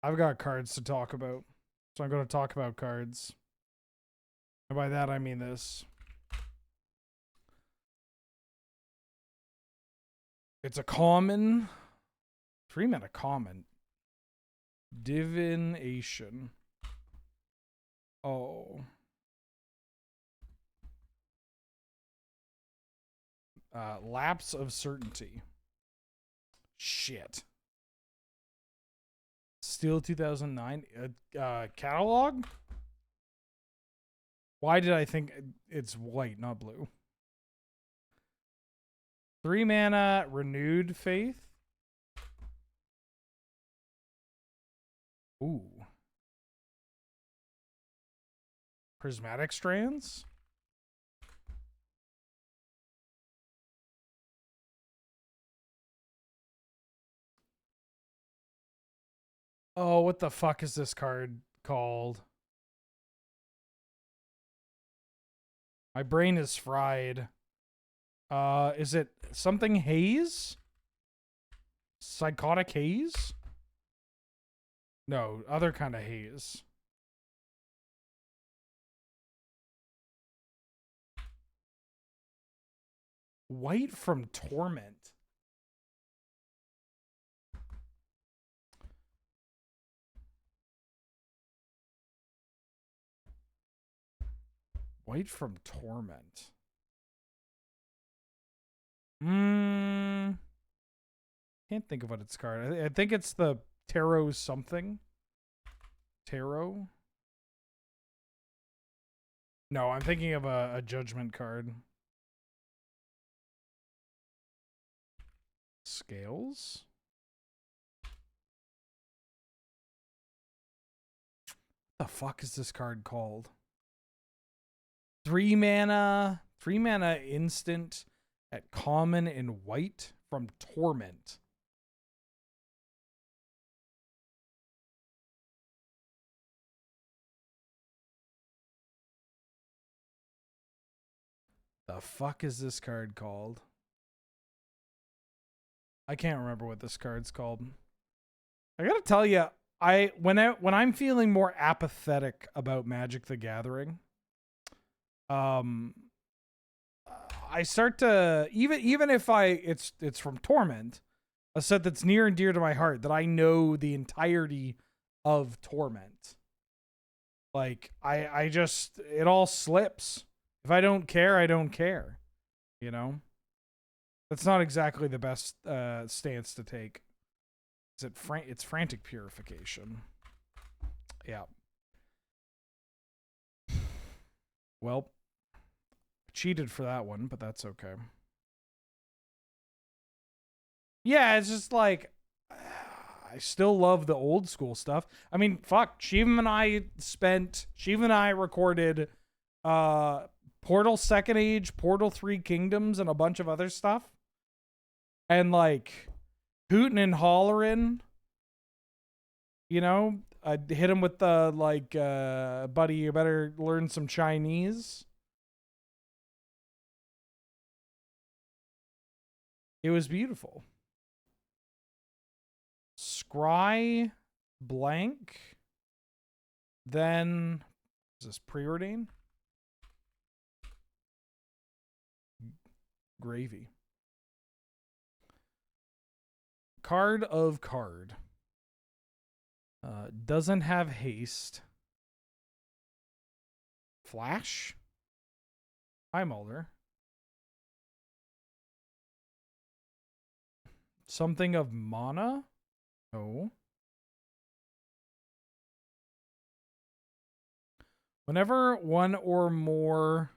I've got cards to talk about. So I'm going to talk about cards. And by that, I mean this. It's a common. 3-mana common. Divination. Oh. Lapse of certainty. Shit. Still 2009. Catalog? Why did I think it's white, not blue? 3-mana renewed faith. Ooh. Prismatic strands. Oh, what the fuck is this card called? My brain is fried. Is it something haze? Psychotic haze? No, other kind of haze. White from Torment. White from Torment. Can't think of what it's called. I think it's the Tarot something. Tarot? No, I'm thinking of a judgment card. Scales? What the fuck is this card called? 3-mana instant at common in white from Torment. The fuck is this card called? I can't remember what this card's called. I gotta tell you, when I'm feeling more apathetic about Magic the Gathering, I start to even if it's from Torment, a set that's near and dear to my heart that I know the entirety of Torment. Like I just it all slips. If I don't care, I don't care. You know? That's not exactly the best stance to take. It's frantic purification. Yeah. Well, cheated for that one, but that's okay. Yeah, it's just like I still love the old school stuff. I mean, fuck, Shivam and I recorded Portal Second Age, Portal 3 Kingdoms, and a bunch of other stuff. And like hooting and hollering, you know, I'd hit him with the like, buddy, you better learn some Chinese. It was beautiful. Scry blank. Then is this preordain? Gravy. Card of card. Doesn't have haste. Flash. Hi, Mulder. Something of mana? No. Whenever one or more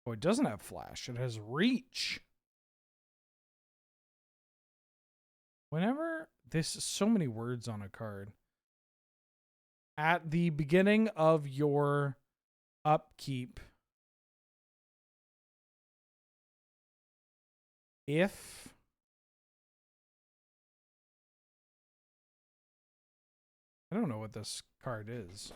Oh, it doesn't have flash. It has reach. Whenever there's so many words on a card. At the beginning of your upkeep, if I don't know what this card is.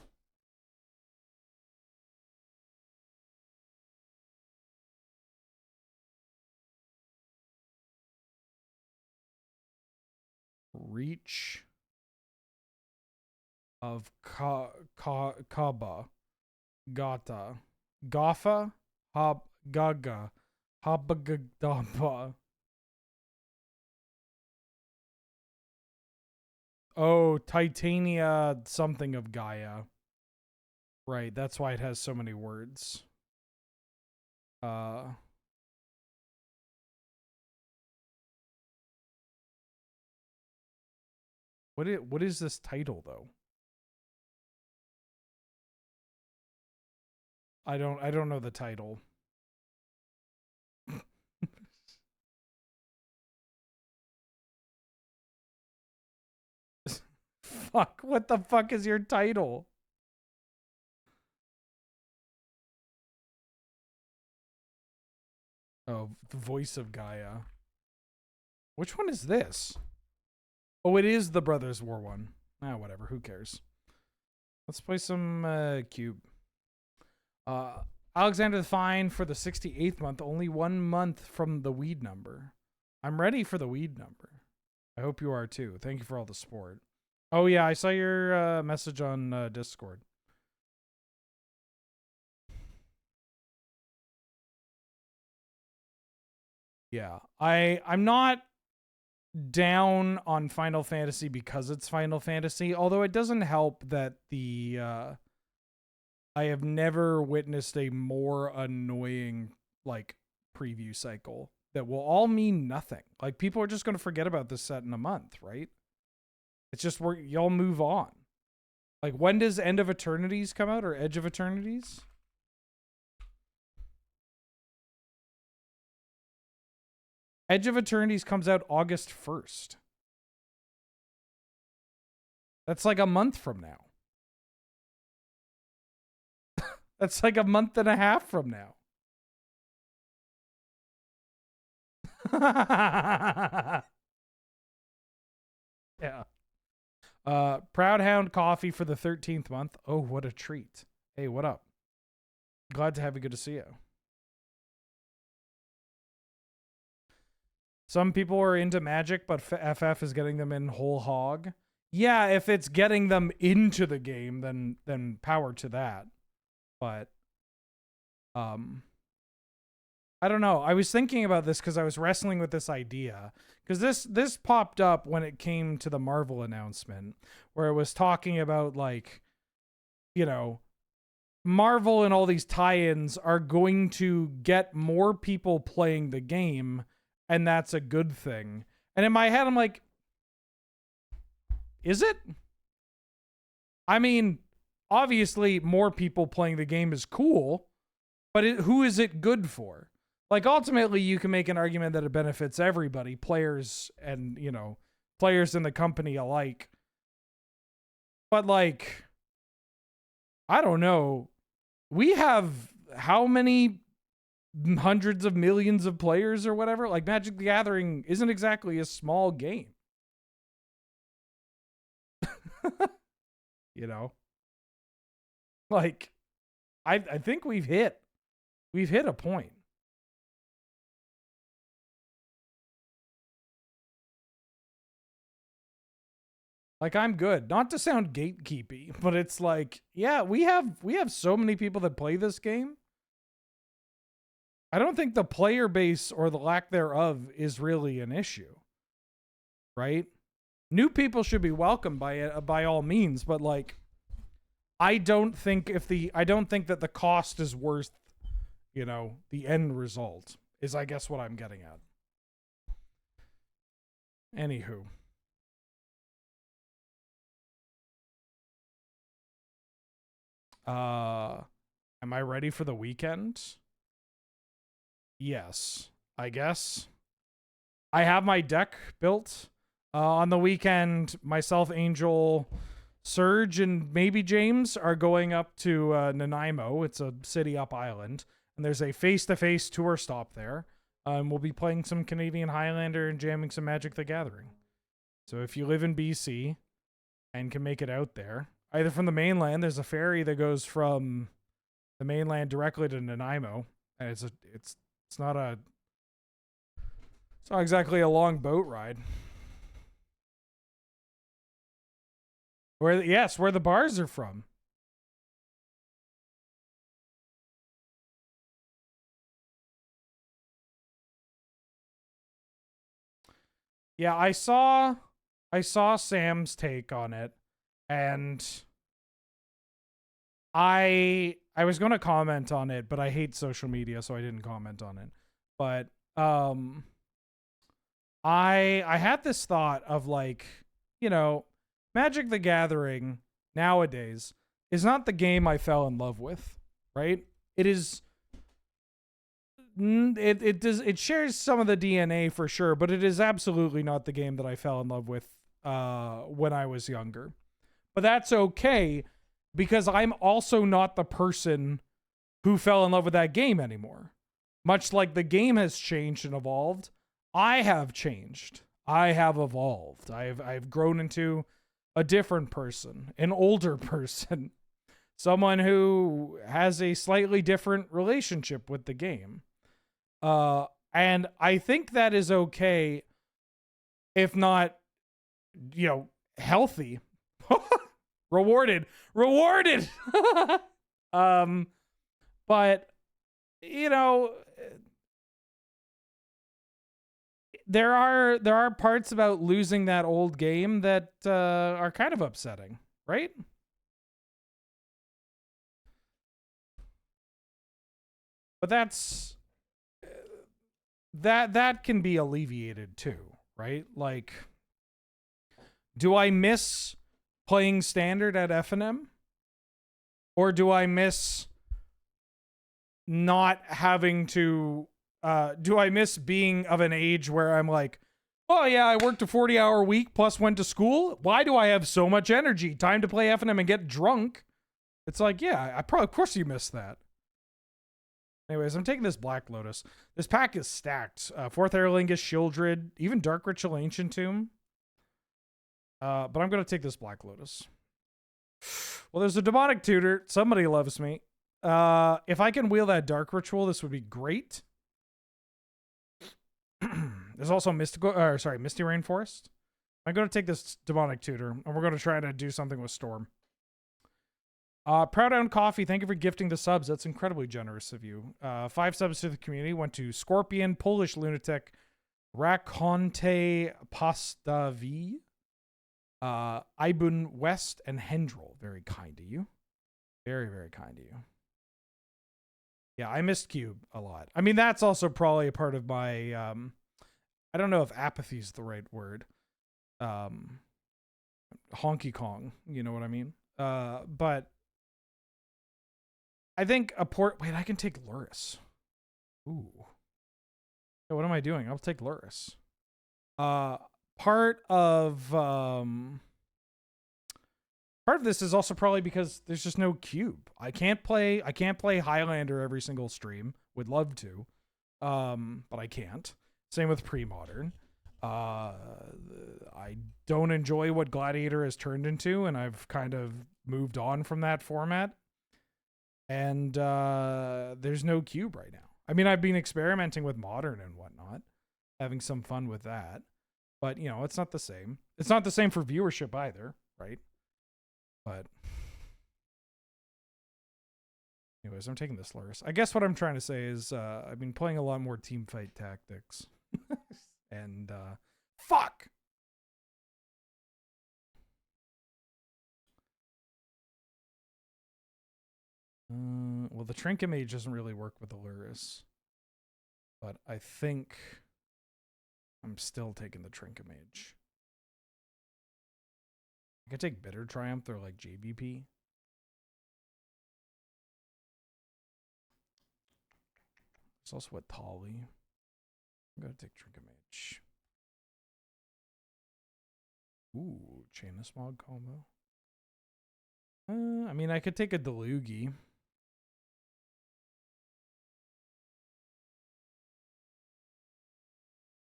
reach of Kaba, Gata, Gaffa, Gaga, Habagadaba. Oh, Titania something of Gaia. Right, that's why it has so many words. What is this title though? I don't know the title. Fuck, what the fuck is your title? Oh, the voice of Gaia. Which one is this? Oh, it is the Brothers War one. Ah, whatever. Who cares? Let's play some Cube. Alexander the Fine for the 68th month. Only 1 month from the weed number. I'm ready for the weed number. I hope you are too. Thank you for all the support. Oh yeah, I saw your message on Discord. Yeah, I'm not down on Final Fantasy because it's Final Fantasy, although it doesn't help that the I have never witnessed a more annoying like preview cycle that will all mean nothing. Like people are just going to forget about this set in a month, right? It's just where y'all move on. Like when does End of Eternities come out or Edge of Eternities? Edge of Eternities comes out August 1st. That's like a month from now. That's like a month and a half from now. Yeah. Proudhound coffee for the 13th month. Oh, what a treat. Hey, what up? Glad to have you. Good to see you. Some people are into Magic, but FF is getting them in whole hog. Yeah, if it's getting them into the game, then power to that. But I don't know. I was thinking about this because I was wrestling with this idea. Because this popped up when it came to the Marvel announcement, where it was talking about, like, you know, Marvel and all these tie-ins are going to get more people playing the game, and that's a good thing. And in my head, I'm like, is it? I mean, obviously, more people playing the game is cool, but who is it good for? Like, ultimately, you can make an argument that it benefits everybody, players and, you know, players in the company alike. But, like, I don't know. We have how many hundreds of millions of players or whatever? Like, Magic the Gathering isn't exactly a small game. You know? Like, I think we've hit a point. Like, I'm good. Not to sound gatekeepy, but it's like, yeah, we have so many people that play this game. I don't think the player base or the lack thereof is really an issue. Right? New people should be welcomed by all means, but like I don't think that the cost is worth, you know, the end result. Is I guess what I'm getting at. Anywho. Am I ready for the weekend? Yes, I guess. I have my deck built. On the weekend, myself, Angel, Surge, and maybe James are going up to Nanaimo. It's a city up island. And there's a face-to-face tour stop there. We'll be playing some Canadian Highlander and jamming some Magic the Gathering. So if you live in BC and can make it out there, either from the mainland, there's a ferry that goes from the mainland directly to Nanaimo, and it's not exactly a long boat ride. Where the bars are from. Yeah, I saw Sam's take on it, and I was going to comment on it, but I hate social media, so I didn't comment on it. But I had this thought of, like, you know, Magic the Gathering nowadays is not the game I fell in love with, right? It is it shares some of the DNA for sure, but it is absolutely not the game that I fell in love with when I was younger. But that's okay, because I'm also not the person who fell in love with that game anymore. Much like the game has changed and evolved, I have changed. I have evolved. I've grown into a different person, an older person, someone who has a slightly different relationship with the game. And I think that is okay, if not, healthy. Rewarded. But, there are parts about losing that old game that are kind of upsetting, right? But that can be alleviated too, right? Like, do I miss playing standard at FNM? Or do I miss not having to do I miss being of an age where I'm like, oh yeah, I worked a 40-hour week plus went to school. Why do I have so much energy? Time to play FNM and get drunk. It's like, yeah, of course you missed that. Anyways, I'm taking this Black Lotus. This pack is stacked. 4th Aerlingus, Shieldred, even Dark Ritual Ancient Tomb. But I'm going to take this Black Lotus. Well, there's a Demonic Tutor. Somebody loves me. If I can wheel that Dark Ritual, this would be great. There's also Misty Rainforest. I'm going to take this Demonic Tutor, and we're going to try to do something with Storm. Proud Own Coffee, thank you for gifting the subs. That's incredibly generous of you. 5 subs to the community went to Scorpion, Polish Lunatic, Raconte Pastavi, Ibun West, and Hendril. Very kind to you. Very, very kind to you. Yeah, I missed Cube a lot. I mean, that's also probably a part of my, I don't know if apathy is the right word. Honky Kong, you know what I mean? But I think wait, I can take Luris. Ooh. Yeah, what am I doing? I'll take Luris. Part of this is also probably because there's just no cube. I can't play Highlander every single stream. Would love to. But I can't. Same with pre-modern. I don't enjoy what Gladiator has turned into, and I've kind of moved on from that format. And there's no cube right now. I mean, I've been experimenting with modern and whatnot, having some fun with that. But, it's not the same. It's not the same for viewership either, right? But anyways, I'm taking this Luris. I guess what I'm trying to say is I've been playing a lot more team fight tactics. And fuck! Well, the Trinket Mage doesn't really work with the Luris. But I think I'm still taking the Trinket Mage. I could take Bitter Triumph or like JBP. It's also what Tali. I'm gonna take Trinket Mage. Ooh, Chain of Smog combo. I mean, I could take a Delugi.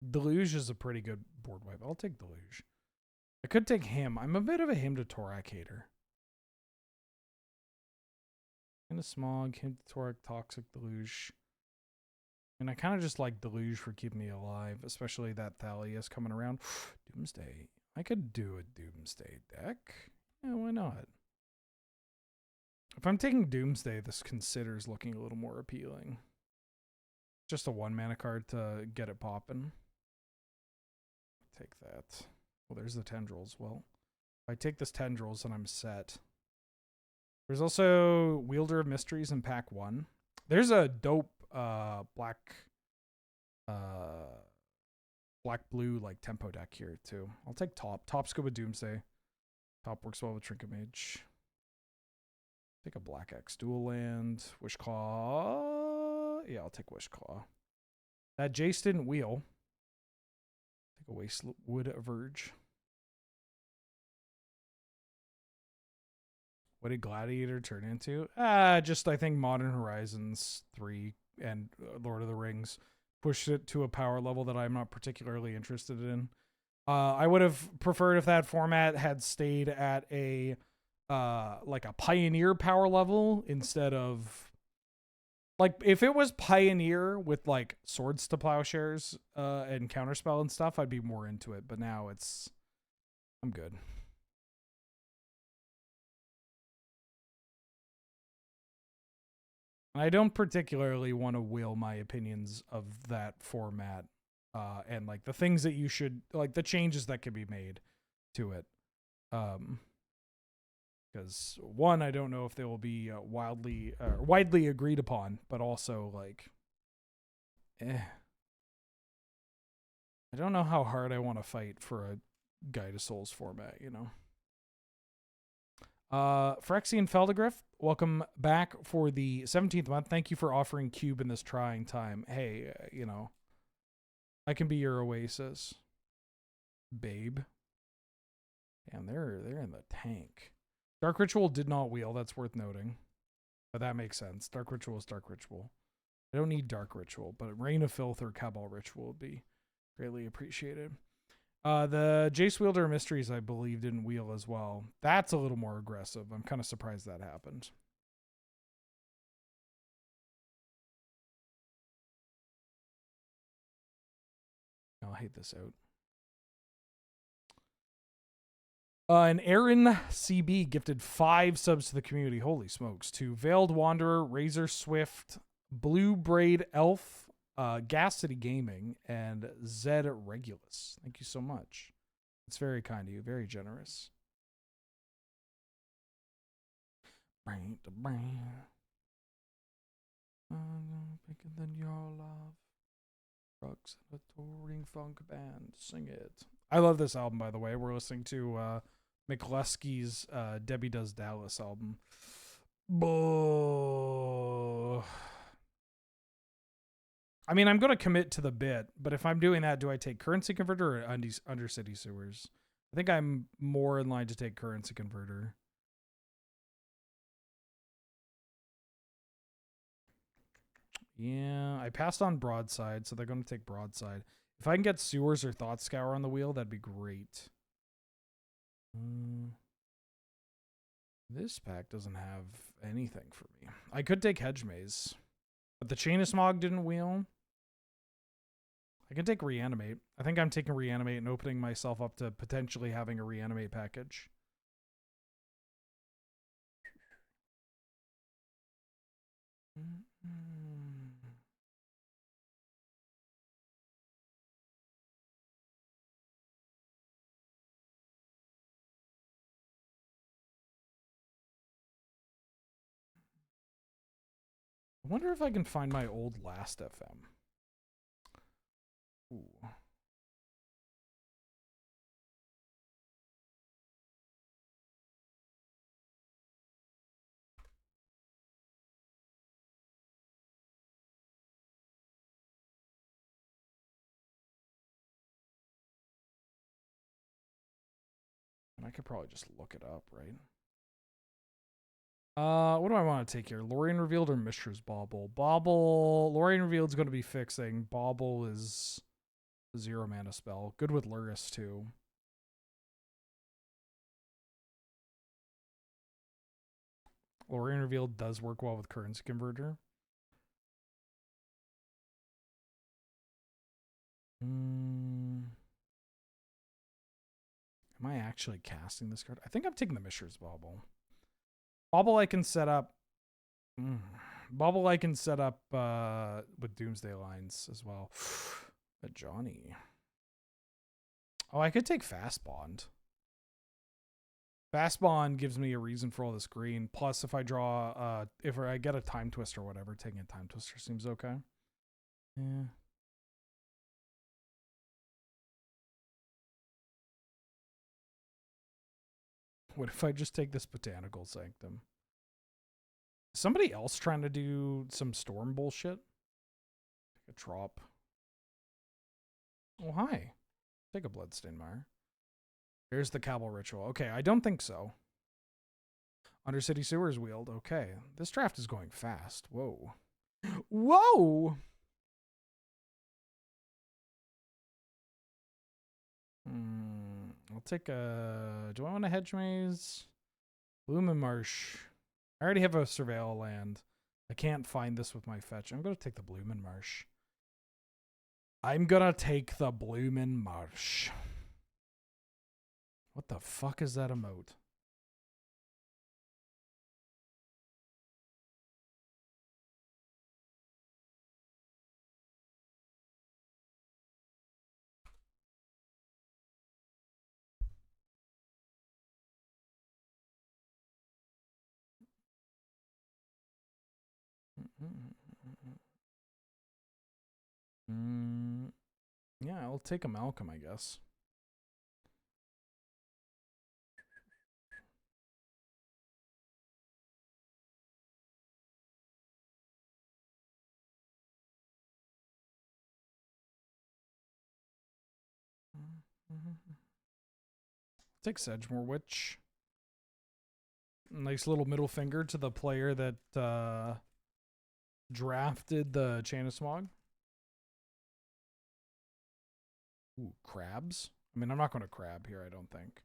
Deluge is a pretty good board wipe. I'll take Deluge. I could take him. I'm a bit of a Hymn to Torak hater. Chain of Smog, Hymn to Torak, Toxic, Deluge. And I kind of just like Deluge for keeping me alive, especially that Thalia's coming around. Doomsday. I could do a Doomsday deck. Yeah, why not? If I'm taking Doomsday, this Consider's looking a little more appealing. Just a 1-mana card to get it popping. Take that. Well, there's the Tendrils. Well, if I take this Tendrils, then I'm set. There's also Wielder of Mysteries in pack 1. There's a dope black blue like tempo deck here too. I'll take top. Top's good with Doomsday. Top works well with Trinket Mage. Take a black X dual land. Wishclaw. Yeah, I'll take Wishclaw. That Jace didn't wheel. Take a Wastewood Verge. What did Gladiator turn into? Just I think Modern Horizons 3 and Lord of the Rings pushed it to a power level that I'm not particularly interested in. I would have preferred if that format had stayed at a like a Pioneer power level instead of like if it was Pioneer with like Swords to Plowshares and Counterspell and stuff, I'd be more into it. But now I'm good. I don't particularly want to will my opinions of that format and like the things that you should like the changes that could be made to it. Because one, I don't know if they will be widely agreed upon, but also like, I don't know how hard I want to fight for a Guide to Souls format, you know. Phyrexian Feldegriff, welcome back for the 17th month. Thank you for offering Cube in this trying time. Hey, you know, I can be your oasis, babe. Damn, they're in the tank. Dark Ritual did not wheel. That's worth noting, but that makes sense. Dark Ritual is Dark Ritual. I don't need Dark Ritual, but Reign of Filth or Cabal Ritual would be greatly appreciated. The Jace Wielder of Mysteries, I believe, didn't wheel as well. That's a little more aggressive. I'm kind of surprised that happened. I'll hate this out. And Aaron CB gifted 5 subs to the community. Holy smokes. To Veiled Wanderer, Razor Swift, Blue Braid Elf, Gas City Gaming, and Zed Regulus. Thank you so much. It's very kind of you. Very generous. Brain to brain. Bigger than your love. Drugs and a touring funk band. Sing it. I love this album, by the way. We're listening to McLuskey's Debbie Does Dallas album. I mean, I'm going to commit to the bit, but if I'm doing that, do I take Currency Converter or Undercity Sewers? I think I'm more in line to take Currency Converter. Yeah, I passed on Broadside, so they're going to take Broadside. If I can get Sewers or Thought Scour on the wheel, that'd be great. This pack doesn't have anything for me. I could take Hedge Maze, but the Chain of Smog didn't wheel. I can take Reanimate. I think I'm taking Reanimate and opening myself up to potentially having a Reanimate package. I wonder if I can find my old Last FM. Ooh. And I could probably just look it up, right? What do I want to take here? Lorien Revealed or Mishra's Bauble? Bauble. Lorien Revealed is going to be fixing. Bauble is a 0 mana spell. Good with Lurrus too. Lorien Revealed does work well with Currency Converter. Am I actually casting this card? I think I'm taking the Mishra's Bauble. Bauble I can set up. Bauble I can set up with Doomsday lines as well. But Johnny. Oh, I could take Fast Bond. Fast Bond gives me a reason for all this green. Plus, if I draw, if I get a Time Twister or whatever, taking a Time Twister seems okay. Yeah. What if I just take this Botanical Sanctum? Is somebody else trying to do some storm bullshit? Take a drop. Oh, hi. Take a Bloodstained Mire. Here's the Cabal Ritual. Okay, I don't think so. Undercity Sewers Wield. Okay. This draft is going fast. Whoa. Whoa! I'll take a... Do I want a Hedge Maze? Lumen Marsh. I already have a Surveil land. I can't find this with my fetch. I'm going to take the Bloomin' Marsh. I'm going to take the Bloomin' Marsh. What the fuck is that emote? Yeah, I'll take a Malcolm, I guess. Take Sedgemoor Witch. Nice little middle finger to the player that drafted the Chanosmog. Ooh, crabs. I mean, I'm not going to crab here, I don't think.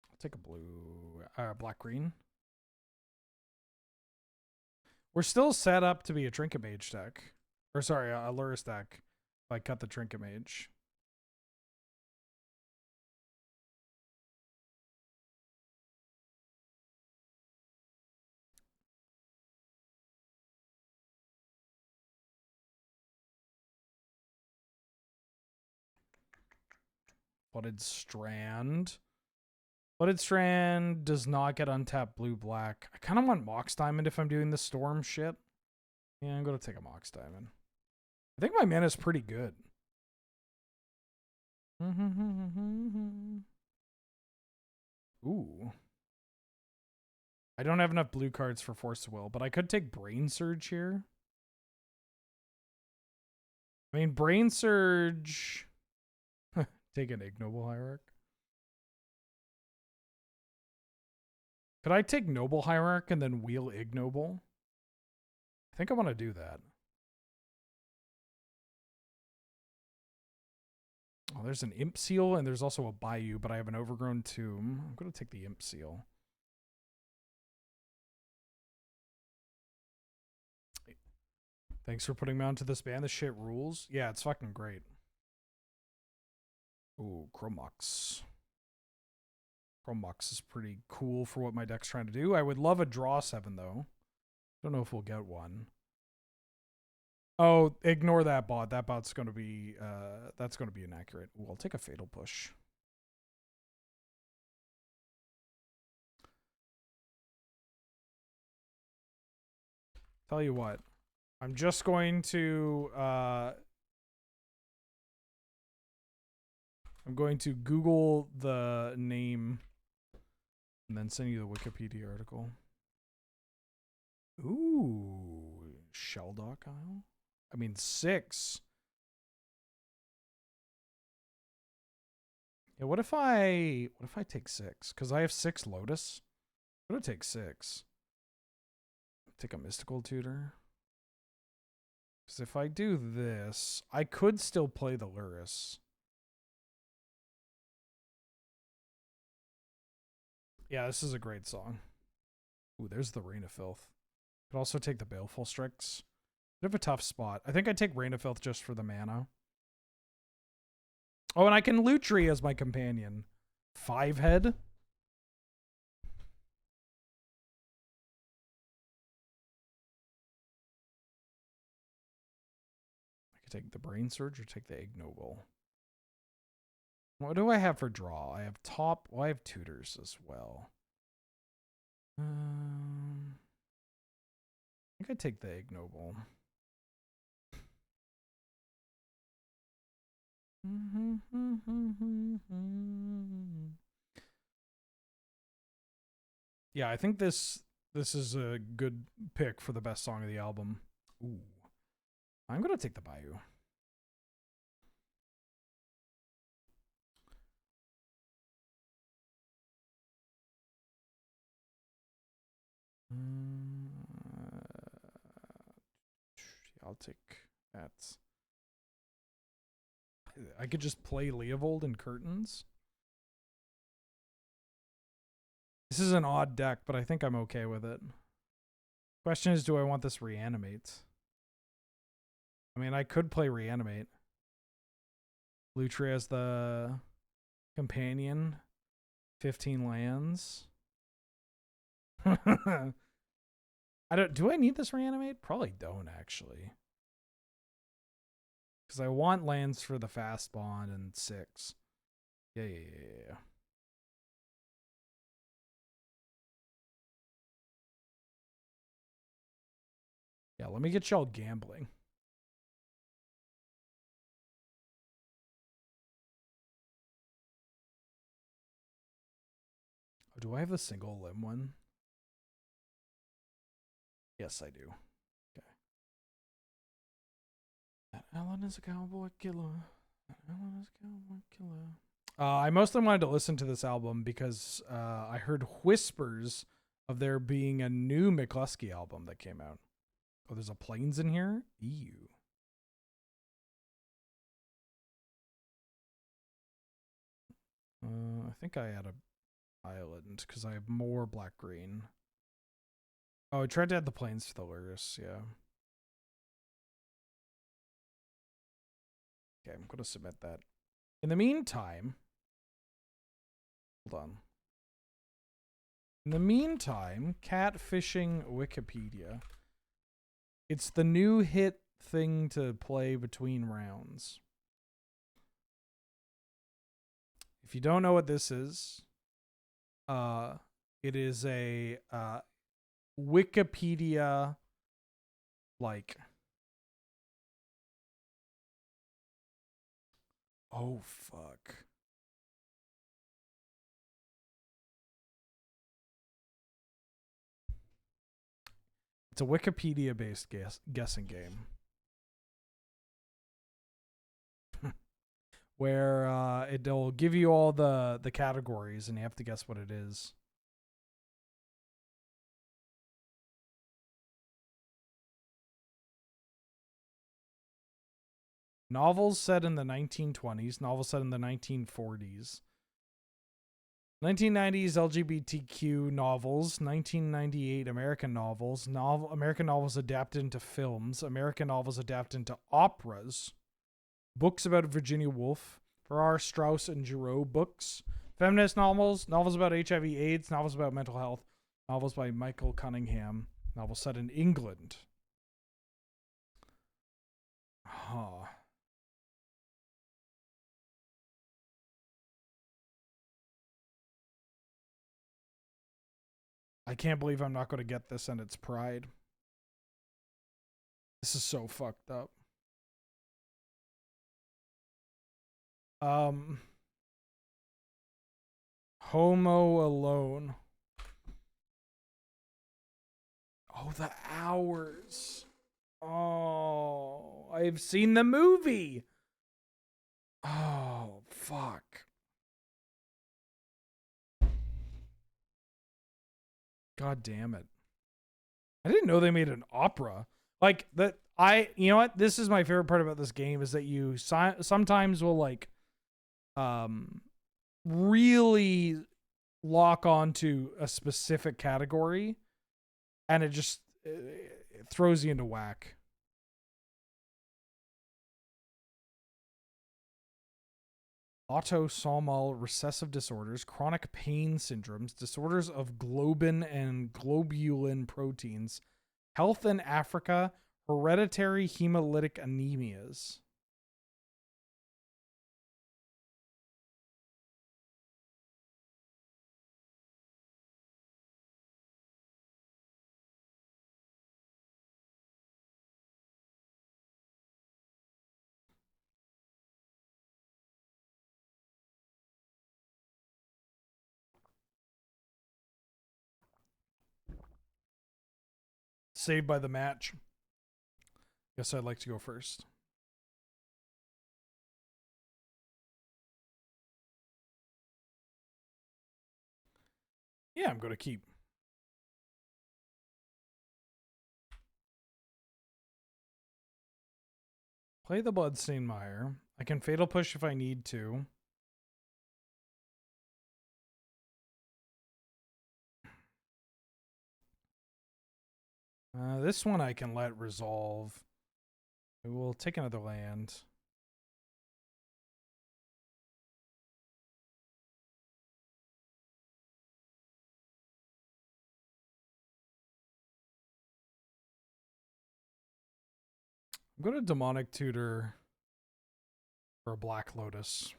I'll take a blue, black-green. We're still set up to be a Trinket Mage deck. Or sorry, a Lurrus deck. If I cut the Trinket Mage. Blooded Strand. Blooded Strand does not get untapped blue-black. I kind of want Mox Diamond if I'm doing the Storm shit. Yeah, I'm going to take a Mox Diamond. I think my mana is pretty good. Ooh. I don't have enough blue cards for Force of Will, but I could take Brain Surge here. I mean, Brain Surge... Take an Ignoble Hierarch. Could I take Noble Hierarch and then wheel Ignoble? I think I want to do that. Oh, there's an Imp Seal and there's also a Bayou, but I have an Overgrown Tomb. I'm going to take the Imp Seal. Thanks for putting me onto this band. This shit rules. Yeah, it's fucking great. Ooh, Chromox. Chromox is pretty cool for what my deck's trying to do. I would love a draw 7 though. Don't know if we'll get one. Oh, ignore that bot. That bot's going to be that's going to be inaccurate. Ooh, I'll take a Fatal Push. Tell you what. I'm just going to Google the name and then send you the Wikipedia article. Ooh, Shelldock Isle? I mean, 6. Yeah, what if I take 6? Because I have 6 Lotus. I'm gonna take 6. Take a Mystical Tutor. Because if I do this, I could still play the Lurrus. Yeah, this is a great song. Ooh, there's the Rain of Filth. Could also take the Baleful Strix. Bit of a tough spot. I think I'd take Rain of Filth just for the mana. Oh, and I can Lutri as my companion. 5 head. I could take the Brain Surge or take the Ignoble. What do I have for draw? I have top. Well, I have tutors as well. I think I'd take the Ignoble. Yeah, I think this is a good pick for the best song of the album. Ooh. I'm going to take the Bayou. I'll take that. I could just play Leovold and Curtains. This is an odd deck, but I think I'm okay with it. Question is, do I want this Reanimate? I mean, I could play Reanimate. Lutria as the companion. 15 lands. Do I need this Reanimate? Probably don't, actually. Because I want lands for the fast bond and 6. Yeah. Yeah, let me get y'all gambling. Oh, do I have the single limb one? Yes, I do. Okay. That Ellen is a cowboy killer. That Ellen is a cowboy killer. I mostly wanted to listen to this album because I heard whispers of there being a new McCluskey album that came out. Oh, there's a Plains in here? Ew. I think I had a Island because I have more black-green. Oh, I tried to add the Plains to the Luris, yeah. Okay, I'm going to submit that. In the meantime... Hold on. In the meantime, catfishing Wikipedia. It's the new hit thing to play between rounds. If you don't know what this is, it is a Wikipedia like... Oh, fuck. It's a Wikipedia-based guessing game. Where it'll give you all the categories and you have to guess what it is. Novels set in the 1920s, novels set in the 1940s. 1990s LGBTQ novels, 1998 American novels, American novels adapted into films, American novels adapted into operas, books about Virginia Woolf, Farrar, Straus, and Giroux books, feminist novels, novels about HIV/AIDS, novels about mental health, novels by Michael Cunningham, novels set in England. Huh. I can't believe I'm not going to get this and it's Pride. This is so fucked up. Homo Alone. Oh, the hours. Oh, I've seen the movie. Oh, fuck. God damn it. I didn't know they made an opera. Like that you know what? This is my favorite part about this game is that you sometimes will like really lock onto a specific category and it just it throws you into whack. autosomal recessive disorders, chronic pain syndromes, disorders of globin and globulin proteins, health in Africa, hereditary hemolytic anemias. Saved by the match. Guess I'd like to go first. Yeah, I'm going to keep. Play the Bloodstained Mire. I can Fatal Push if I need to. This one I can let resolve. We'll take another land. I'm going to Demonic Tutor for a Black Lotus.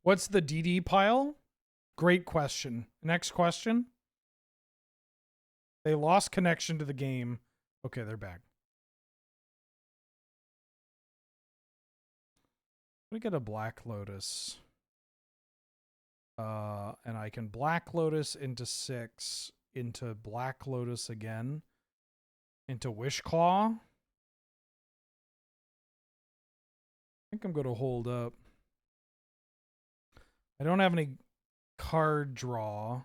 What's the DD pile? Great question. Next question. They lost connection to the game. Okay, they're back. We get a Black Lotus. And I can Black Lotus into 6, into Black Lotus again, into Wishclaw. I think I'm going to hold up. I don't have any card draw.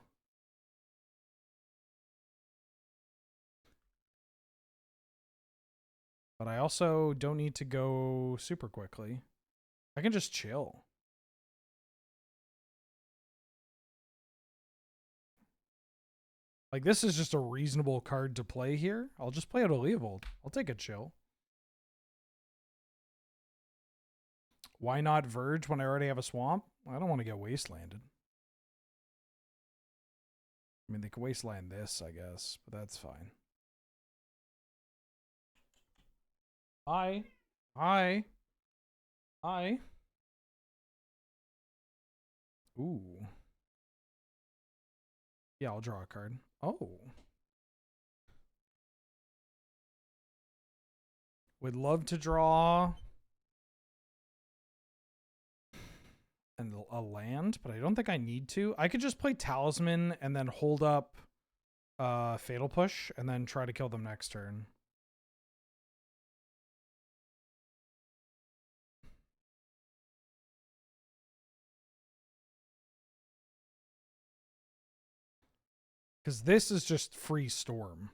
But I also don't need to go super quickly. I can just chill. Like, this is just a reasonable card to play here. I'll just play out a Leovold. I'll take a chill. Why not Verge when I already have a swamp? I don't want to get wastelanded. I mean, they could wasteland this, I guess, but that's fine. Hi. Hi. Hi. Ooh. Yeah, I'll draw a card. Oh. Would love to draw a land, but I don't think I need to. I could just play Talisman and then hold up Fatal Push and then try to kill them next turn. Because this is just free Storm.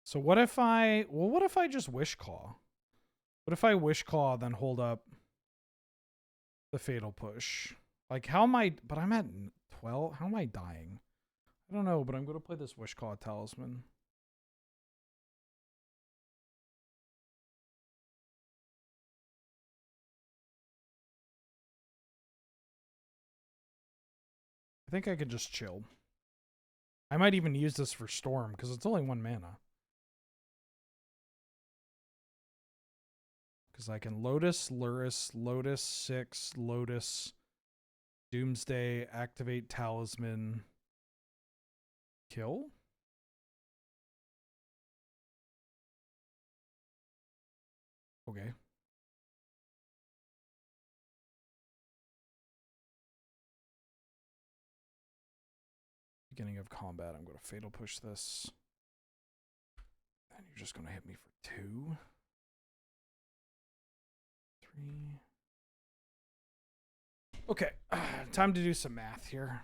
So what if I... Well, what if I just Wishclaw? What if I Wishclaw, then hold up the Fatal Push? Like, how am I... But I'm at 12? How am I dying? I don't know, but I'm going to play this Wishclaw Talisman. I think I could just chill. I might even use this for Storm, because it's only 1 mana. Because I can Lotus, Luris, Lotus, 6, Lotus, Doomsday, activate Talisman, kill? Okay. Beginning of combat, I'm going to Fatal Push this. And you're just going to hit me for 2. 3. Okay, time to do some math here.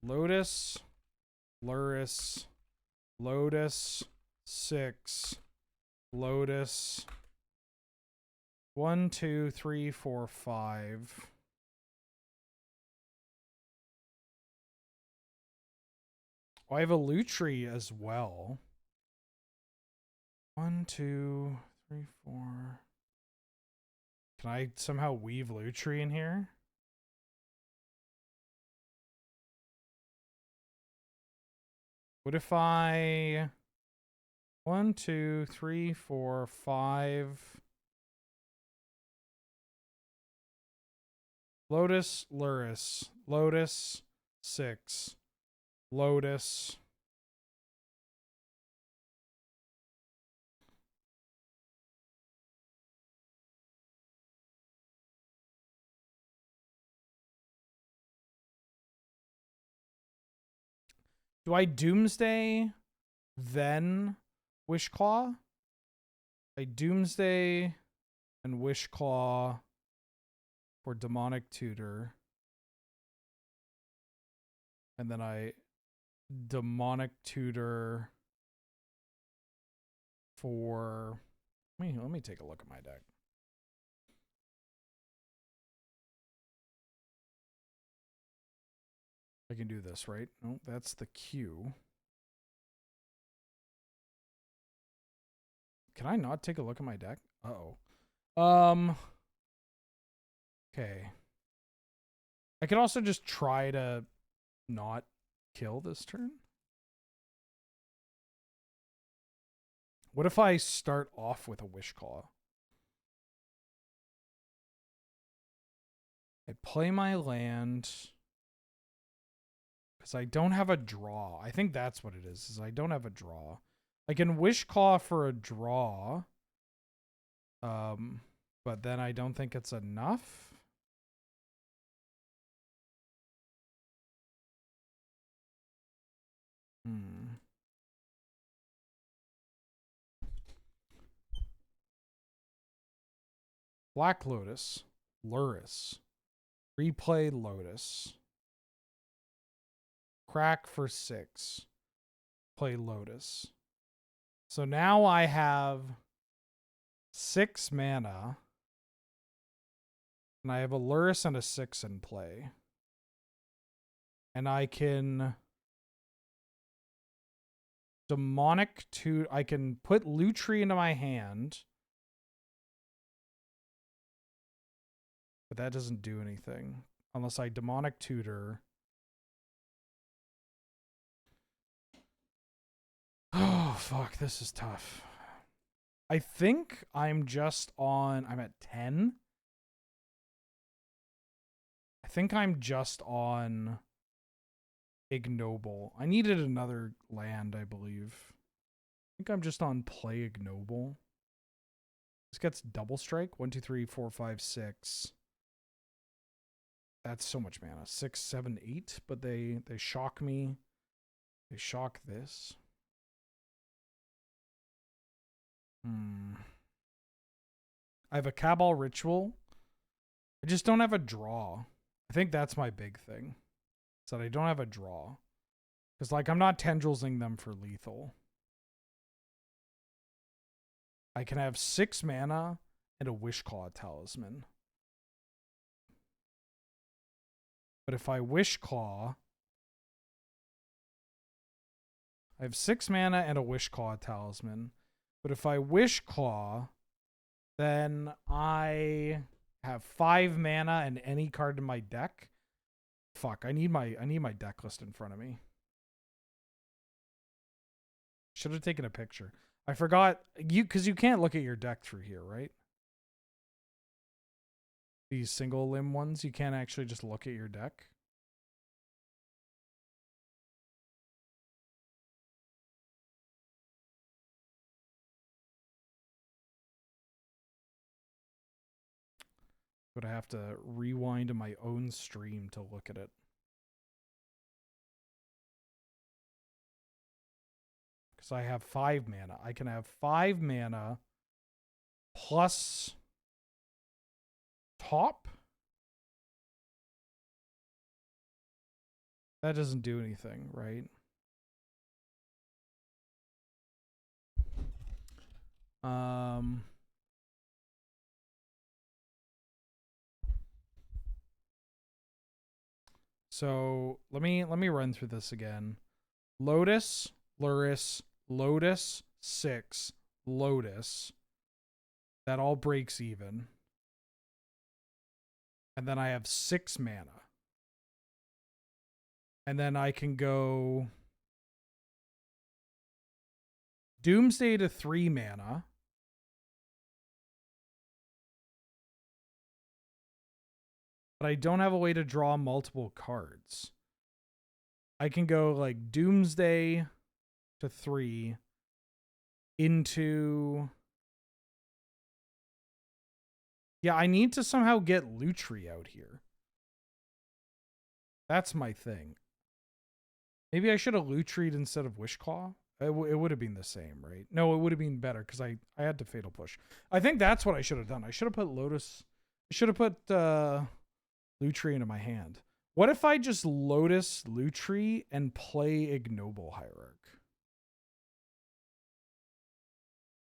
Lotus, Luris, Lotus, 6, Lotus, 1, 2, 3, 4, 5. Oh, I have a Lutri as well. 1, 2, 3, 4. Can I somehow weave Lutri in here? What if I 1, 2, 3, 4, 5 Lotus, Luris, Lotus, 6, Lotus. Do I Doomsday, then Wishclaw? I Doomsday and Wishclaw for Demonic Tutor. And then I Demonic Tutor for... Let me take a look at my deck. I can do this, right? No, that's the Q. Can I not take a look at my deck? Uh-oh. Okay. I could also just try to not kill this turn. What if I start off with a Wishclaw? I play my land because I don't have a draw. I think that's what it is I don't have a draw. I can Wishclaw for a draw. But then I don't think it's enough. Black Lotus, Luris, replay Lotus, crack for 6, play Lotus. So now I have 6 mana, and I have a Luris and a 6 in play. And I can Demonic Tutor. I can put Lutri into my hand. But that doesn't do anything. Unless I Demonic Tutor. Oh, fuck. This is tough. I think I'm just on... I'm at 10. I think I'm just on Ignoble. I needed another land, I believe. I think I'm just on play Ignoble. This gets double strike. 1, 2, 3, 4, 5, 6. That's so much mana. 6, 7, 8. But they shock me. They shock this. I have a Cabal Ritual. I just don't have a draw. I think that's my big thing. Is that I don't have a draw. Because, like, I'm not tendrilsing them for lethal. I can have 6 mana and a Wishclaw Talisman. But if I Wishclaw, I have 6 mana and a Wishclaw Talisman. But if I Wishclaw, then I have 5 mana and any card in my deck. Fuck, I need my deck list in front of me. Should have taken a picture. I forgot because you can't look at your deck through here, right? These single limb ones, you can't actually just look at your deck. But I have to rewind to my own stream to look at it. Because I have 5 mana. I can have 5 mana plus top. That doesn't do anything, right? So let me run through this again. Lotus, Luris, Lotus, 6, Lotus. That all breaks even. And then I have 6 mana. And then I can go Doomsday to 3 mana. But I don't have a way to draw multiple cards. I can go like Doomsday to 3 into... Yeah, I need to somehow get Lutri out here. That's my thing. Maybe I should have Lutried instead of Wishclaw. It would have been the same, right? No, it would have been better because I had to Fatal Push. I think that's what I should have done. I should have put Lotus... I should have put Lutri into my hand. What if I just Lotus Lutri and play Ignoble Hierarch?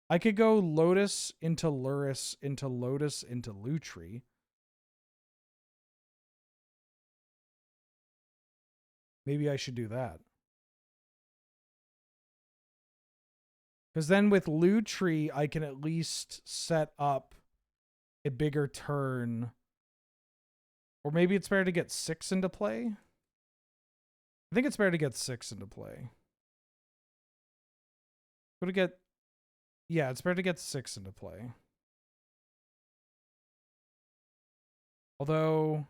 I could go Lotus into Lurrus into Lotus into Lutri. Maybe I should do that. Because then with Lutri, I can at least set up a bigger turn. Or maybe it's better to get 6 into play. I think it's better to get 6 into play. Go to get... Yeah, it's better to get 6 into play. Although...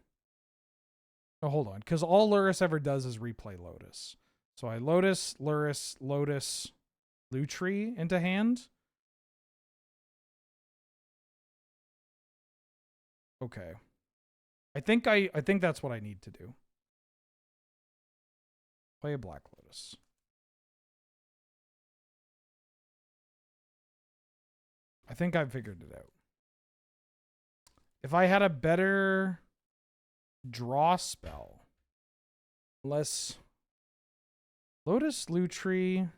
Oh, hold on. Because all Lurrus ever does is replay Lotus. So I Lotus, Lurrus, Lotus, Lutri into hand. Okay. I think that's what I need to do. Play a Black Lotus. I think I've figured it out. If I had a better draw spell, less Lotus Lutri.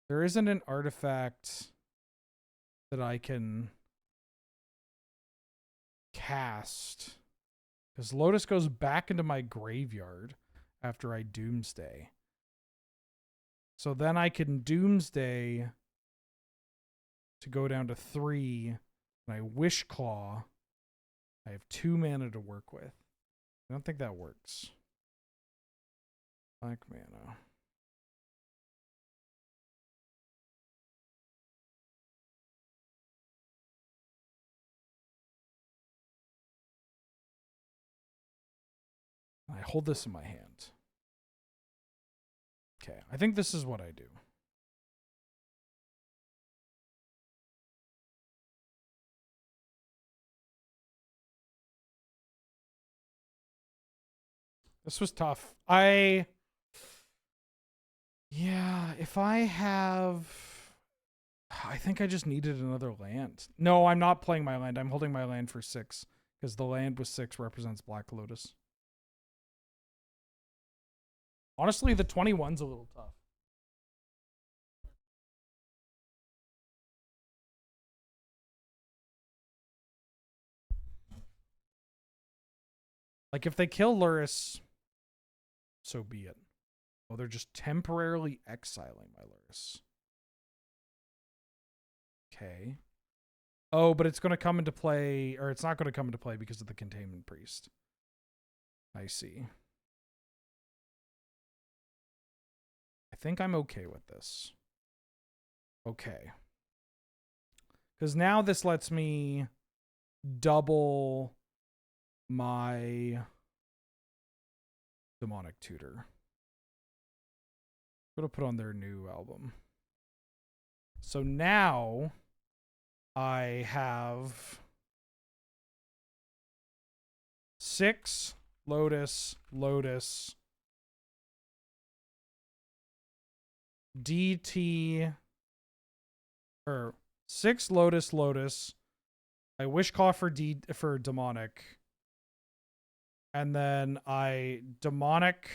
There isn't an artifact that I can cast because Lotus goes back into my graveyard after I Doomsday. So then I can Doomsday to go down to 3, and I Wishclaw. I have 2 mana to work with. I don't think that works. Black mana. I hold this in my hand. Okay, I think this is what I do. This was tough. Yeah, if I have... I think I just needed another land. No, I'm not playing my land. I'm holding my land for 6 because the land with 6 represents Black Lotus. Honestly, the 21's a little tough. Like, if they kill Lurrus, so be it. Oh, they're just temporarily exiling my Lurrus. Okay. Oh, but it's going to come into play, or it's not going to come into play because of the Containment Priest. I see. I think I'm okay with this. Okay. Because now this lets me double my Demonic Tutor. I'm going to put on their new album. So now I have 6 Lotus, Lotus, DT, or 6 Lotus, Lotus. I Wishclaw for Demonic. And then I Demonic.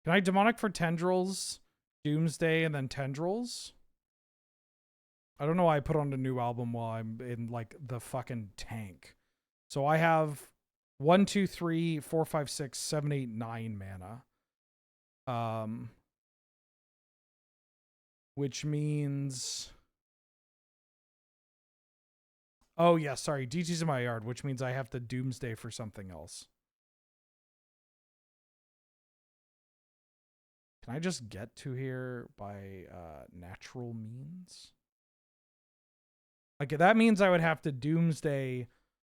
Can I Demonic for Tendrils, Doomsday, and then Tendrils? I don't know why I put on a new album while I'm in like the fucking tank. So I have 1, 2, 3, 4, 5, 6, 7, 8, 9 mana. Which means... Oh, yeah, sorry. DT's in my yard, which means I have to Doomsday for something else. Can I just get to here by natural means? Okay, that means I would have to Doomsday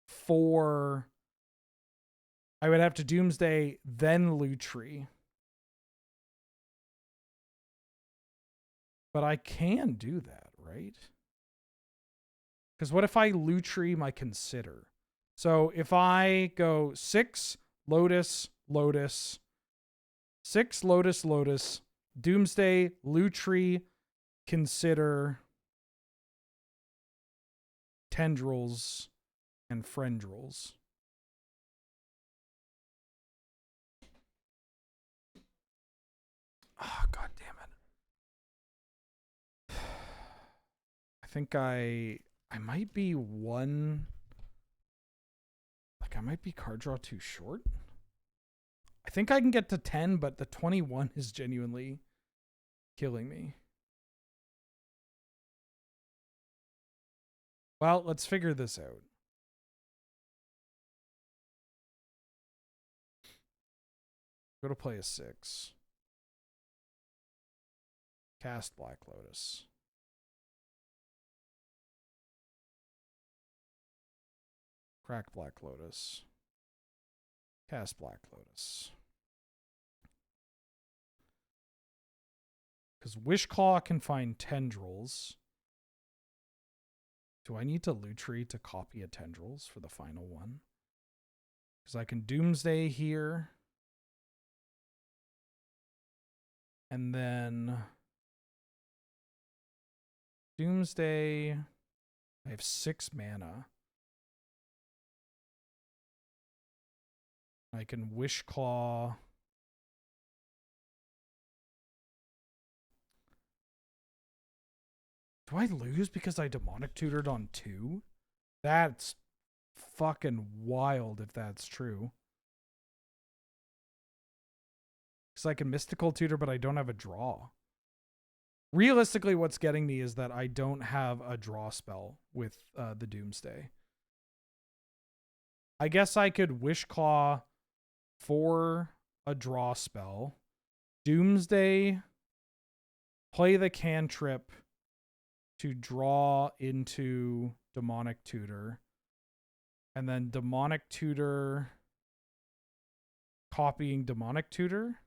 for... I would have to Doomsday, then Lutri. But I can do that, right? Because what if I Lutri my Consider? So if I go 6, Lotus, Lotus, 6, Lotus, Lotus, Doomsday, Lutri, Consider, Tendrils, and Friendrils. Oh, God damn it. I think I might be one... Like, I might be card draw too short. I think I can get to 10, but the 21 is genuinely killing me. Well, let's figure this out. Go to play a 6. Cast Black Lotus. Crack Black Lotus. Cast Black Lotus. Because Wishclaw can find Tendrils. Do I need to Lutri to copy a Tendrils for the final one? Because I can Doomsday here. And then... Doomsday... I have 6 mana. I can Wishclaw. Do I lose because I Demonic Tutored on 2? That's fucking wild if that's true. Because I can Mystical Tutor, but I don't have a draw. Realistically, what's getting me is that I don't have a draw spell with the Doomsday. I guess I could Wishclaw for a draw spell. Doomsday, play the cantrip to draw into Demonic Tutor. And then Demonic Tutor, copying Demonic Tutor.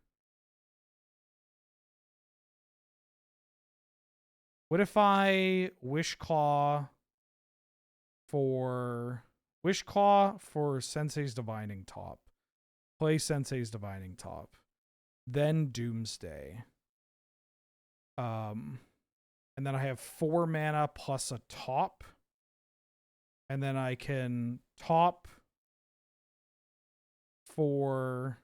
What if I Wishclaw for Sensei's Divining Top? Play Sensei's Divining Top. Then Doomsday. And then I have 4 mana plus a top. And then I can top for...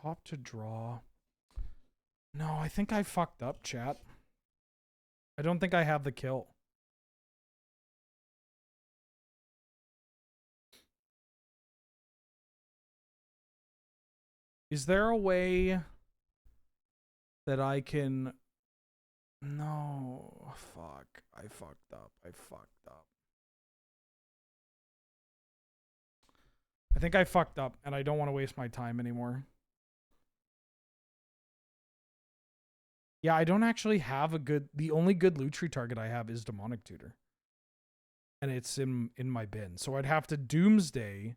Top to draw. No, I think I fucked up, chat. I don't think I have the kill. Is there a way that I can... No, fuck. I fucked up. I think I fucked up, and I don't want to waste my time anymore. Yeah, I don't actually have a good... The only good Lutri target I have is Demonic Tutor. And it's in my bin. So I'd have to Doomsday,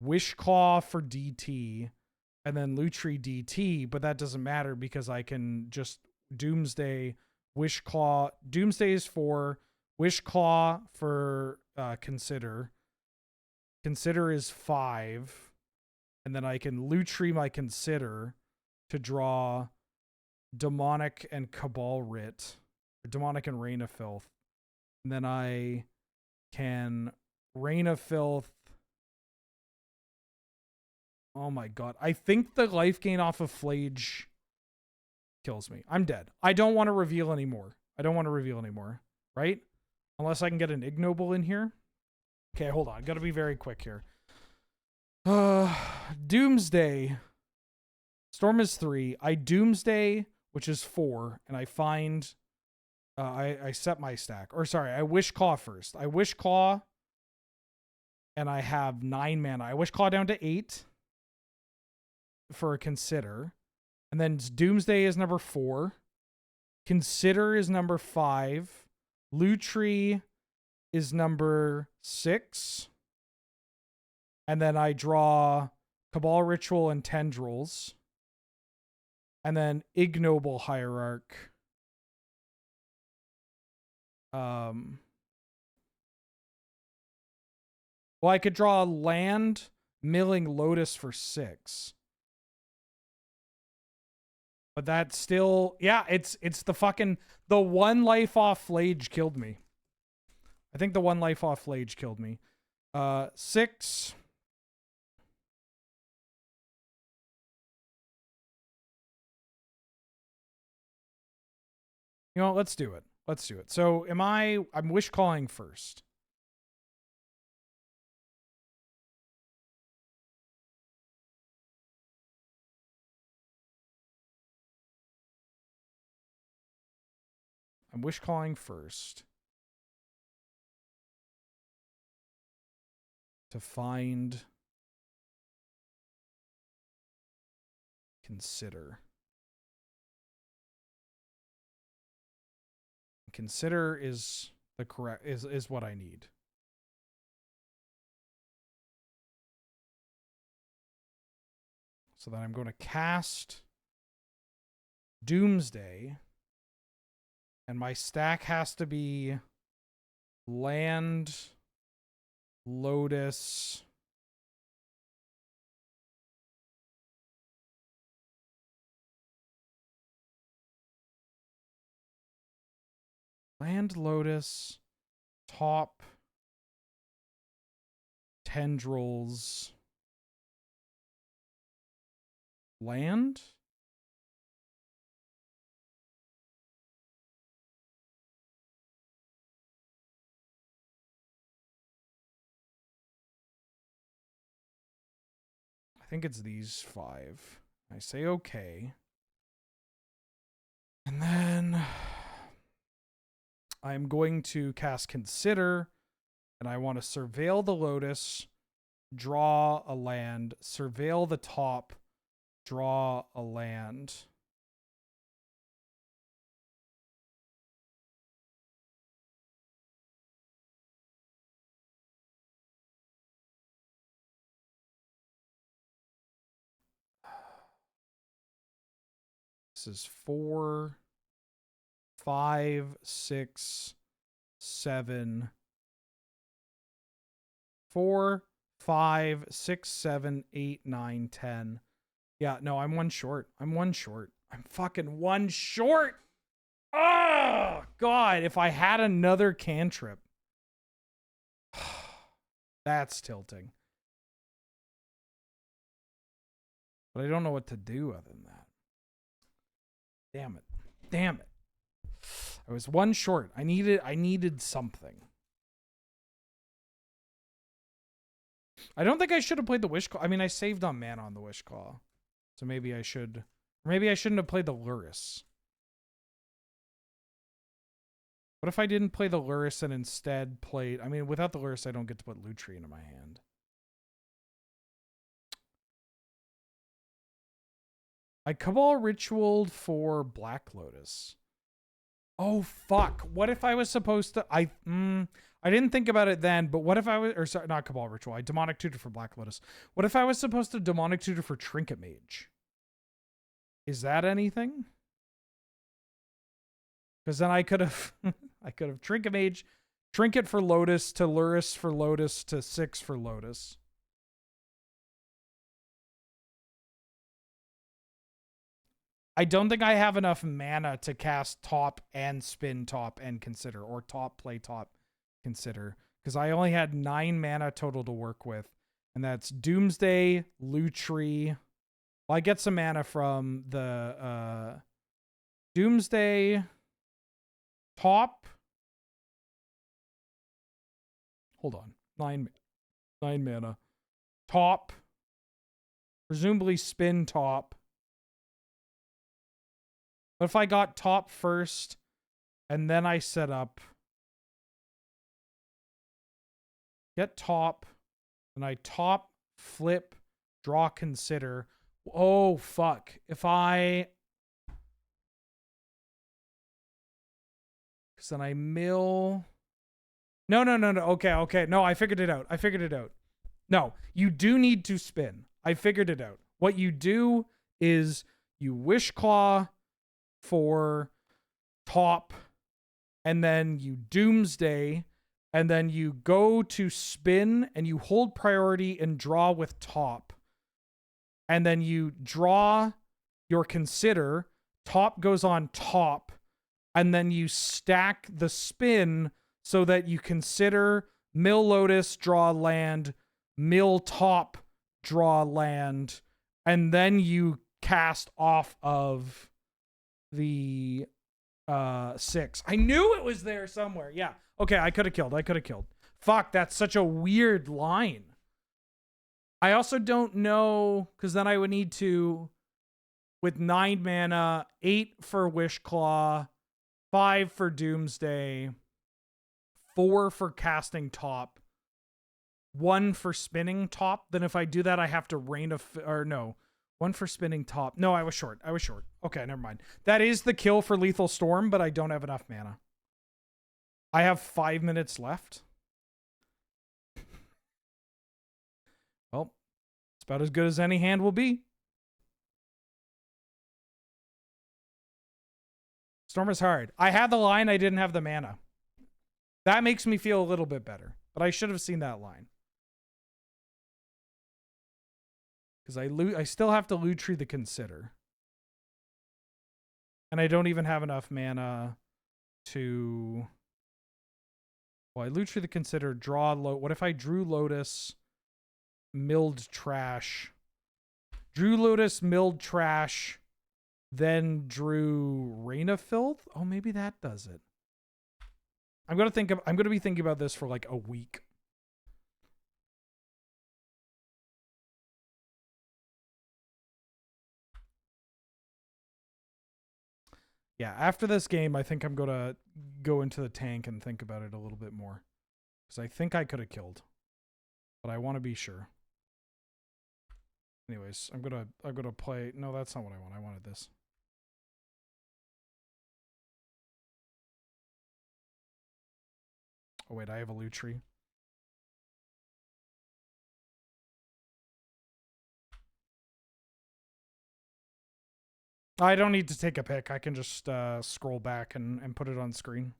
Wishclaw for DT, and then Lutri DT, but that doesn't matter because I can just Doomsday, Wishclaw. Doomsday is 4, Wishclaw for Consider. Consider is 5. And then I can Lutri my Consider to draw Demonic and Cabal Writ, or Demonic and Rain of Filth. And then I can Rain of Filth. Oh my god. I think the life gain off of Flage kills me. I'm dead. I don't want to reveal anymore. Right? Unless I can get an Ignoble in here. Okay, hold on. Gotta be very quick here. Doomsday. Storm is 3. I Doomsday, which is 4, and I find I set my stack. Or sorry, I Wish Claw first. I Wish Claw and I have 9 mana. I Wish Claw down to 8 for a Consider. And then Doomsday is number 4. Consider is number 5. Lutri is number 6. And then I draw Cabal Ritual and Tendrils. And then Ignoble Hierarch. Well, I could draw land, Milling Lotus for 6. But that's still, yeah, it's the fucking, the 1 life off Flage killed me. I think the 1 life off Flage killed me. 6. You know, let's do it. Let's do it. So I'm Wish Calling first. I'm Wish Calling first. To find Consider. Consider is the correct is what I need. So then I'm going to cast Doomsday. And my stack has to be land, Lotus, land, Lotus, top, Tendrils, land. I think it's these 5. I say okay. And then I'm going to cast Consider, and I want to Surveil the Lotus, draw a land, Surveil the top, draw a land. This is 4, 5, 6, 7. 4, 5, 6, 7, 8, 9, 10. Yeah, no, I'm 1 short. I'm 1 short. I'm fucking 1 short. Oh, God, if I had another cantrip. That's tilting. But I don't know what to do other than that. Damn it. Damn it. I was 1 short. I needed something. I don't think I should have played the Wish Claw. I mean, I saved on mana on the Wish Claw. So maybe I should. Maybe I shouldn't have played the Lurrus. What if I didn't play the Lurrus and instead played... I mean, without the Lurrus, I don't get to put Lutri into my hand. I Cabal Ritualed for Black Lotus. Oh, fuck. What if I was supposed to... I didn't think about it then, but what if I was... Or sorry, not Cabal Ritual. I Demonic Tutor for Black Lotus. What if I was supposed to Demonic Tutor for Trinket Mage? Is that anything? Because then I could have... I could have Trinket Mage, Trinket for Lotus, to Lurrus for Lotus, to 6 for Lotus. I don't think I have enough mana to cast top and spin top and Consider, or top, play top, Consider. Because I only had 9 mana total to work with. And that's Doomsday, Lutri. Well, I get some mana from the Doomsday, top. Hold on. 9 mana. Top, Presumably spin top. But if I got top first and then I set up, get top, and I top, flip, draw, consider. Oh, fuck. If I... Because then I mill... No. Okay. No, I figured it out. No, you do need to spin. I figured it out. What you do is you wish claw for top, and then you doomsday, and then you go to spin and you hold priority and draw with top. And then you draw your consider, top goes on top, and then you stack the spin so that you consider mill lotus, draw land, mill top, draw land, and then you cast off of the 6. I knew it was there somewhere. Yeah. Okay, I could have killed. Fuck, that's such a weird line. I also don't know, because then I would need to, with 9 mana, 8 for Wish Claw, 5 for Doomsday, 4 for casting top, 1 for spinning top. Then if I do that, I have to no. 1 for spinning top. No, I was short. Okay, never mind. That is the kill for Lethal Storm, but I don't have enough mana. I have 5 minutes left. Well, it's about as good as any hand will be. Storm is hard. I had the line, I didn't have the mana. That makes me feel a little bit better, but I should have seen that line. Because I still have to loot tree the consider. And I don't even have enough mana to... Well, I loot tree the consider, draw low. What if I drew Lotus, milled trash? Drew Lotus, milled trash, then drew Rain of Filth? Oh, maybe that does it. I'm gonna be thinking about this for like a week. Yeah, after this game, I think I'm going to go into the tank and think about it a little bit more. Because I think I could have killed. But I want to be sure. Anyways, I'm gonna play... No, that's not what I want. I wanted this. Oh, wait, I have a loot tree. I don't need to take a pick. I can just scroll back and put it on screen.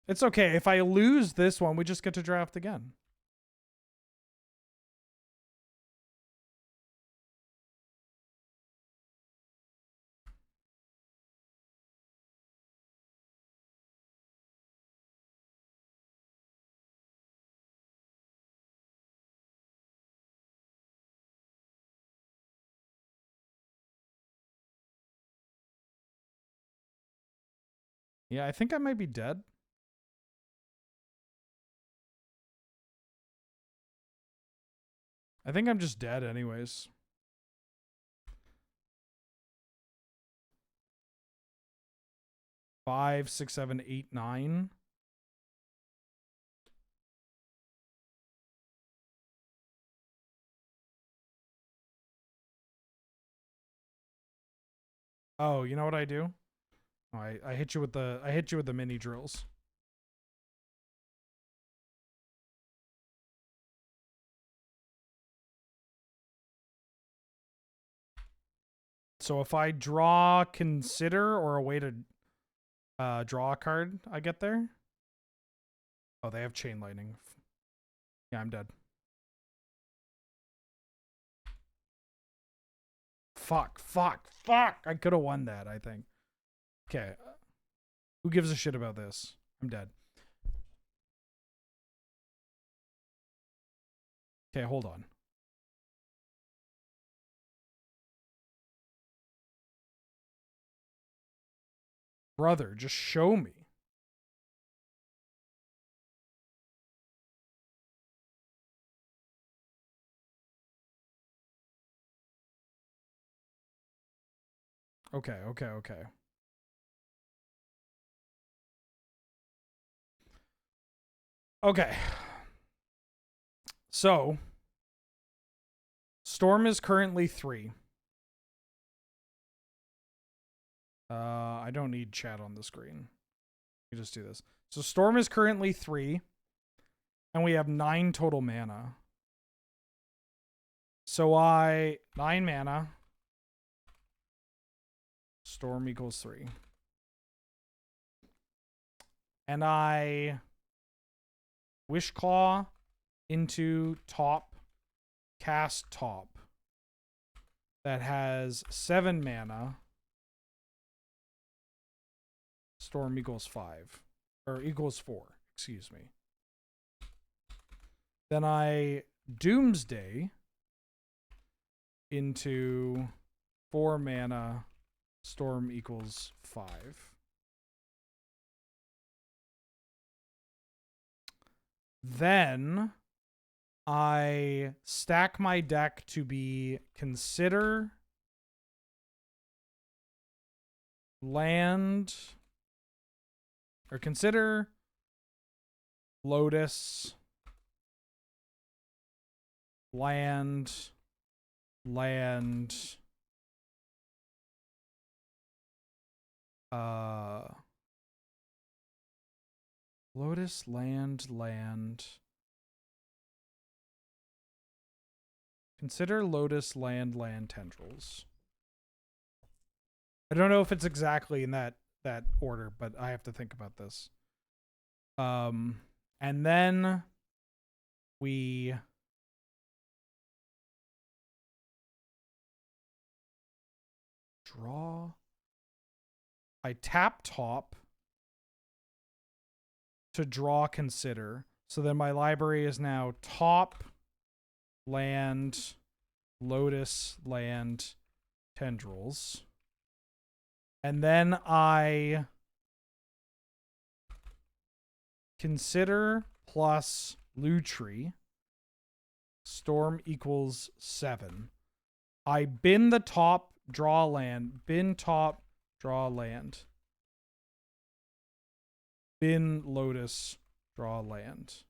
It's okay. If I lose this one, we just get to draft again. Yeah, I think I might be dead. I think I'm just dead anyways. Five, 6, 7, 8, 9. Oh, you know what I do? Oh, I hit you with the mini drills. So if I draw consider or a way to draw a card, I get there. Oh, they have chain lightning. Yeah, I'm dead. Fuck. I could have won that, I think. Okay. Who gives a shit about this? I'm dead. Okay, hold on. Brother, just show me. Okay, okay, okay. Okay. So, Storm is currently 3. I don't need chat on the screen. You just do this. So Storm is currently 3, and we have 9 total mana. So 9 mana. Storm equals 3. And I Wishclaw into top, cast top. That has 7 mana. Storm equals 5. Or equals 4, excuse me. Then I Doomsday into 4 mana. Storm equals 5. Then I stack my deck to be Consider, Land, or Consider, Lotus, Land, Lotus, land. Consider Lotus, land tendrils. I don't know if it's exactly in that order, but I have to think about this. And then we draw. I tap top to draw Consider. So then my library is now top, land, Lotus, land, tendrils. And then I Consider plus Lutri. Storm equals 7. I bin the top, draw land. Bin top, draw land. Bin Lotus, draw land.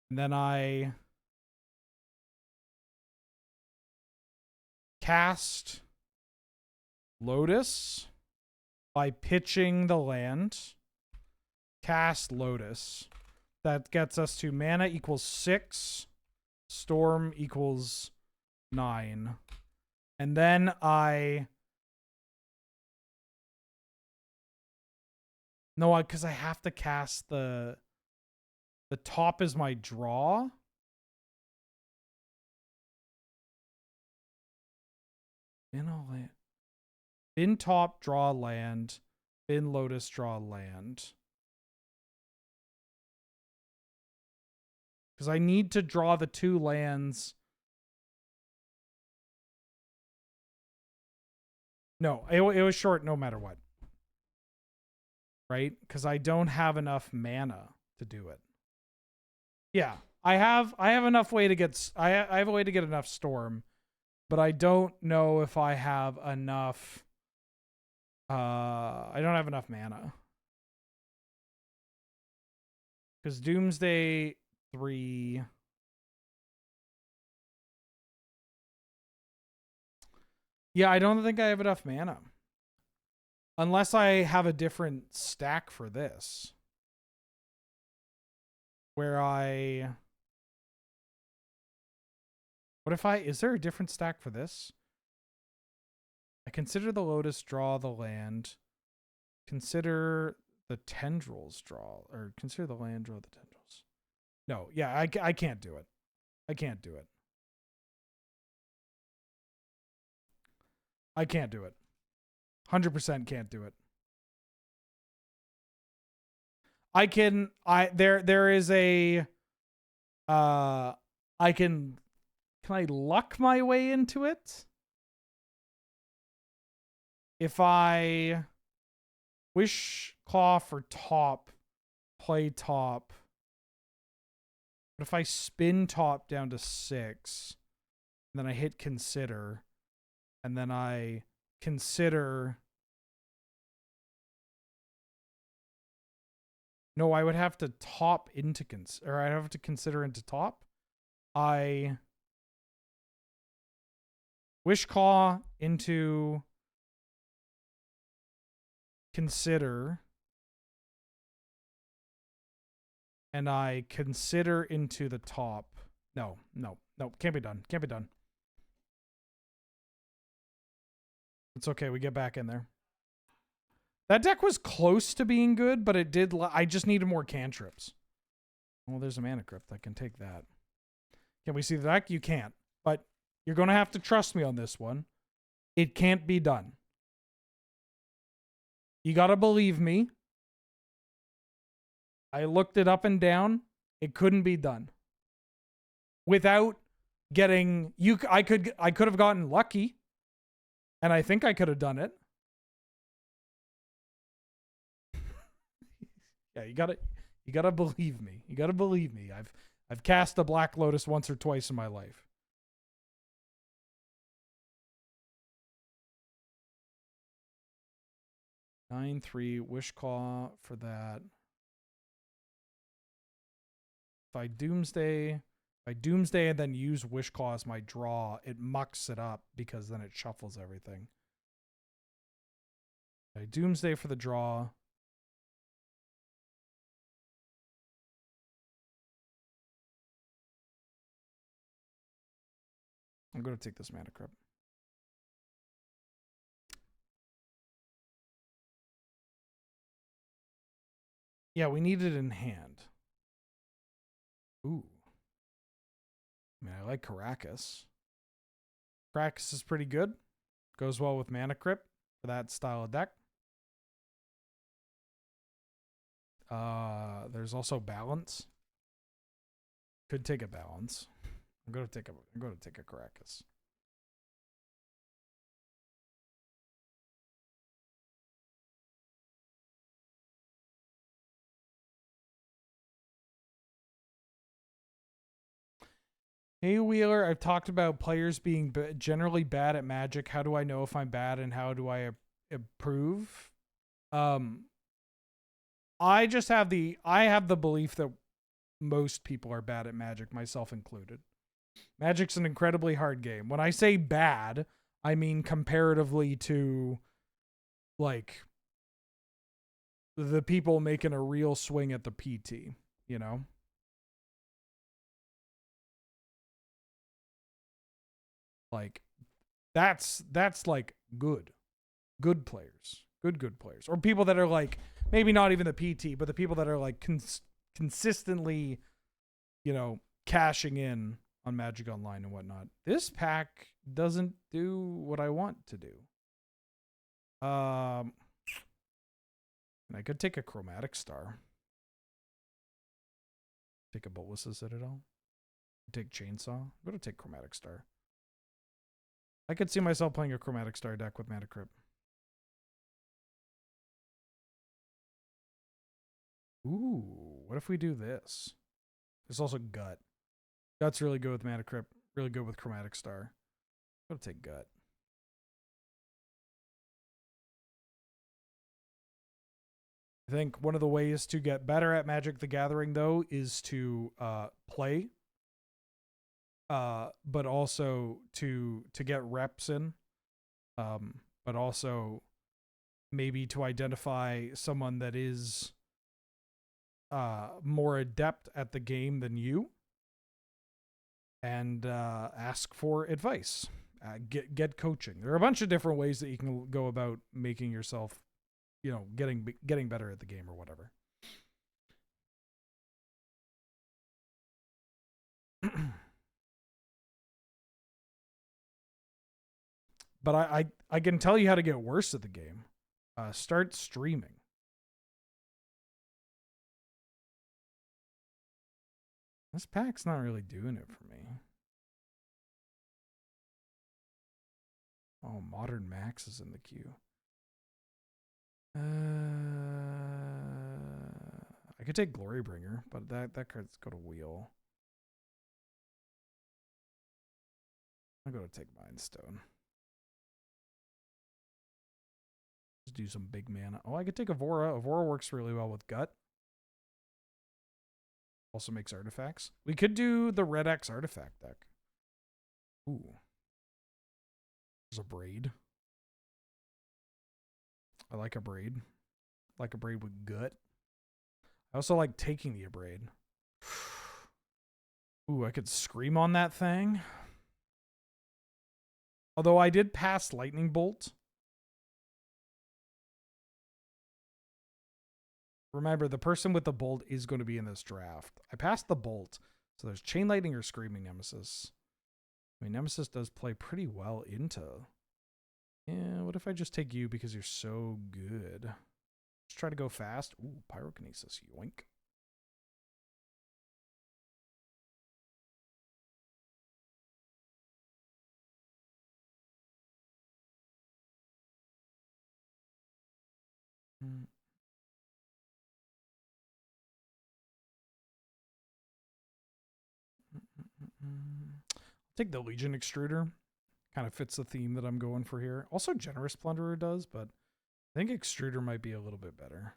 And then I cast Lotus by pitching the land. Cast Lotus. That gets us to mana equals 6. Storm equals 9. And then No, because I have to cast the top is my draw. Bin top, draw land. Bin Lotus, draw land. Because I need to draw the 2 lands. No, it was short no matter what. Right? Because I don't have enough mana to do it. Yeah, I have enough way to get I have a way to get enough Storm, but I don't know if I have enough. I don't have enough mana. Because Doomsday 3. Yeah, I don't think I have enough mana. Unless I have a different stack for this. Where is there a different stack for this? I consider the Lotus, draw the land. Consider the tendrils, draw. Or consider the land, draw the tendrils. No, yeah, I can't do it. I can't do it. I can't do it. 100% can't do it. There is a can I luck my way into it? If I Wishclaw for top, play top. But if I spin top down to 6, and then I hit Consider, and then I consider... No, I would have to top into... or I'd have to consider into top. I Wishclaw into consider, and I consider into the top. No, can't be done. Can't be done. It's okay, we get back in there. That deck was close to being good, but it did... I just needed more cantrips. Well, there's a mana crypt. I can take that. Can we see the deck? You can't. But you're going to have to trust me on this one. It can't be done. You got to believe me. I looked it up and down. It couldn't be done. Without getting... I could have gotten lucky. And I think I could have done it. Yeah, you gotta believe me. You gotta believe me. I've cast a Black Lotus once or twice in my life. Nine 3 Wishclaw for that. If I Doomsday and then use Wishclaw as my draw, it mucks it up because then it shuffles everything. I Doomsday for the draw. I'm going to take this mana crypt. Yeah, we need it in hand. Ooh. I mean, I like Caracas. Caracas is pretty good. Goes well with Mana Crypt for that style of deck. There's also Balance. Could take a Balance. I'm going to take a Caracas. Hey Wheeler, I've talked about players being generally bad at Magic. How do I know if I'm bad and how do I improve? I just have the belief that most people are bad at Magic, myself included. Magic's an incredibly hard game. When I say bad, I mean comparatively to like the people making a real swing at the PT, you know? Like that's like good players, good players, or people that are like maybe not even the PT, but the people that are like consistently, you know, cashing in on Magic Online and whatnot. This pack doesn't do what I want to do. And I could take a Chromatic Star, take a Bolus' Citadel, take Chainsaw. I'm gonna take Chromatic Star. I could see myself playing a Chromatic Star deck with Mana Crypt. Ooh, what if we do this? There's also Gut. Gut's really good with Mana Crypt. Really good with Chromatic Star. I'm gonna take Gut. I think one of the ways to get better at Magic the Gathering, though, is to play. But also to get reps in. But also maybe to identify someone that is more adept at the game than you and ask for advice. Get coaching. There are a bunch of different ways that you can go about making yourself, you know, getting better at the game or whatever. But I can tell you how to get worse at the game. Start streaming. This pack's not really doing it for me. Oh, Modern Max is in the queue. I could take Glorybringer, but that card's got a wheel. I'm going to take Mindstone. do some big mana. Oh, I could take Avora. Avora works really well with Gut. Also makes artifacts. We could do the Red X artifact deck. Ooh. There's a Braid. I like a Braid. Like a Braid with Gut. I also like taking the Abrade. Ooh, I could Scream on that thing. Although I did pass Lightning Bolt. Remember, the person with the Bolt is going to be in this draft. I passed the Bolt. So there's Chain Lightning or Screaming Nemesis. I mean, Nemesis does play pretty well into... Yeah, what if I just take you because you're so good? Let's try to go fast. Ooh, Pyrokinesis, yoink. Take the Legion Extruder. Kind of fits the theme that I'm going for here. Also, Generous Plunderer does, but I think Extruder might be a little bit better.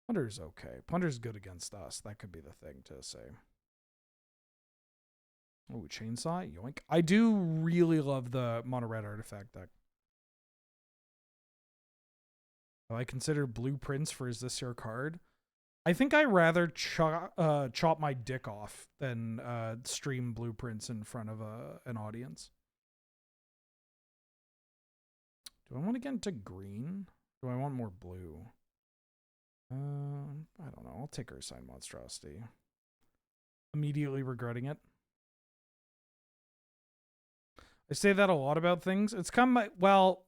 Plunder's okay. Plunder's good against us. That could be the thing to say. Oh, Chainsaw, yoink. I do really love the mono red artifact deck. I consider Blueprints for Is This Your Card? I think I'd rather chop my dick off than stream Blueprints in front of an audience. Do I want to get into green? Do I want more blue? I don't know. I'll take Ursine Monstrosity. Immediately regretting it. I say that a lot about things. It's come, well,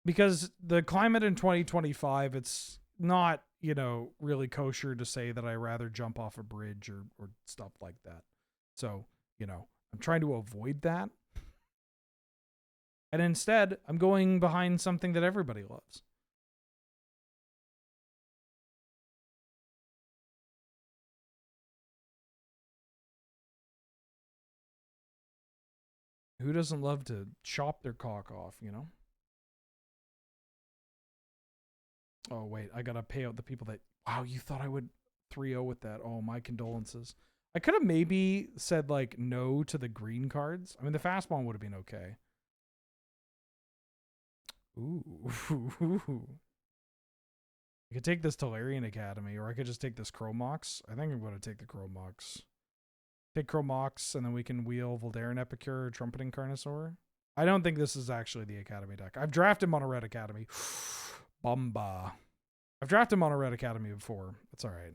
because the climate in 2025, it's not, you know, really kosher to say that I rather jump off a bridge or stuff like that. So, you know, I'm trying to avoid that. And instead, I'm going behind something that everybody loves. Who doesn't love to chop their cock off, you know? Oh, wait, I gotta pay out the people that... Wow, you thought I would 3-0 with that. Oh, my condolences. I could have maybe said, like, no to the green cards. I mean, the fastball would have been okay. Ooh. I could take this Tolarian Academy, or I could just take this Chromox. I think I'm going to take the Chromox. Take Chromox, and then we can wheel Voldaren Epicure or Trumpeting Carnosaur. I don't think this is actually the Academy deck. I've drafted Mono Red Academy. Bumba. I've drafted Mono Red Academy before. That's alright.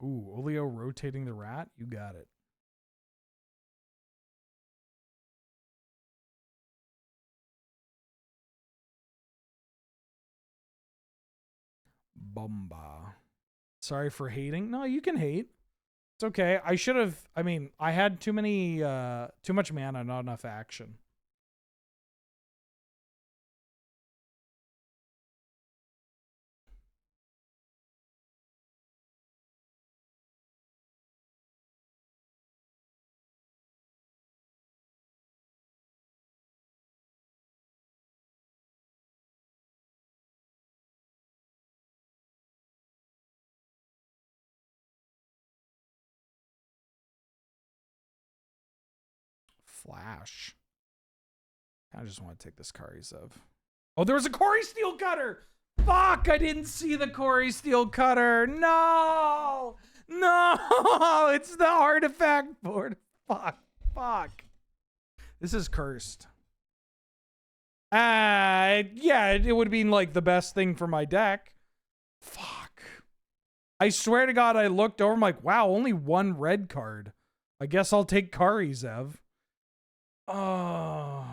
Ooh, Olio rotating the rat? You got it. Bumba. Sorry for hating. No, you can hate. It's okay. I should have, I mean, I had too much mana, not enough action. Flash. I just want to take this Karizev. Oh, there was a Corey Steel Cutter! Fuck, I didn't see the Corey Steel Cutter. No! No! It's the artifact board. Fuck. This is cursed. Yeah, it would have been like the best thing for my deck. Fuck. I swear to God, I looked over, I'm like, wow, only one red card. I guess I'll take Karizev. Oh.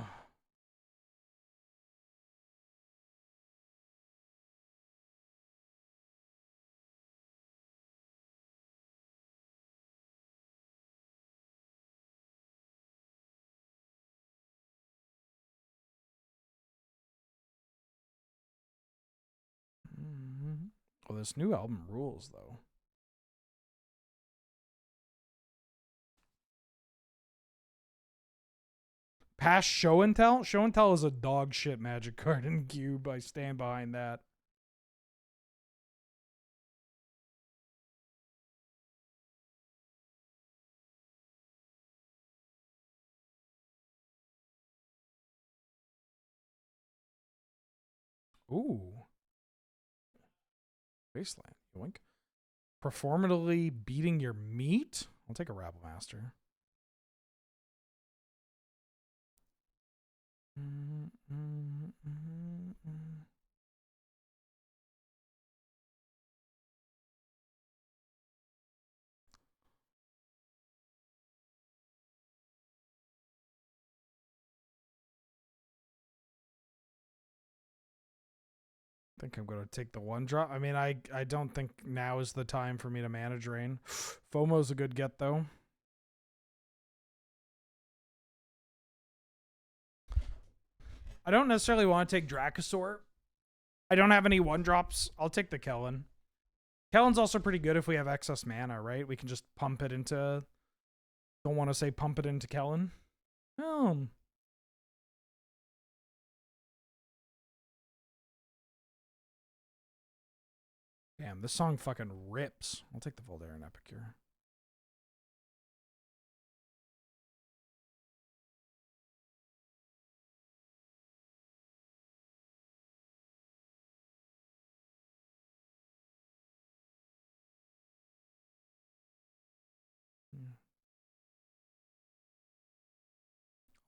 Well, this new album rules, though. Past Show and Tell? Show and Tell is a dog shit magic card in Cube. I stand behind that. Ooh. Wasteland. Yoink. Performatively beating your meat? I'll take a Rabble Master. I think I'm going to take the 1-drop. I mean, I don't think now is the time for me to mana drain. FOMO's a good get, though. I don't necessarily want to take Dracosaur. I don't have any 1-drops. I'll take the Kellen. Kellen's also pretty good if we have excess mana, right? We can just pump it into... Don't want to say pump it into Kellen. Oh. Damn, this song fucking rips. I'll take the Voldaren Epicure.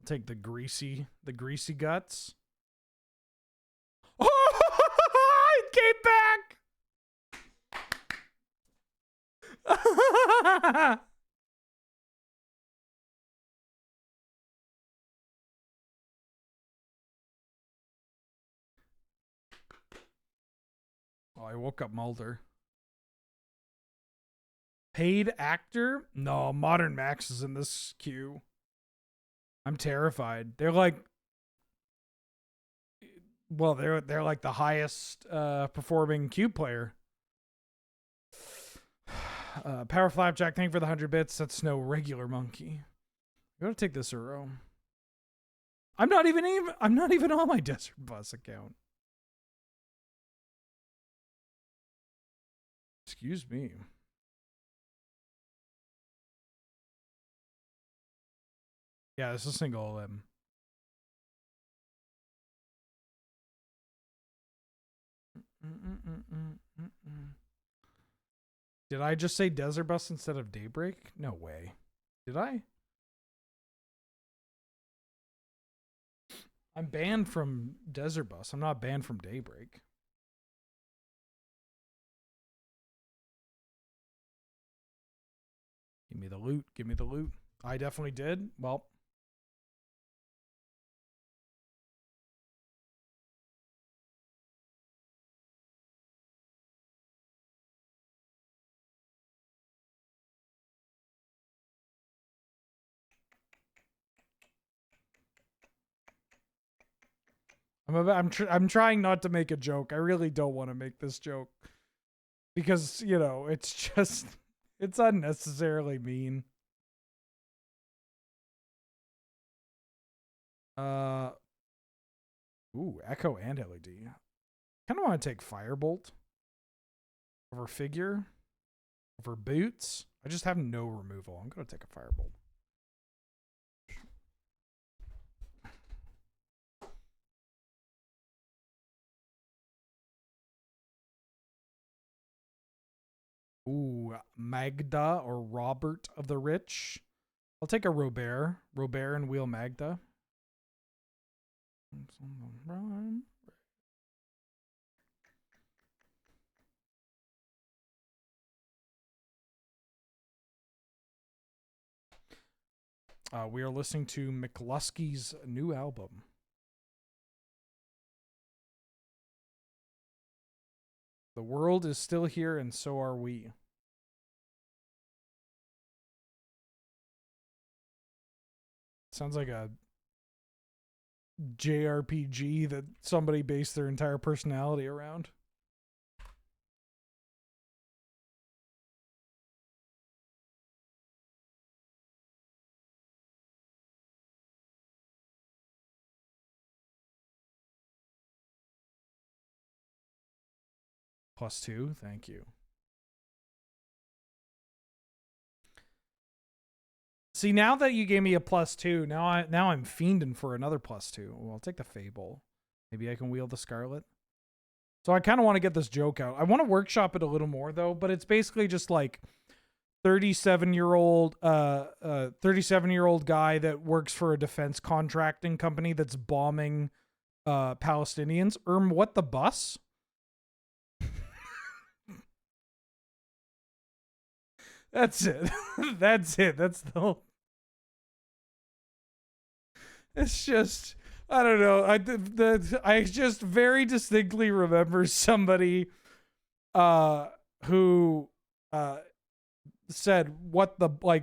I'll take the greasy guts. Oh, it came back. Oh, I woke up Mulder. Paid actor? No, Modern Max is in this queue. I'm terrified. They're like, well, they're like the highest performing cube player. Power Flapjack, thank you for the 100 bits. That's no regular monkey. I'm gonna take this Uro. I'm not even on my Desert Bus account. Excuse me. Yeah, this is a single limb. Did I just say Desert Bus instead of Daybreak? No way. Did I? I'm banned from Desert Bus. I'm not banned from Daybreak. Give me the loot. Give me the loot. I definitely did. Well. I'm trying not to make a joke. I really don't want to make this joke. Because, you know, it's just... It's unnecessarily mean. Ooh, Echo and LED. Kind of want to take Firebolt. Over Figure. Over Boots. I just have no removal. I'm going to take a Firebolt. Ooh, Magda or Robert of the Rich. I'll take a Robert. Robert and Wheel Magda. We are listening to McLuskey's new album. The world is still here, and so are we. Sounds like a JRPG that somebody based their entire personality around. +2, thank you. See, now that you gave me a +2, now I'm fiending for another +2. Well, I'll take the Fable. Maybe I can wield the Scarlet. So I kind of want to get this joke out. I want to workshop it a little more though, but it's basically just like 37-year-old guy that works for a defense contracting company that's bombing Palestinians. What the bus? That's it. That's it. That's the whole... It's just, I don't know. I just very distinctly remember somebody who said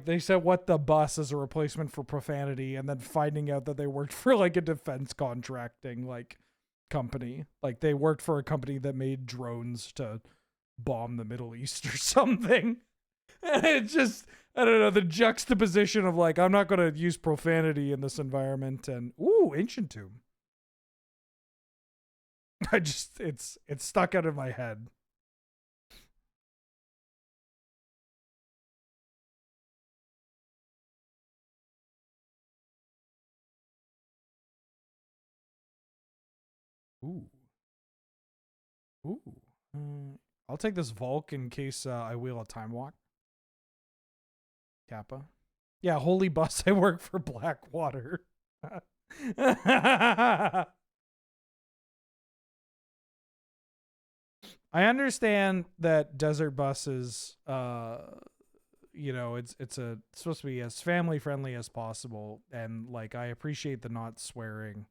they said what the bus as a replacement for profanity, and then finding out that they worked for like a defense contracting like company. Like they worked for a company that made drones to bomb the Middle East or something. And it just, I don't know, the juxtaposition of like, I'm not going to use profanity in this environment, and ooh, Ancient Tomb. It's stuck out of my head. Ooh. I'll take this Volk in case I wheel a Time Walk. Kappa. Yeah, holy bus. I work for Blackwater. I understand that desert buses, you know, it's supposed to be as family friendly as possible, and like I appreciate the not swearing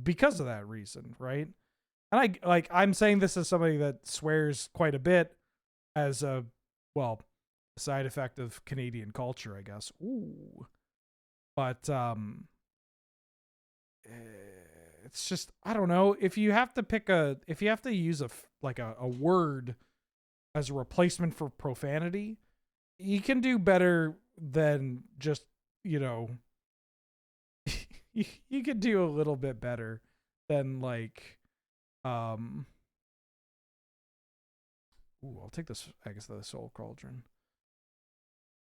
because of that reason, right? And I'm saying this as somebody that swears quite a bit as a side effect of Canadian culture, I guess. Ooh. But it's just, I don't know, if you have to use a word as a replacement for profanity, you can do better than just, you know, you could do a little bit better than like ooh, I'll take this, I guess, the Soul Cauldron.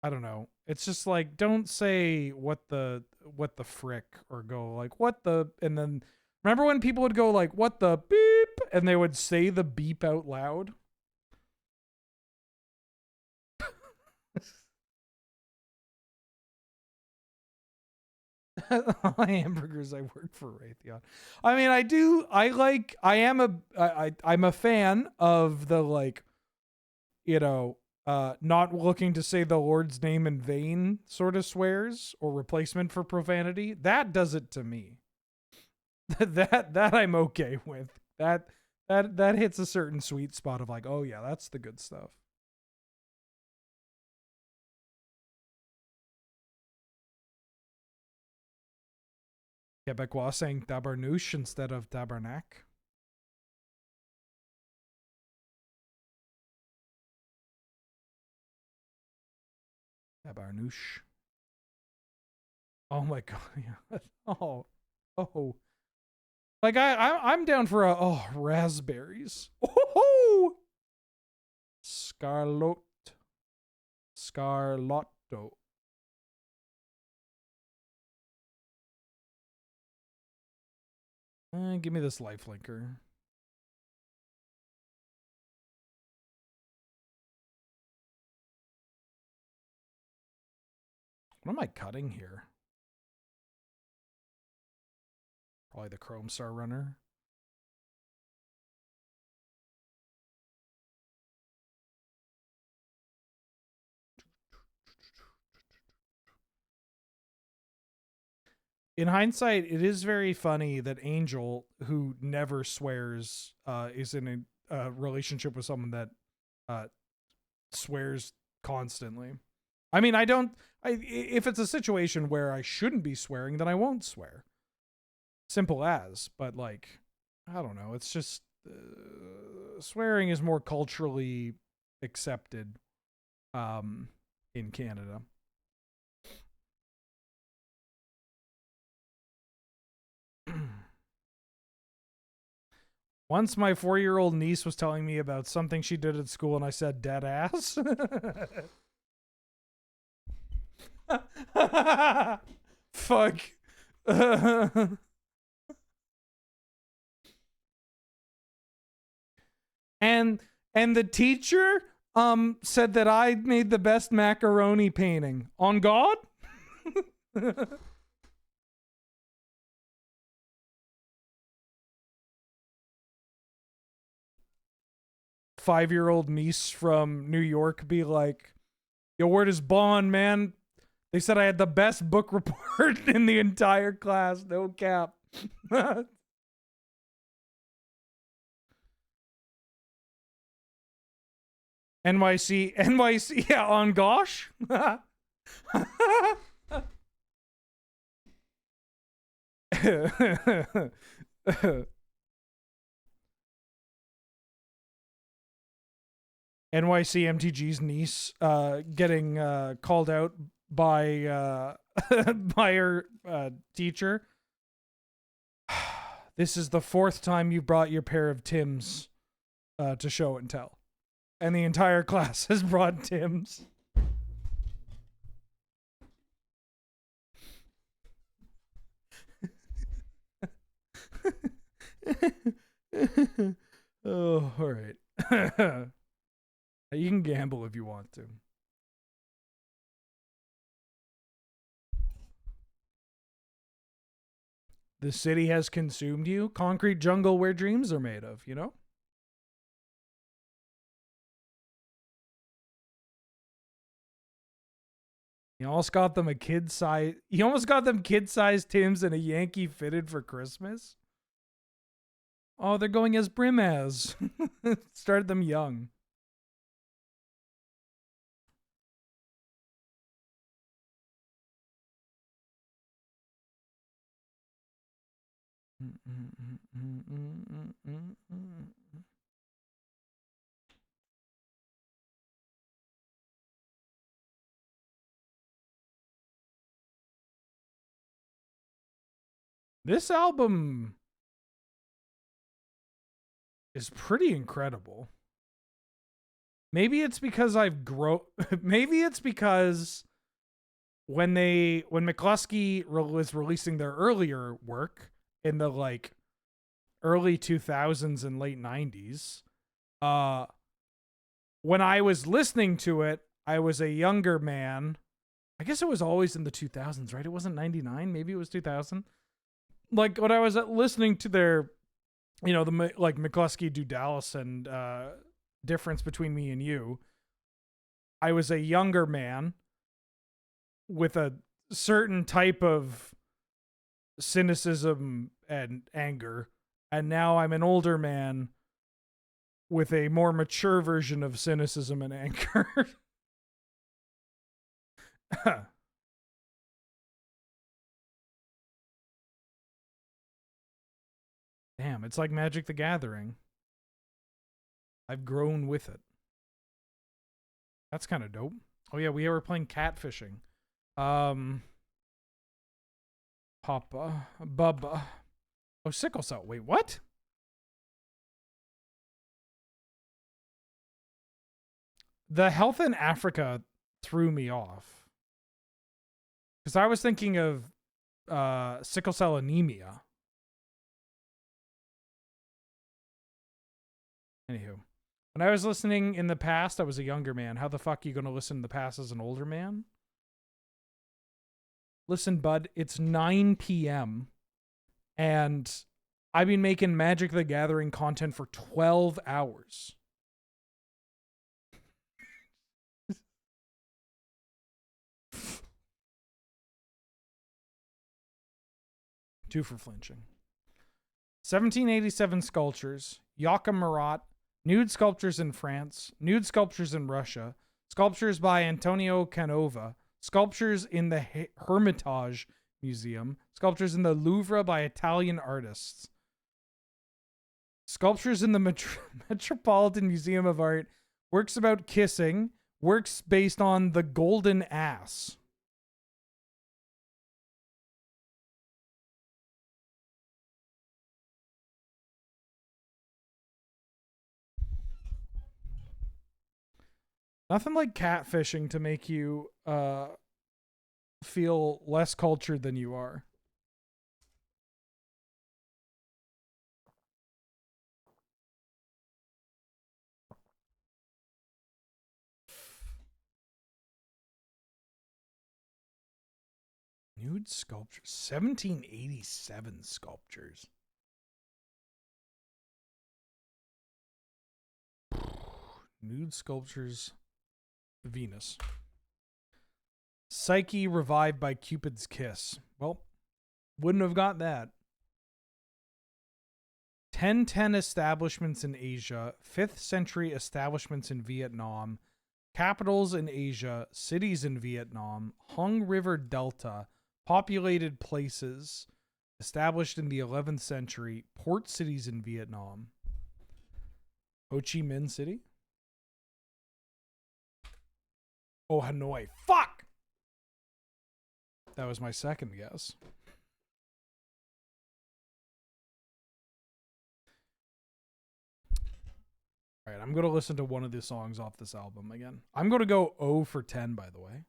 I don't know. It's just like, don't say what the frick, or go like what the, and then remember when people would go like what the beep, and they would say the beep out loud? Hamburgers, I work for Raytheon. I mean, I'm a fan of the, like, you know, not looking to say the Lord's name in vain sort of swears or replacement for profanity. That does it to me. that I'm okay with. That hits a certain sweet spot of like, oh yeah, that's the good stuff. Quebecois saying tabarnouche instead of tabarnak. Tabarnouche. Oh my god, yeah. Oh. Like I'm down for raspberries. Oh, Scarlotto. Give me this lifelinker. What am I cutting here? Probably the Chrome Star Runner. In hindsight, it is very funny that Angel, who never swears, is in a relationship with someone that swears constantly. I mean, if it's a situation where I shouldn't be swearing, then I won't swear. Simple as. But like, I don't know. It's just swearing is more culturally accepted in Canada. Once my 4-year-old niece was telling me about something she did at school and I said dead ass. Fuck. and the teacher said that I made the best macaroni painting. On God? 5-year-old niece from New York be like, yo, where does Bond, man? They said I had the best book report in the entire class. No cap. NYC, yeah, on gosh. NYC MTG's niece getting called out by by her teacher. This is the 4th time you brought your pair of Tims to show and tell. And the entire class has brought Tims. Oh, all right. You can gamble if you want to. The city has consumed you. Concrete jungle where dreams are made of, you know? You almost got them kid-sized Tims and a Yankee fitted for Christmas. Oh, they're going as Brimaz. Started them young. This album is pretty incredible. Maybe it's because maybe it's because when McCluskey was releasing their earlier work in the like early 2000s and late 90s, when I was listening to it, I was a younger man. I guess it was always in the 2000s, right? It wasn't 99, maybe it was 2000. Like when I was listening to their, you know, the like McCluskey do Dallas and Difference Between Me and You, I was a younger man with a certain type of cynicism and anger, and now I'm an older man with a more mature version of cynicism and anger. Damn, it's like Magic the Gathering. I've grown with it. That's kind of dope. Oh yeah, we were playing catfishing. Papa, Bubba. Oh, sickle cell. Wait, what? The health in Africa threw me off. Because I was thinking of sickle cell anemia. Anywho. When I was listening in the past, I was a younger man. How the fuck are you going to listen to the past as an older man? Listen, bud, it's 9 p.m. and I've been making Magic the Gathering content for 12 hours. Two for flinching. 1787 sculptures, Yaka Marat, nude sculptures in France, nude sculptures in Russia, sculptures by Antonio Canova, sculptures in the Hermitage Museum, sculptures in the Louvre by Italian artists, sculptures in the Metropolitan Museum of Art, works about kissing, works based on the golden ass. Nothing like catfishing to make you feel less cultured than you are. Nude sculptures. 1787 sculptures. Nude sculptures. Venus. Psyche revived by Cupid's kiss. Well, wouldn't have got that. 1010 establishments in Asia. 5th century establishments in Vietnam. Capitals in Asia. Cities in Vietnam. Hung River Delta. Populated places. Established in the 11th century. Port cities in Vietnam. Ho Chi Minh City? Oh, Hanoi. Fuck! That was my second guess. All right, I'm going to listen to one of the songs off this album again. I'm going to go 0 for 10, by the way.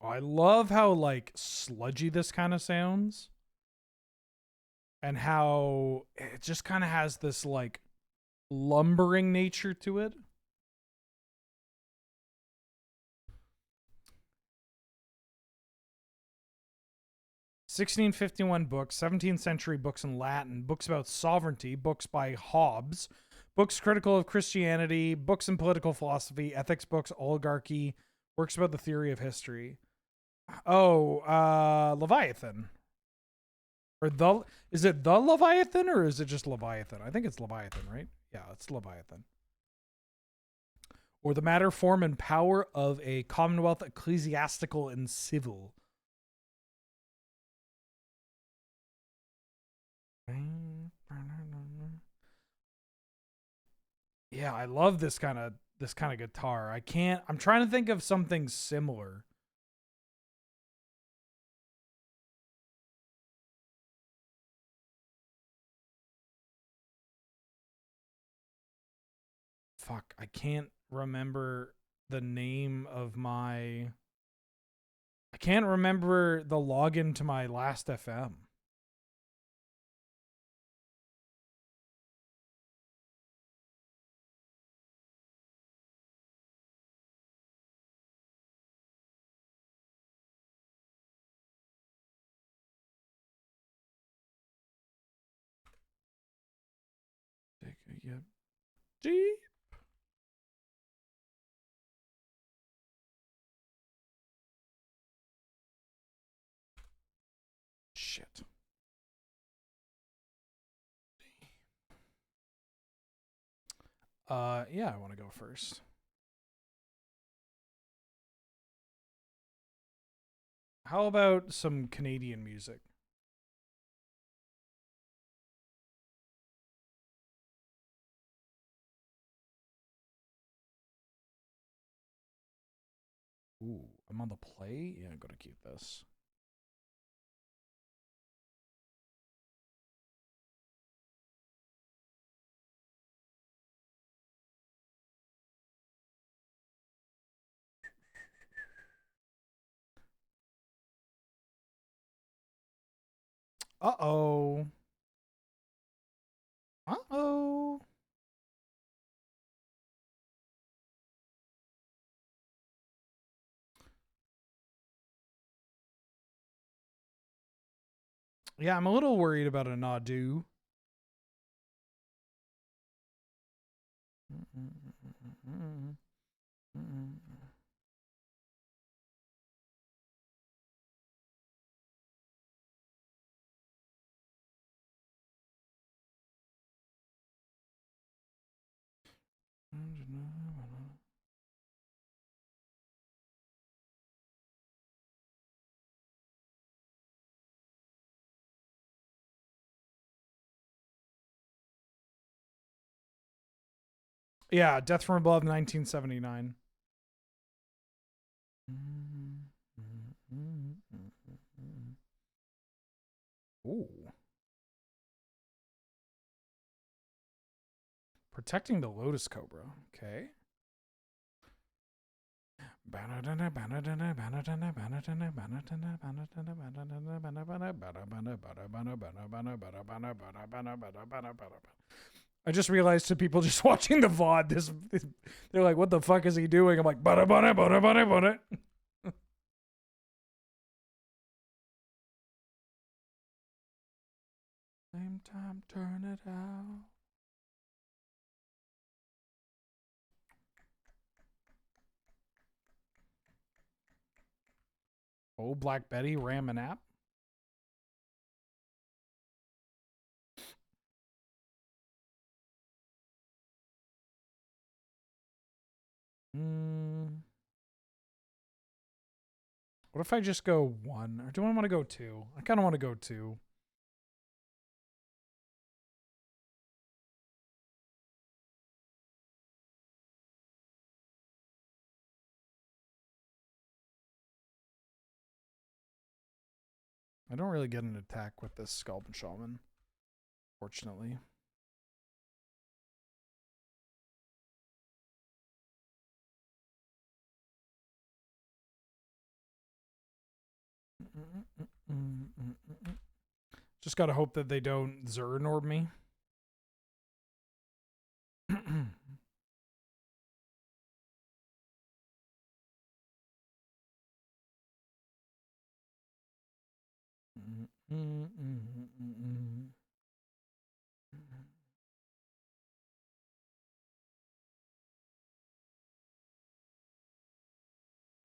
Oh, I love how, like, sludgy this kind of sounds. And how it just kind of has this, like, lumbering nature to it. (1651) books, 17th century books in Latin, books about sovereignty, books by Hobbes, books critical of Christianity, books in political philosophy, ethics books, oligarchy, works about the theory of history. Oh, Leviathan. Or is it the Leviathan or is it just Leviathan? I think it's Leviathan, right? Yeah, it's Leviathan. Or the matter, form, and power of a commonwealth, ecclesiastical and civil. Yeah, I love this kind of guitar. I'm trying to think of something similar. Fuck, I can't remember the name of my... I can't remember the login to my Last FM. Take a yep. Deep. Shit. Yeah, I want to go first. How about some Canadian music? Ooh, I'm on the play? Yeah, I'm gonna keep this. Uh-oh. Uh-oh. Yeah, I'm a little worried about a Nadu. Yeah, Death from Above, 1979. Ooh. Protecting the Lotus Cobra. Okay. I just realized to people just watching the VOD, they're like, what the fuck is he doing? I'm like, bada bada bada bada bada. Same time, turn it out. Oh, Black Betty, ram an app. What if I just go 1? Or do I want to go 2? I kind of want to go 2. I don't really get an attack with this Scalp and Shaman, fortunately. Just gotta hope that they don't Zernord me.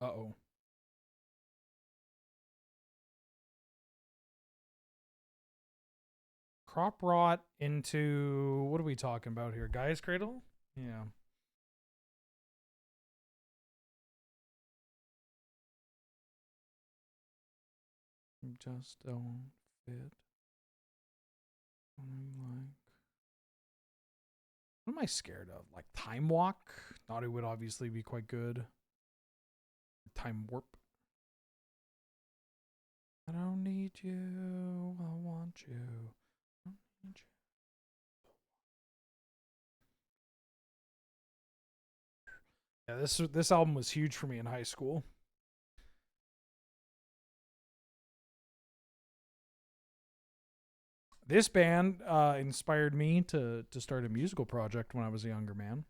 Uh-oh. Crop Rot into... What are we talking about here? Gaia's Cradle? Yeah. Just don't fit. Like... What am I scared of? Like Time Walk? Thought it would obviously be quite good. Time Warp. I don't need you. I want you. I don't need you. Yeah, this album was huge for me in high school. This band inspired me to start a musical project when I was a younger man.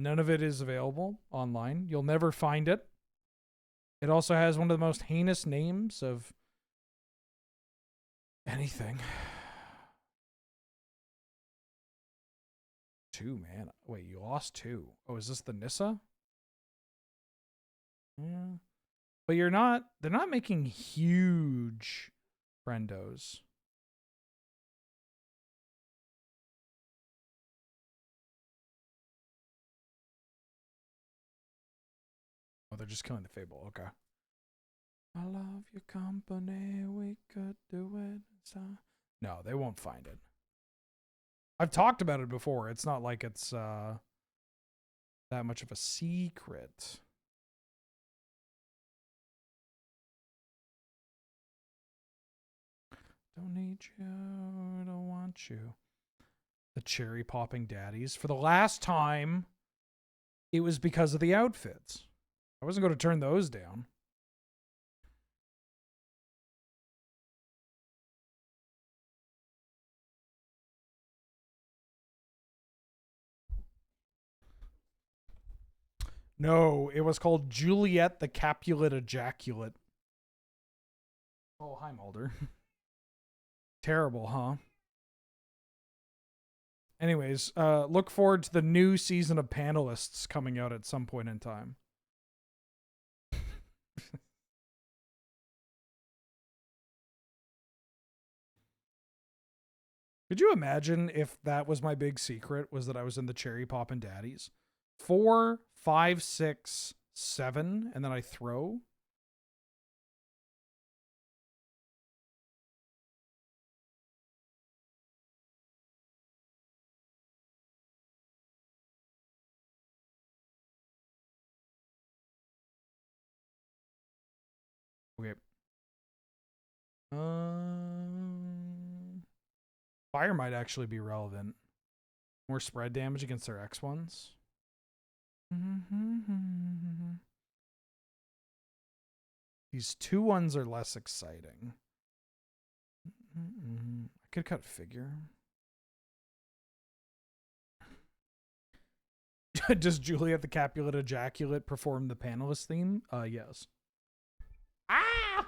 None of it is available online. You'll never find it. It also has one of the most heinous names of anything. 2, man. Wait, you lost 2. Oh, is this the Nissa? Yeah. But they're not making huge friendos. Oh, they're just killing the Fable. Okay. I love your company. We could do it. No, they won't find it. I've talked about it before. It's not like it's that much of a secret. Don't need you. Don't want you. The cherry popping daddies. For the last time, it was because of the outfits. I wasn't going to turn those down. No, it was called Juliet the Capulet Ejaculate. Oh, hi, Mulder. Terrible, huh? Anyways, look forward to the new season of Panelists coming out at some point in time. Could you imagine if that was my big secret, was that I was in the Cherry Poppin' Daddies? 4, 5, 6, 7, and then I throw? Okay. Fire might actually be relevant. More spread damage against their X ones. These 2/1s are less exciting. I could cut figure. Does Juliet the Capulet Ejaculate perform the panelist theme? Yes. Ah!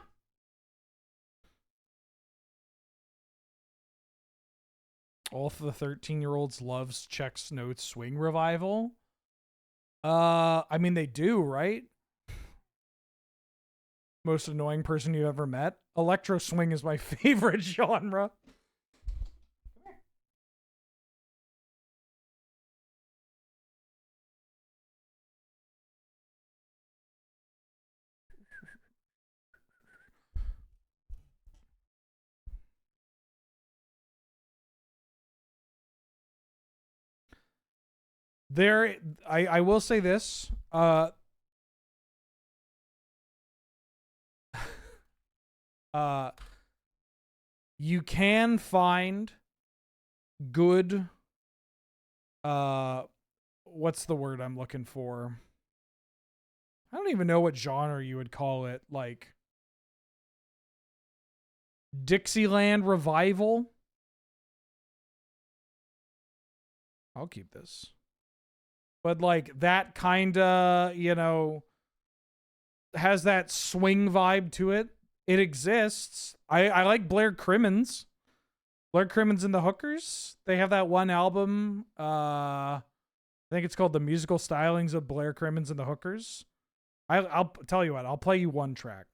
All of the 13-year-olds loves checks notes swing revival. I mean, they do, right? Most annoying person you ever met. Electro swing is my favorite genre. I will say this. You can find good, what's the word I'm looking for? I don't even know what genre you would call it. Like Dixieland revival. I'll keep this. But like that kind of, you know, has that swing vibe to it. It exists. I like Blair Crimmins. Blair Crimmins and the Hookers. They have that one album. I think it's called The Musical Stylings of Blair Crimmins and the Hookers. I'll tell you what. I'll play you one track.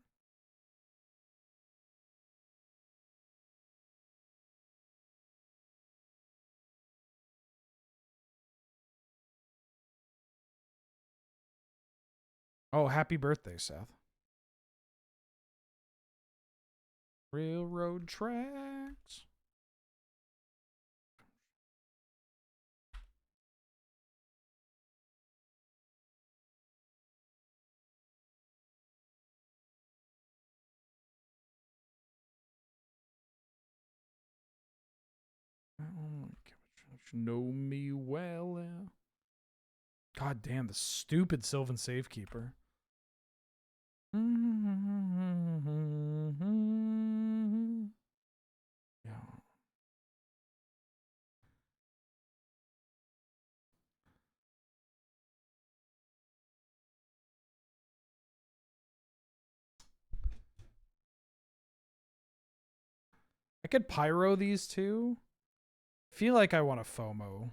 Oh, happy birthday, Seth. Railroad tracks. Know me well. God damn, the stupid Sylvan Safekeeper. Yeah. I could pyro these two. Feel like I want a FOMO.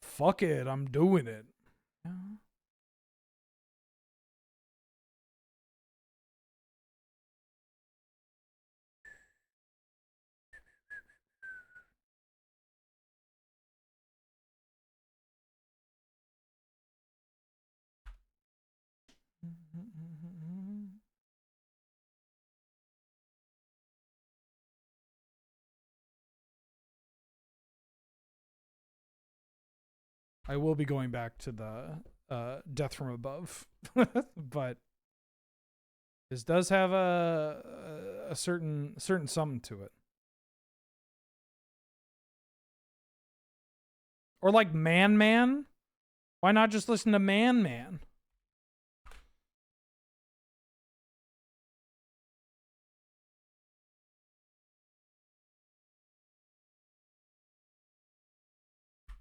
Fuck it, I'm doing it. Yeah. I will be going back to the Death from Above, but this does have a certain something to it. Or like Man Man. Why not just listen to Man Man?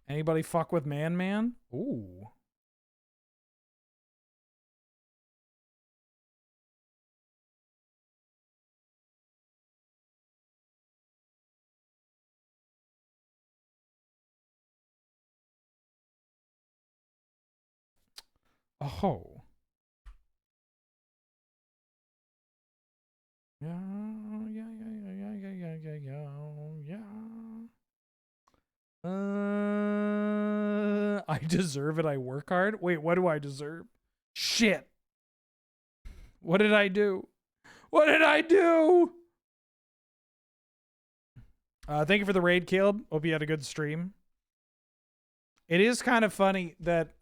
Anybody fuck with Man Man? Ooh. Oh. Yeah. I deserve it. I work hard. Wait, what do I deserve? Shit. What did I do? What did I do? Thank you for the raid, Caleb. Hope you had a good stream. It is kind of funny that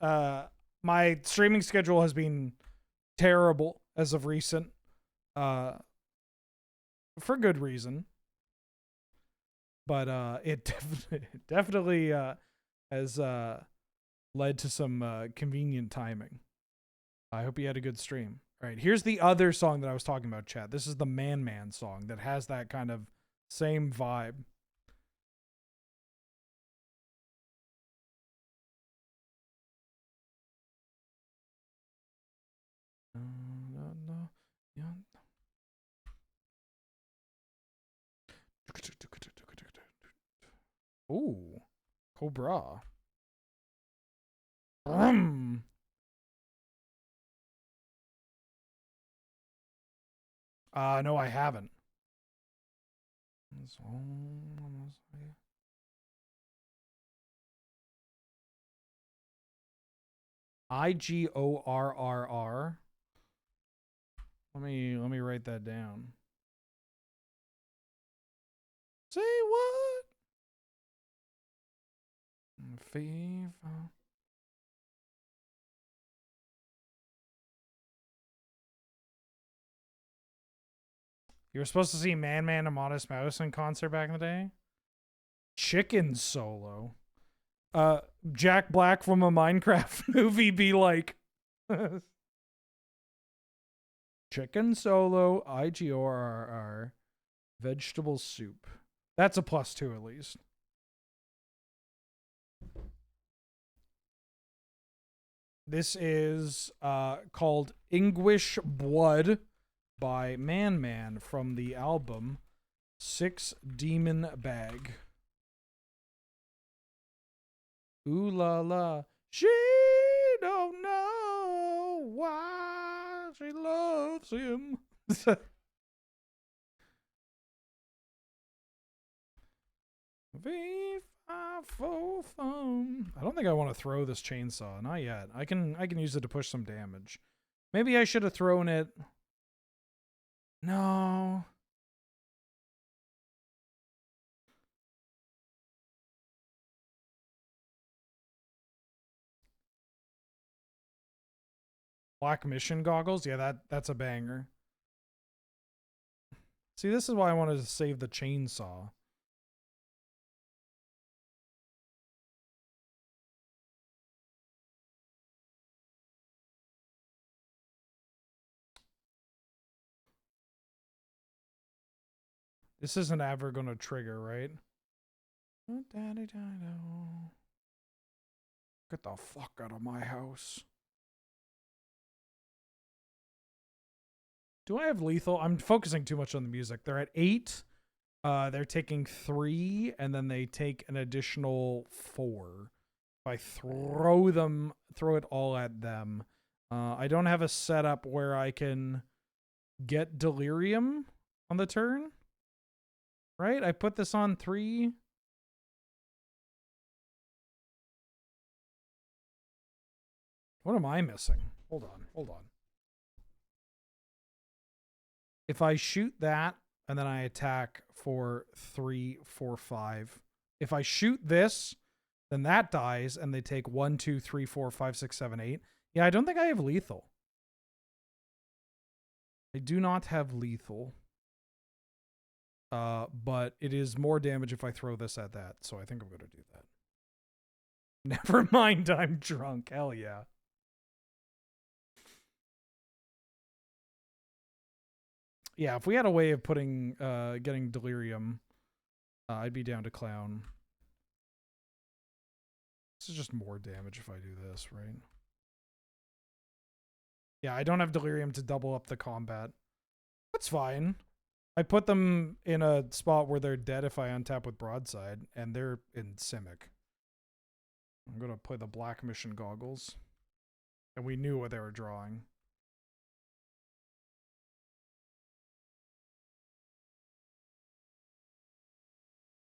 my streaming schedule has been terrible as of recent, for good reason. But it definitely has led to some convenient timing. I hope you had a good stream. All right, here's the other song that I was talking about, chat. This is the Man Man song that has that kind of same vibe. Ooh, Cobra. No, I haven't. IGORRR. Let me write that down. Say what? FIFA. You were supposed to see Man Man and Modest Mouse in concert back in the day? Chicken Solo. Jack Black from a Minecraft movie be like... Chicken Solo, IGORR, vegetable soup. That's a +2 at least. This is called English Blood by Man Man from the album Six Demon Bag. Ooh la la, she don't know why she loves him. I don't think I want to throw this chainsaw. Not yet. I can use it to push some damage. Maybe I should have thrown it. No. Black Mission goggles? Yeah, that's a banger. See, this is why I wanted to save the chainsaw. This isn't ever going to trigger, right? Get the fuck out of my house. Do I have lethal? I'm focusing too much on the music. They're at 8. They're taking 3, and then they take an additional 4. If I throw it all at them. I don't have a setup where I can get delirium on the turn. Right? I put this on 3. What am I missing? Hold on. If I shoot that, and then I attack for 3, 4, 5. If I shoot this, then that dies, and they take 1, 2, 3, 4, 5, 6, 7, 8. Yeah, I don't think I have lethal. I do not have lethal. But it is more damage if I throw this at that, so I think I'm going to do that. Never mind, I'm drunk. Hell yeah. Yeah, if we had a way of putting, getting delirium, I'd be down to clown. This is just more damage if I do this, right? Yeah, I don't have delirium to double up the combat. That's fine. I put them in a spot where they're dead if I untap with broadside, and they're in Simic. I'm going to play the Black Mission goggles. And we knew what they were drawing.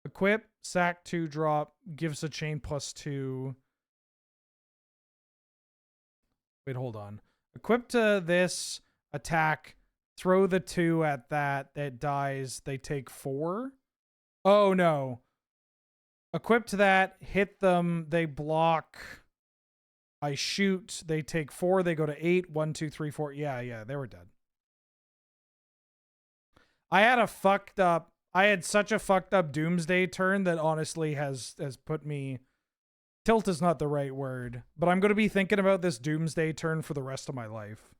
Equip, sack 2 drop, gives a chain +2. Wait, hold on. Equip to this, attack, throw the 2 at that dies, they take 4. Oh no. Equip to that, hit them, they block. I shoot, they take 4, they go to 8. 1, 2, 3, 4. Yeah, they were dead. I had such a fucked up Doomsday turn that honestly has put me... Tilt is not the right word, but I'm going to be thinking about this Doomsday turn for the rest of my life.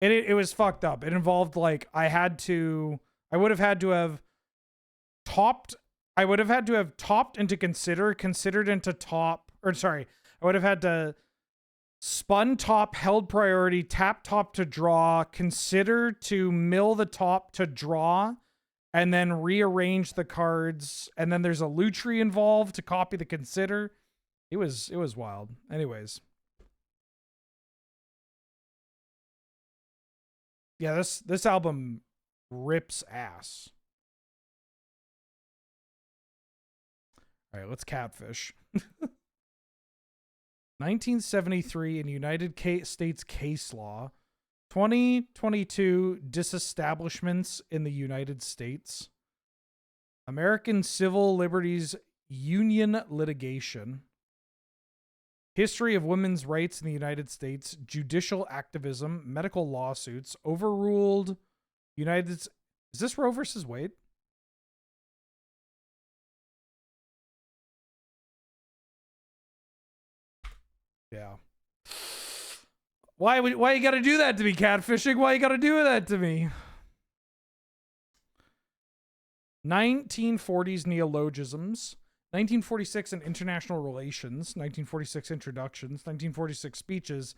It was fucked up. It involved, like, I would have had to have topped into considered into top, or sorry, I would have had to spun top, held priority, tap top to draw, consider to mill the top to draw, and then rearrange the cards. And then there's a Lutri involved to copy the consider. It was wild. Anyways. Yeah, this album rips ass. All right, let's catfish. 1973 in United States case law. 2022 disestablishments in the United States. American Civil Liberties Union litigation. History of women's rights in the United States, judicial activism, medical lawsuits, overruled Is this Roe versus Wade? Yeah. Why you gotta do that to me, catfishing? Why you gotta do that to me? 1940s neologisms. 1946 in international relations, 1946 introductions, 1946 speeches,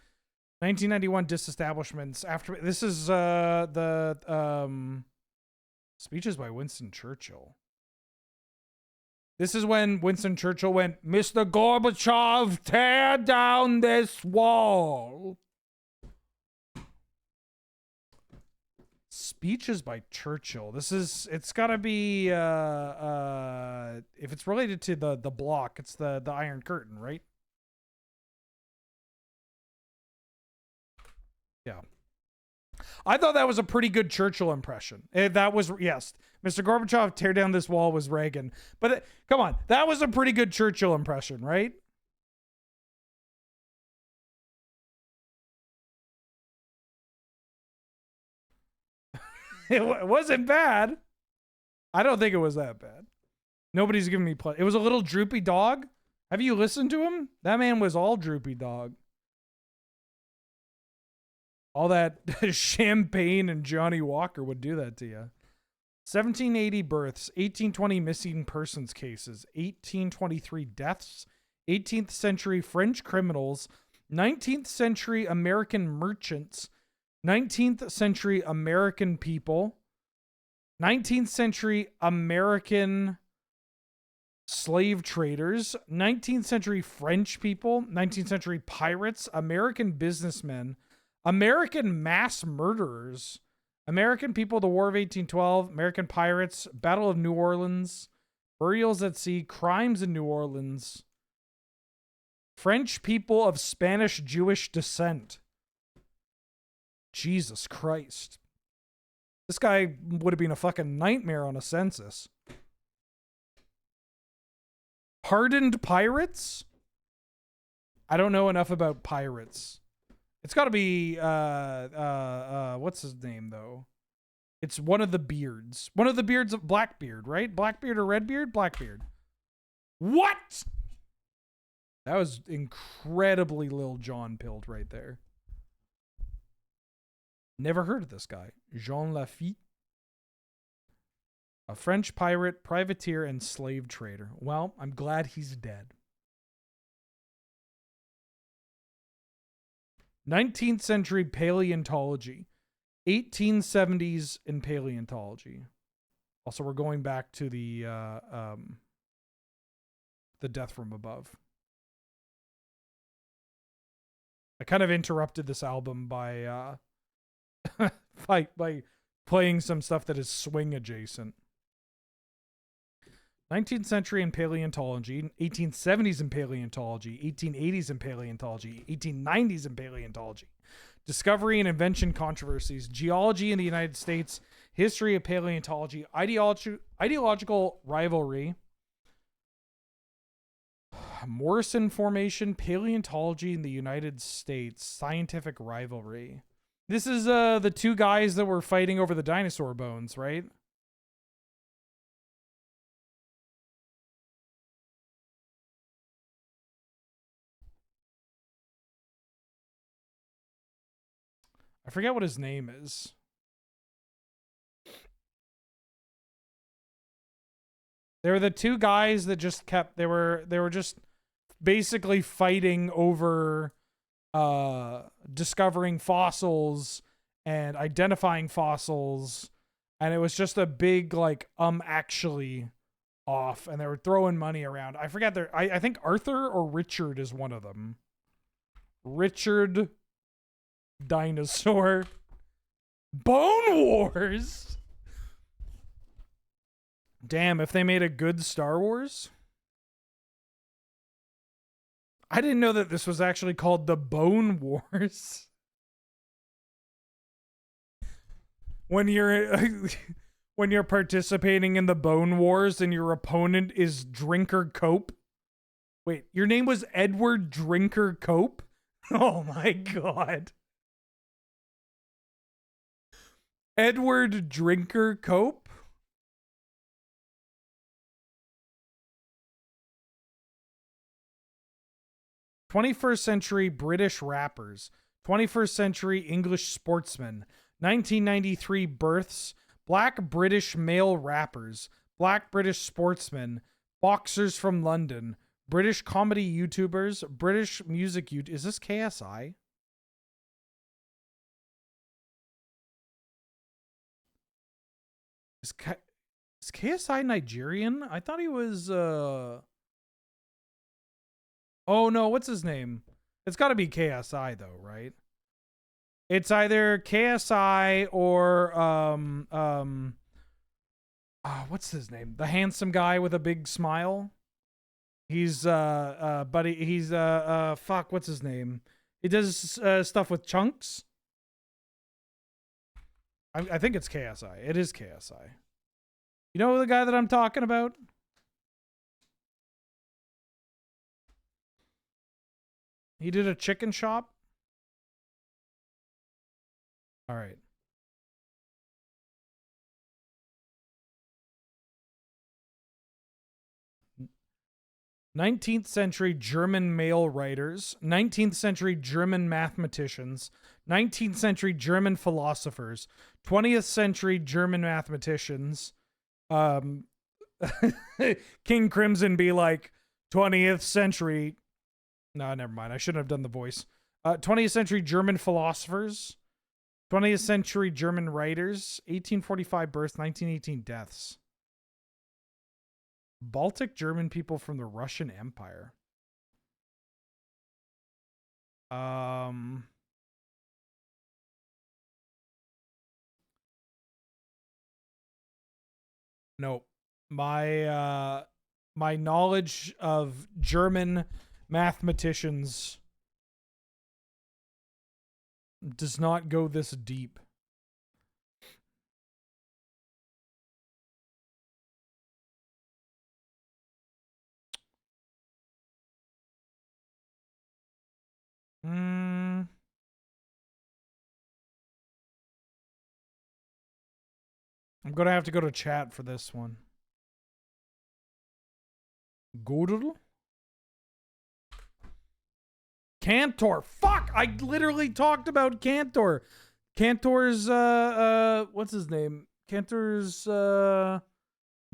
1991 disestablishments. After this is the speeches by Winston Churchill. This is when Winston Churchill went, "Mr. Gorbachev, tear down this wall." Speeches by Churchill. It's gotta be if it's related to the block, it's the Iron Curtain, right? Yeah. I thought that was a pretty good Churchill impression. That was, yes. Mr. Gorbachev, tear down this wall was Reagan. But come on, that was a pretty good Churchill impression, right? It wasn't bad. I don't think it was that bad. Nobody's giving me play. It was a little droopy dog. Have you listened to him? That man was all droopy dog. All that champagne and Johnny Walker would do that to you. 1780 births, 1820 missing persons cases, 1823 deaths, 18th century French criminals, 19th century American merchants, 19th century American people, 19th century American slave traders, 19th century French people, 19th century pirates, American businessmen, American mass murderers, American people, the War of 1812, American pirates, Battle of New Orleans, burials at sea, crimes in New Orleans, French people of Spanish Jewish descent. Jesus Christ. This guy would have been a fucking nightmare on a census. Hardened pirates? I don't know enough about pirates. It's got to be what's his name though? It's one of the beards. One of the beards of Blackbeard, right? Blackbeard or Redbeard? Blackbeard. What? That was incredibly Lil Jon pilled right there. Never heard of this guy. Jean Lafitte. A French pirate, privateer, and slave trader. Well, I'm glad he's dead. 19th century paleontology. 1870s in paleontology. Also, we're going back to the Death from Above. I kind of interrupted this album by by playing some stuff that is swing adjacent. 19th century in paleontology, 1870s in paleontology, 1880s in paleontology, 1890s in paleontology, discovery and invention controversies, geology in the United States, history of paleontology, ideological rivalry, Morrison Formation, paleontology in the United States, scientific rivalry. This is the two guys that were fighting over the dinosaur bones, right? I forget what his name is. They were the two guys that just kept they were just basically fighting over discovering fossils and identifying fossils, and it was just a big like actually off, and they were throwing money around. I forget their I think Arthur or Richard is one of them. Richard Dinosaur. Bone Wars. Damn, if they made a good Star Wars. I didn't know that this was actually called the Bone Wars. When you're participating in the Bone Wars and your opponent is Drinker Cope. Wait, your name was Edward Drinker Cope? Oh my god. Edward Drinker Cope? '21st century British rappers, 21st century English sportsmen, 1993 births, black British male rappers, black British sportsmen, boxers from London, British comedy YouTubers, British music Is this KSI? Is KSI Nigerian? I thought he was Oh no, what's his name? It's got to be KSI though, right? It's either KSI or what's his name? The handsome guy with a big smile. He's buddy. He's fuck. What's his name? He does stuff with Chunks. I think it's KSI. It is KSI. You know the guy that I'm talking about? He did a chicken shop. All right. '19th century German male writers, 19th century German mathematicians, 19th century German philosophers, 20th century German mathematicians. King Crimson be like 20th century. No, never mind. I shouldn't have done the voice. 20th century German philosophers, 20th century German writers, 1845 births, 1918 deaths. Baltic German people from the Russian Empire. Nope. My knowledge of German mathematicians does not go this deep. I'm gonna have to go to chat for this one. Godel? Cantor. Fuck! I literally talked about Cantor. Cantor's what's his name? Cantor's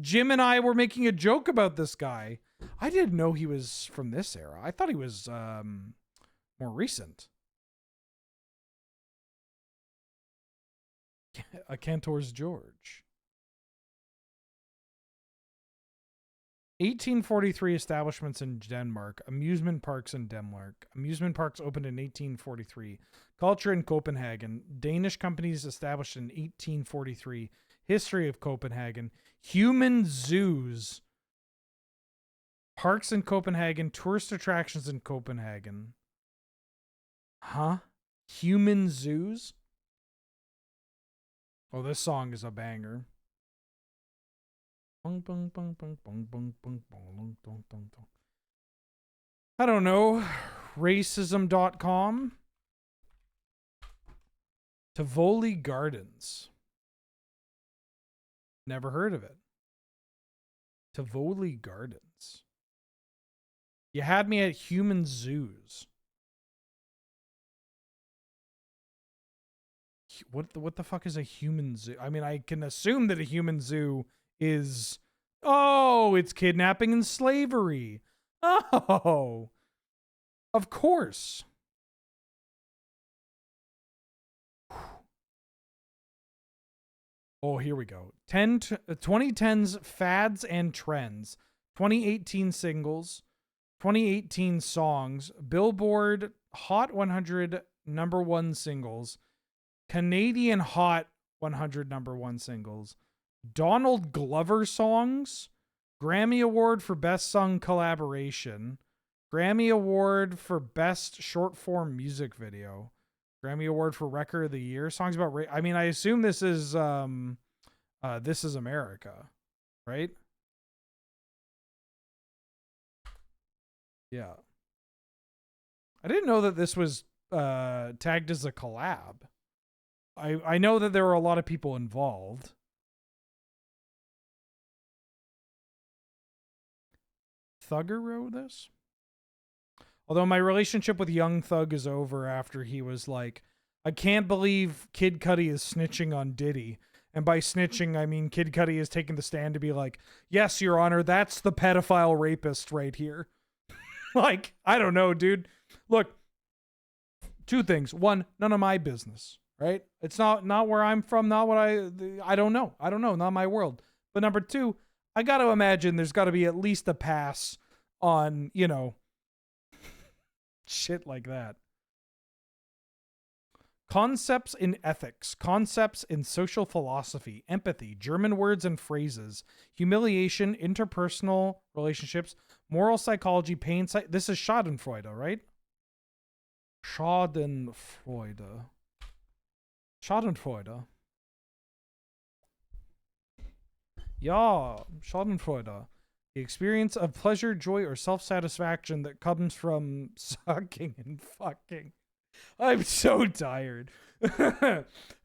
Jim and I were making a joke about this guy. I didn't know he was from this era. I thought he was more recent. A Cantor's George. 1843 establishments in Denmark. Amusement parks in Denmark. Amusement parks opened in 1843. Culture in Copenhagen. Danish companies established in 1843. History of Copenhagen. Human zoos. Parks in Copenhagen. Tourist attractions in Copenhagen. Huh? Human zoos? Oh, this song is a banger. I don't know, racism.com. Tivoli Gardens. Never heard of it. Tivoli Gardens. You had me at human zoos. What the fuck is a human zoo? I mean, I can assume that a human zoo is, oh, it's kidnapping and slavery. Oh, of course. Oh, here we go. 2010's fads and trends. 2018 singles. 2018 songs. Billboard Hot 100 #1 singles. Canadian Hot 100 #1 singles. Donald Glover songs. Grammy Award for Best Song Collaboration. Grammy Award for Best Short Form Music Video. Grammy Award for Record of the Year. Songs about I mean, I assume this is This Is America, right? Yeah. I didn't know that this was tagged as a collab. I know that there were a lot of people involved. Thugger wrote this? Although my relationship with Young Thug is over after he was like, I can't believe Kid Cudi is snitching on Diddy. And by snitching, I mean Kid Cudi is taking the stand to be like, yes, Your Honor, that's the pedophile rapist right here. Like, I don't know, dude. Look, two things. One, none of my business, right? It's not where I'm from, not what I don't know. I don't know, not my world. But number two, I got to imagine there's got to be at least a pass on, you know, shit like that. Concepts in ethics, concepts in social philosophy, empathy, German words and phrases, humiliation, interpersonal relationships, moral psychology, pain. This is Schadenfreude, right? Schadenfreude. Schadenfreude. Ja, Schadenfreude. The experience of pleasure, joy, or self-satisfaction that comes from sucking and fucking. I'm so tired.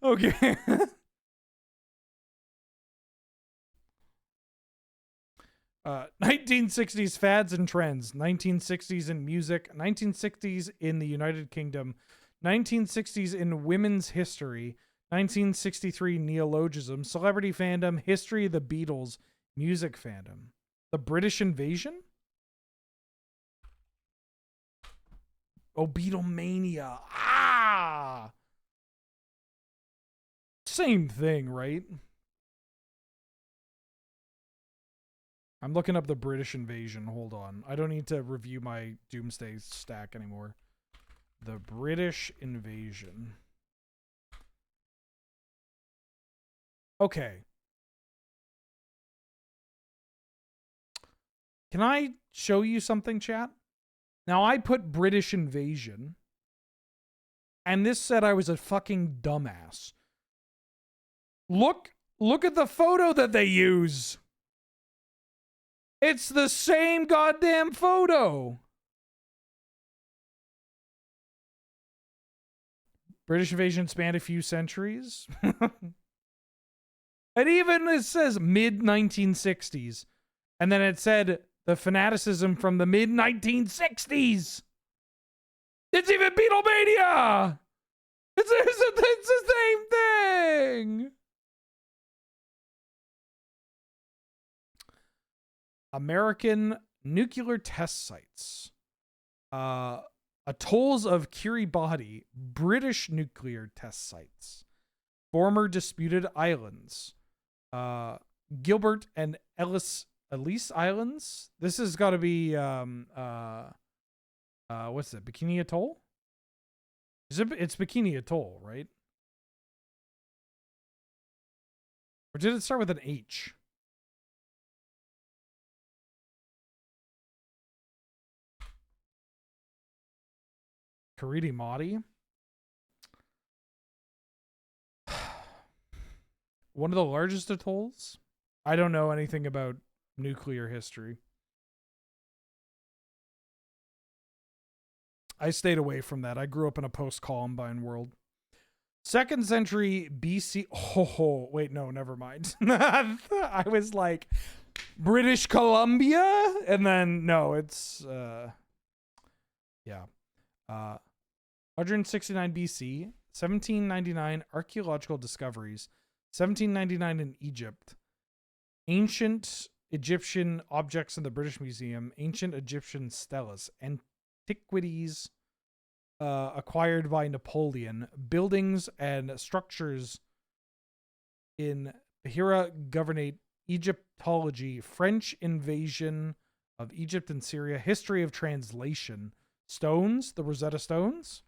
Okay. 1960s fads and trends. 1960s in music. 1960s in the United Kingdom. 1960s in women's history. 1963 neologism. Celebrity fandom. History of the Beatles. Music fandom. The British invasion? Oh, Beatlemania. Ah! Same thing, right? I'm looking up the British invasion. Hold on. I don't need to review my Doomsday stack anymore. The British invasion. Okay. Can I show you something, chat? Now, I put British invasion, and this said I was a fucking dumbass. Look at the photo that they use. It's the same goddamn photo. British invasion spanned a few centuries. And even it says mid-1960s. And then it said the fanaticism from the mid-1960s. It's even Beatlemania! It's the same thing! American nuclear test sites. Atolls of Kiribati, British nuclear test sites. Former disputed islands. Gilbert and Ellice Islands. This has got to be what's it? Bikini Atoll? It's Bikini Atoll, right? Or did it start with an H? Karidi Madi. One of the largest atolls? I don't know anything about nuclear history. I stayed away from that. I grew up in a post-Columbine world. 2nd century BC. Oh, wait, no, never mind. I was like, British Columbia? And then, no, it's, yeah. 169 BC, 1799 archaeological discoveries, 1799 in Egypt, ancient Egyptian objects in the British Museum, ancient Egyptian steles, antiquities acquired by Napoleon, buildings and structures in Bahira Governorate, Egyptology, French invasion of Egypt and Syria, history of translation, stones, the Rosetta Stones.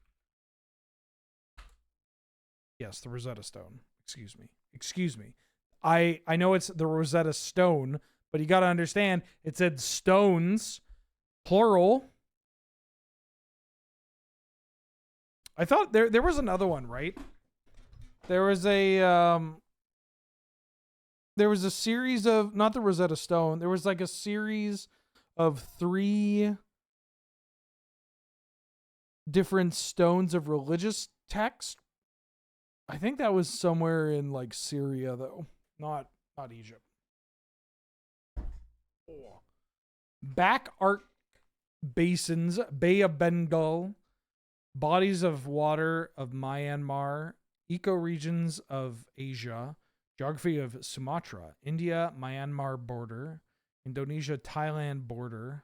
Yes, the Rosetta Stone. Excuse me. I know it's the Rosetta Stone, but you got to understand, it said stones, plural. I thought there was another one, right? There was a series of, not the Rosetta Stone, there was like a series of 3 different stones of religious text. I think that was somewhere in like Syria though, not Egypt. Back arc basins, Bay of Bengal, bodies of water of Myanmar, ecoregions of Asia, geography of Sumatra, India, Myanmar border, Indonesia, Thailand border.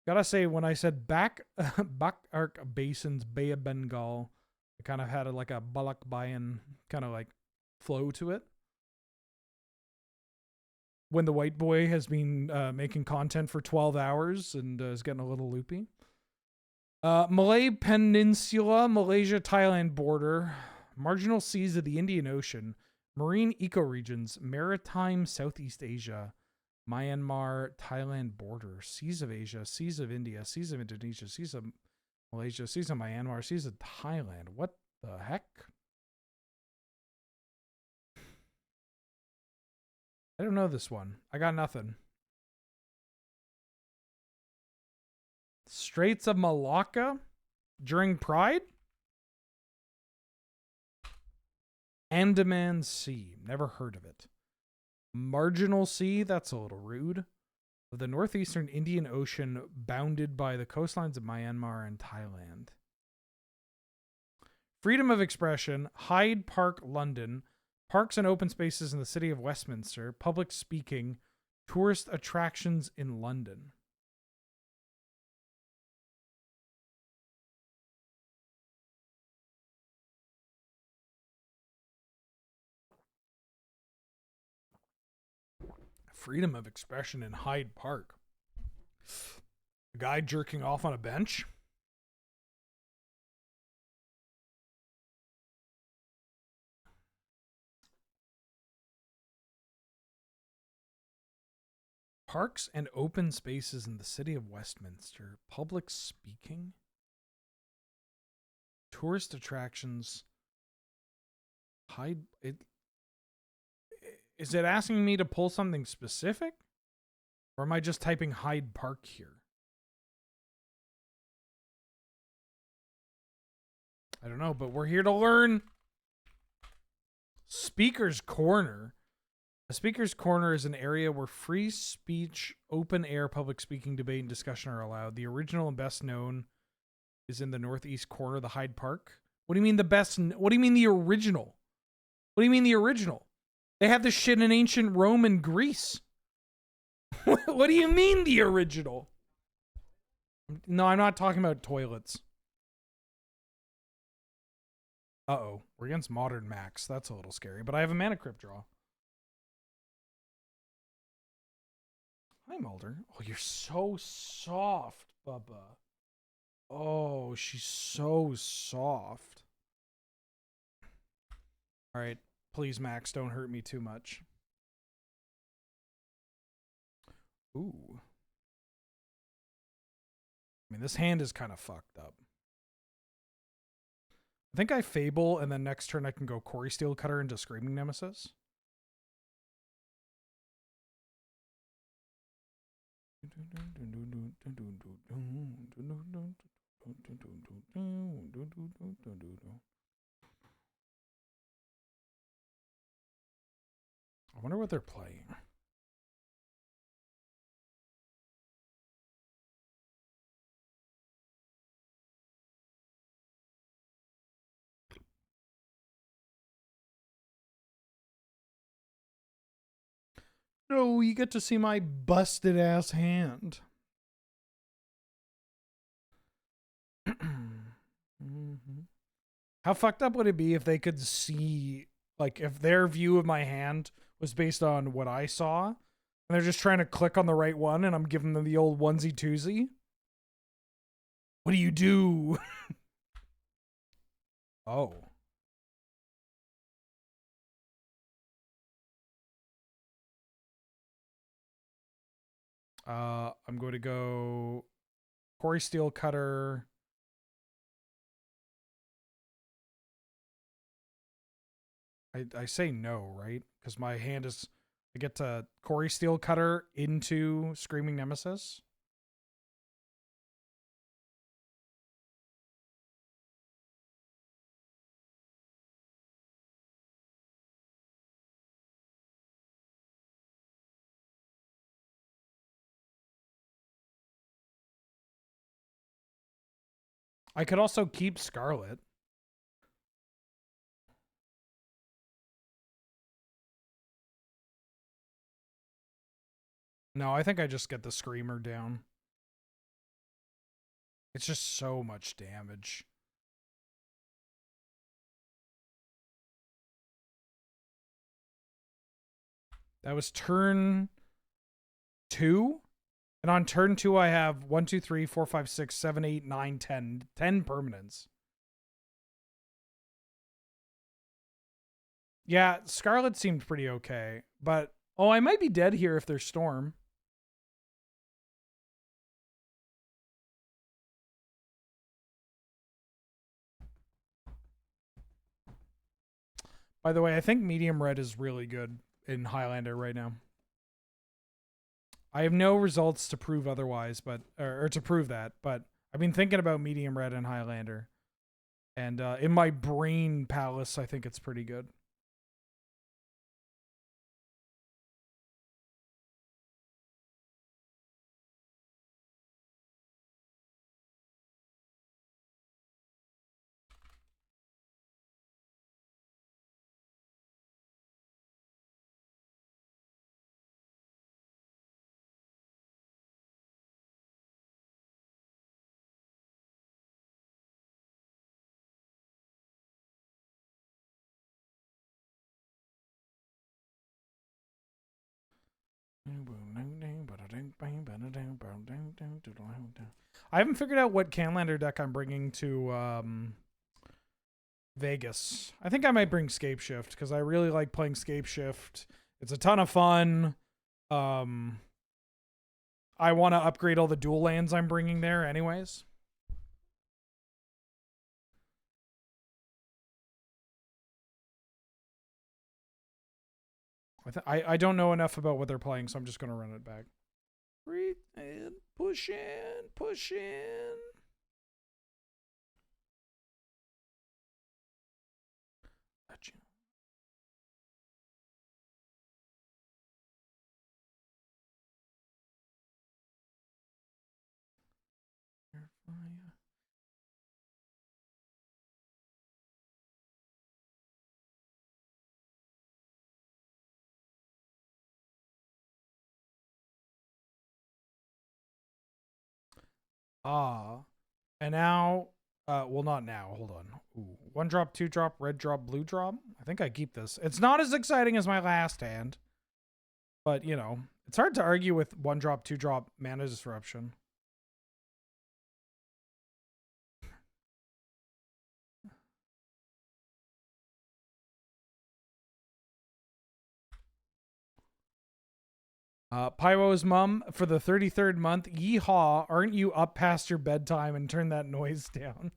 Gotta say, when I said back arc basins, Bay of Bengal, it kind of had like a Balakbayan kind of like flow to it. When the white boy has been making content for 12 hours and is getting a little loopy. Malay Peninsula, Malaysia, Thailand border, marginal seas of the Indian Ocean, marine ecoregions, maritime Southeast Asia, Myanmar, Thailand border, seas of Asia, seas of India, seas of Indonesia, seas of Malaysia, seas of Myanmar, seas of Thailand. What the heck? I don't know this one. I got nothing. Straits of Malacca during Pride? Andaman Sea. Never heard of it. Marginal Sea? That's a little rude. Of the northeastern Indian Ocean, bounded by the coastlines of Myanmar and Thailand. Freedom of expression. Hyde Park, London. Parks and open spaces in the city of Westminster. Public speaking. Tourist attractions in London. Freedom of expression in Hyde Park. A guy jerking off on a bench. Parks and open spaces in the city of Westminster. Public speaking. Tourist attractions. Is it asking me to pull something specific? Or am I just typing Hyde Park here? I don't know, but we're here to learn. Speaker's Corner. A Speaker's Corner is an area where free speech, open air public speaking, debate, and discussion are allowed. The original and best known is in the northeast corner of the Hyde Park. What do you mean the best? What do you mean the original? What do you mean the original? They have this shit in ancient Rome and Greece. What do you mean the original? No, I'm not talking about toilets. Uh-oh. We're against modern Max. That's a little scary. But I have a Mana Crypt draw. Hi, Mulder. Oh, you're so soft, Bubba. Oh, she's so soft. All right. Please, Max, don't hurt me too much. Ooh. I mean, this hand is kind of fucked up. I think I Fable, and then next turn I can go Quarry Steel Cutter into Screaming Nemesis. I wonder what they're playing. No, you get to see my busted ass hand. How fucked up would it be if they could see, like, if their view of my hand was based on what I saw, and they're just trying to click on the right one, and I'm giving them the old onesie twosie? What do you do? Oh. I'm going to go Quarry Steel Cutter. I say no, right? Because my hand is... I get to Quarry Steel Cutter into Screaming Nemesis. I could also keep Scarlet. No, I think I just get the Screamer down. It's just so much damage. That was turn 2. And on turn 2, I have 1, 2, 3, 4, 5, 6, 7, 8, 9, 10. 10 permanents. Yeah, Scarlet seemed pretty okay. But, oh, I might be dead here if there's Storm. By the way, I think medium red is really good in Highlander right now. I have no results to prove otherwise, but or to prove that, but I've been thinking about medium red and Highlander. And in my brain palace, I think it's pretty good. I haven't figured out what Canlander deck I'm bringing to Vegas. I think I might bring Scape Shift because I really like playing Scape Shift. It's a ton of fun. I want to upgrade all the dual lands I'm bringing there anyways. I don't know enough about what they're playing, so I'm just going to run it back. Breathe in, push in, push in. And now, well, not now. Hold on. Ooh, 1 drop, 2 drop, red drop, blue drop. I think I keep this. It's not as exciting as my last hand, but you know, it's hard to argue with 1 drop, 2 drop mana disruption. Pyro's mom, for the 33rd month, yeehaw, aren't you up past your bedtime and turn that noise down?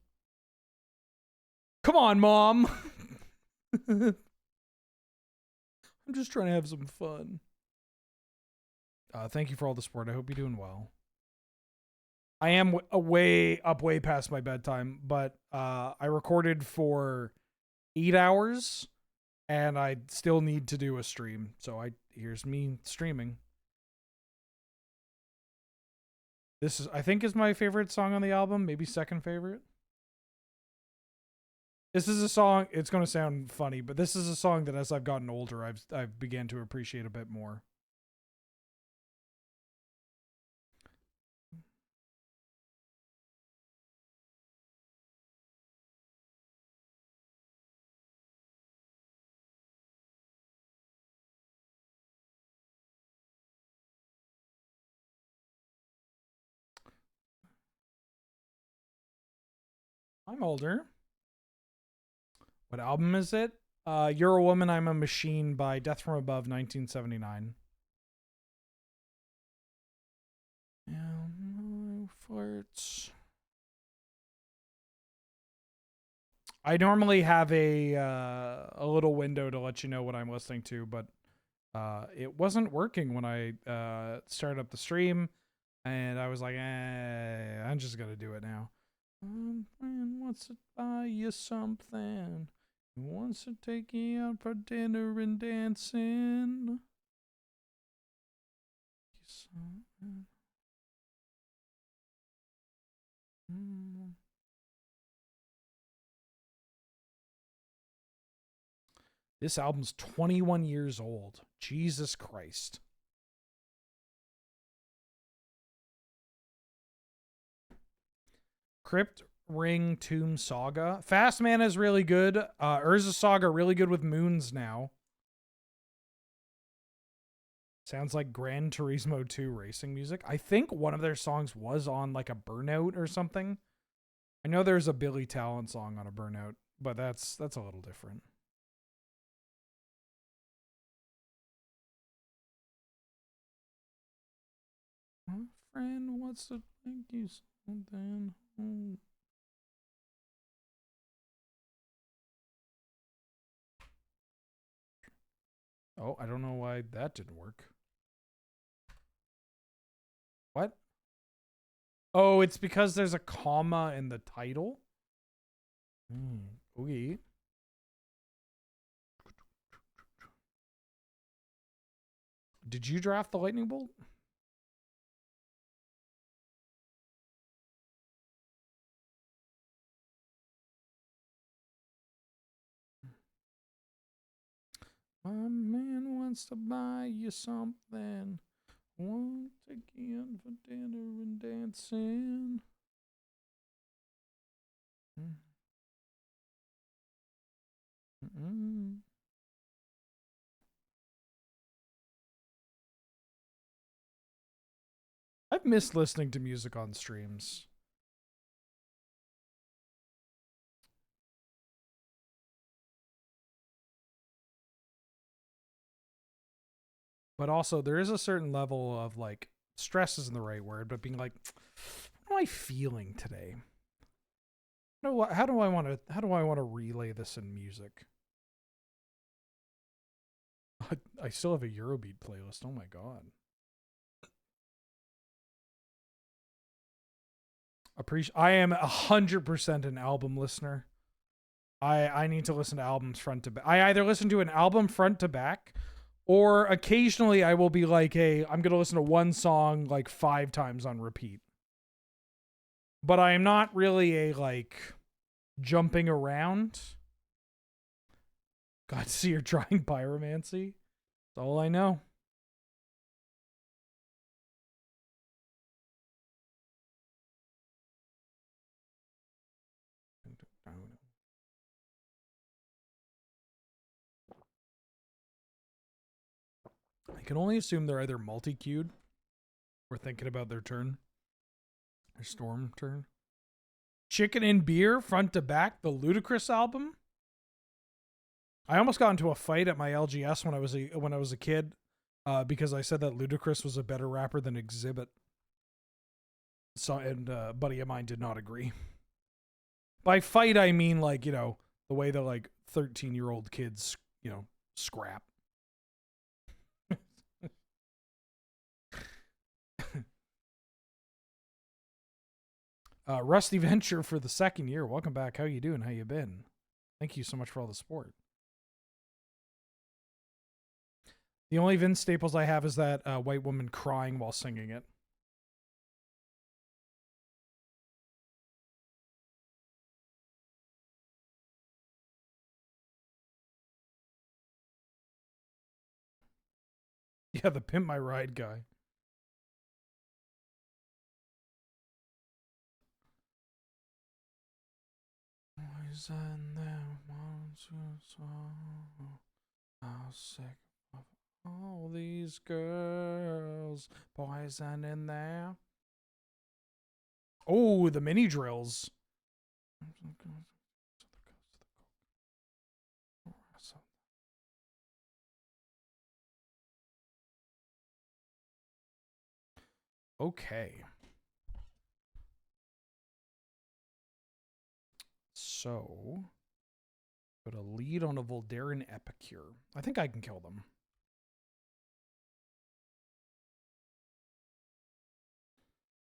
Come on, Mom. I'm just trying to have some fun. Thank you for all the support. I hope you're doing well. I am way past my bedtime, but I recorded for 8 hours, and I still need to do a stream. So here's me streaming. This is, I think, is my favorite song on the album, maybe second favorite. This is a song, it's going to sound funny, but this is a song that as I've gotten older, I've began to appreciate a bit more. I'm older. What album is it? You're a Woman, I'm a Machine by Death from Above, 1979. And farts. I normally have a little window to let you know what I'm listening to, but it wasn't working when I started up the stream, and I was like, I'm just gonna do it now. Friend wants to buy you something. He wants to take you out for dinner and dancing. This album's 21 years old. Jesus Christ. Crypt Ring Tomb Saga. Fast Man is really good. Urza Saga really good with moons now. Sounds like Gran Turismo 2 racing music. I think one of their songs was on like a Burnout or something. I know there's a Billy Talent song on a Burnout, but that's a little different. My friend wants to thank you something. Oh, I don't know why that didn't work. What? Oh, it's because there's a comma in the title? Okay. Did you draft the lightning bolt? My man wants to buy you something. Want to take you out for dinner and dancing. I've missed listening to music on streams. But also, there is a certain level of like, stress isn't the right word, but being like, what am I feeling today? How do I want to relay this in music? I still have a Eurobeat playlist. Oh my god. I am 100% an album listener. I need to listen to albums front to back. I either listen to an album front to back, or occasionally I will be like, hey, I'm going to listen to one song like 5 times on repeat. But I am not really a like jumping around. God, see, you're trying pyromancy. That's all I know. I can only assume they're either multi-queued or thinking about their turn. Their storm turn. Chicken and Beer, front to back, the Ludacris album. I almost got into a fight at my LGS when I was a kid, because I said that Ludacris was a better rapper than Exhibit. So, and a buddy of mine did not agree. By fight, I mean like, you know, the way that like 13-year-old kids, you know, scrap. Rusty Venture for the 2nd year. Welcome back. How you doing? How you been? Thank you so much for all the support. The only Vince staples I have is that white woman crying while singing it. Yeah, the Pimp My Ride guy. Poison them once you saw how sick of all these girls. Poison in there. Oh, the mini drills. Okay. So, put a lead on a Voldaren Epicure. I think I can kill them.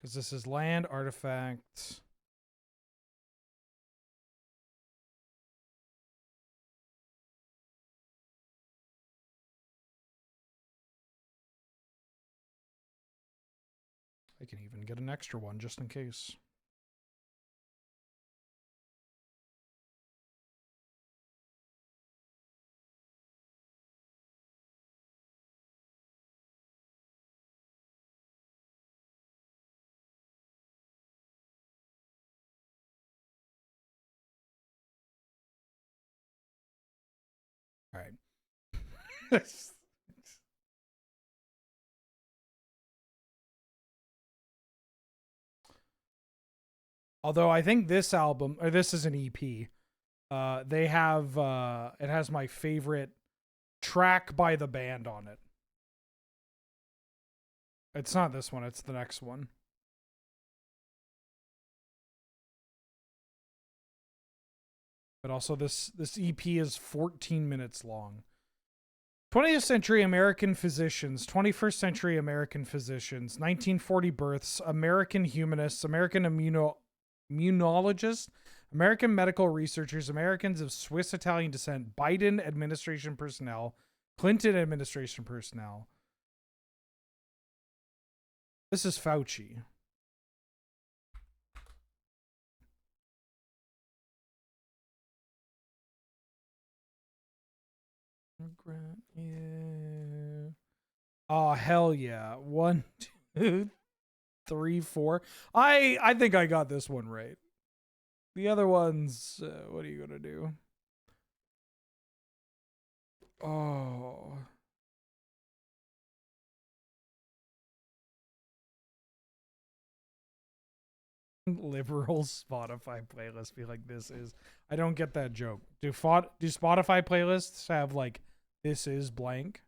Because this is land, artifact. I can even get an extra one just in case. All right. Although I think this album, or this is an EP, they have, it has my favorite track by the band on it. It's not this one, it's the next one. But also this EP is 14 minutes long. 20th century American physicians, 21st century American physicians, 1940 births, American humanists, American immunologists, American medical researchers, Americans of Swiss-Italian descent, Biden administration personnel, Clinton administration personnel. This is Fauci. Yeah. Oh, hell yeah. 1, 2, 3, 4. I think I got this one right. The other ones, what are you gonna do? Oh. Liberal Spotify playlists be like, this is. I don't get that joke. Do Spotify playlists have like, this is blank?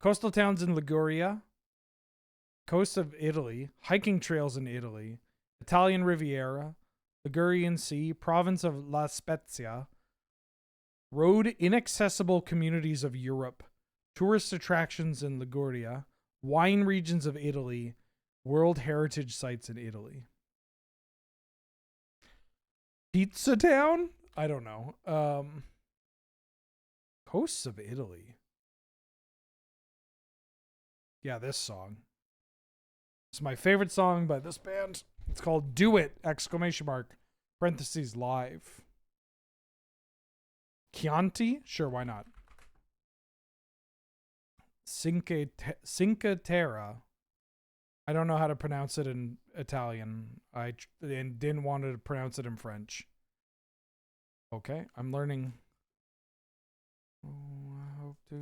Coastal towns in Liguria, coast of Italy, hiking trails in Italy, Italian Riviera, Ligurian Sea, province of La Spezia, road inaccessible communities of Europe, tourist attractions in Liguria, wine regions of Italy, World Heritage Sites in Italy. Pizza Town? I don't know. Coasts of Italy. Yeah, this song. It's my favorite song by this band. It's called Do It! Exclamation mark. Parentheses live. Chianti? Sure, why not? Cinque Terre. I don't know how to pronounce it in Italian. I didn't want to pronounce it in French. Okay, I'm learning. Oh, I hope to.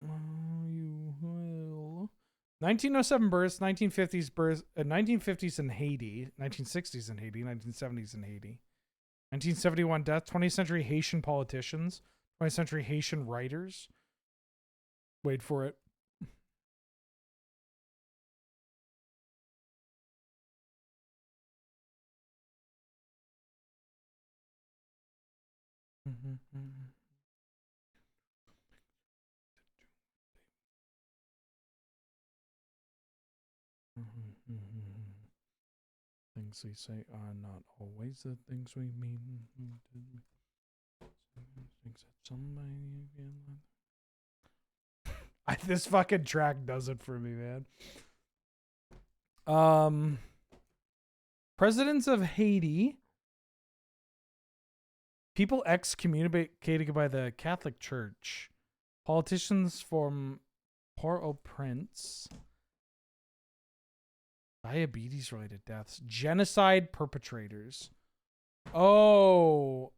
Oh, you will. 1907 births, 1950s births, 1950s in Haiti, 1960s in Haiti, 1970s in Haiti. 1971 death, 20th century Haitian politicians, 20th century Haitian writers. Wait for it. things we say are not always the things we mean. Things that somebody this fucking track does it for me, man. Presidents of Haiti. People excommunicated by the Catholic Church. Politicians from Port-au-Prince. Diabetes-related deaths. Genocide perpetrators. Oh,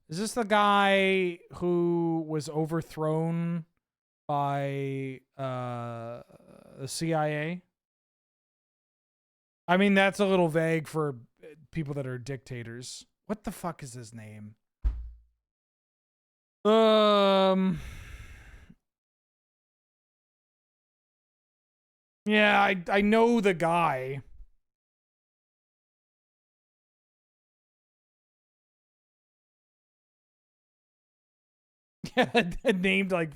is this the guy who was overthrown by the CIA? I mean, that's a little vague for people that are dictators. What the fuck is his name? Yeah, I know the guy. Yeah, named like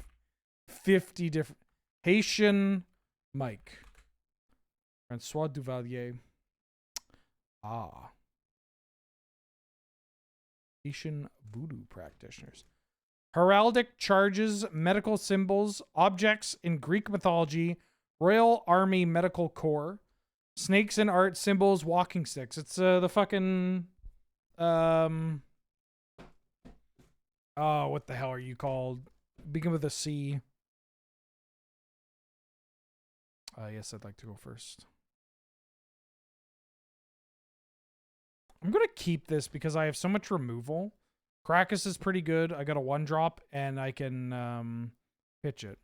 50 different. Haitian Mike. Francois Duvalier. Ah. Haitian voodoo practitioners. Heraldic charges, medical symbols, objects in Greek mythology, Royal Army Medical Corps, snakes in art, symbols, walking sticks. It's the fucking oh, what the hell are you called? Begin with a C. Yes, I'd like to go first. I'm gonna keep this because I have so much removal. Krakus is pretty good. I got a 1-drop and I can pitch it.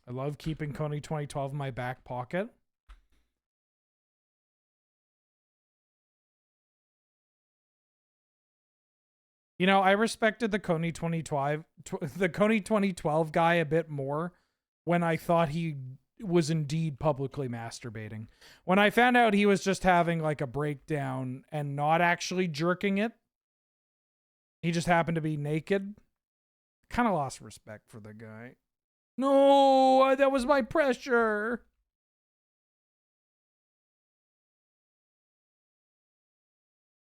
I love keeping Coney 2012 in my back pocket. You know, I respected the Coney 2012 guy a bit more when I thought he was indeed publicly masturbating. When I found out he was just having like a breakdown and not actually jerking it, he just happened to be naked. Kind of lost respect for the guy. No, that was my pressure.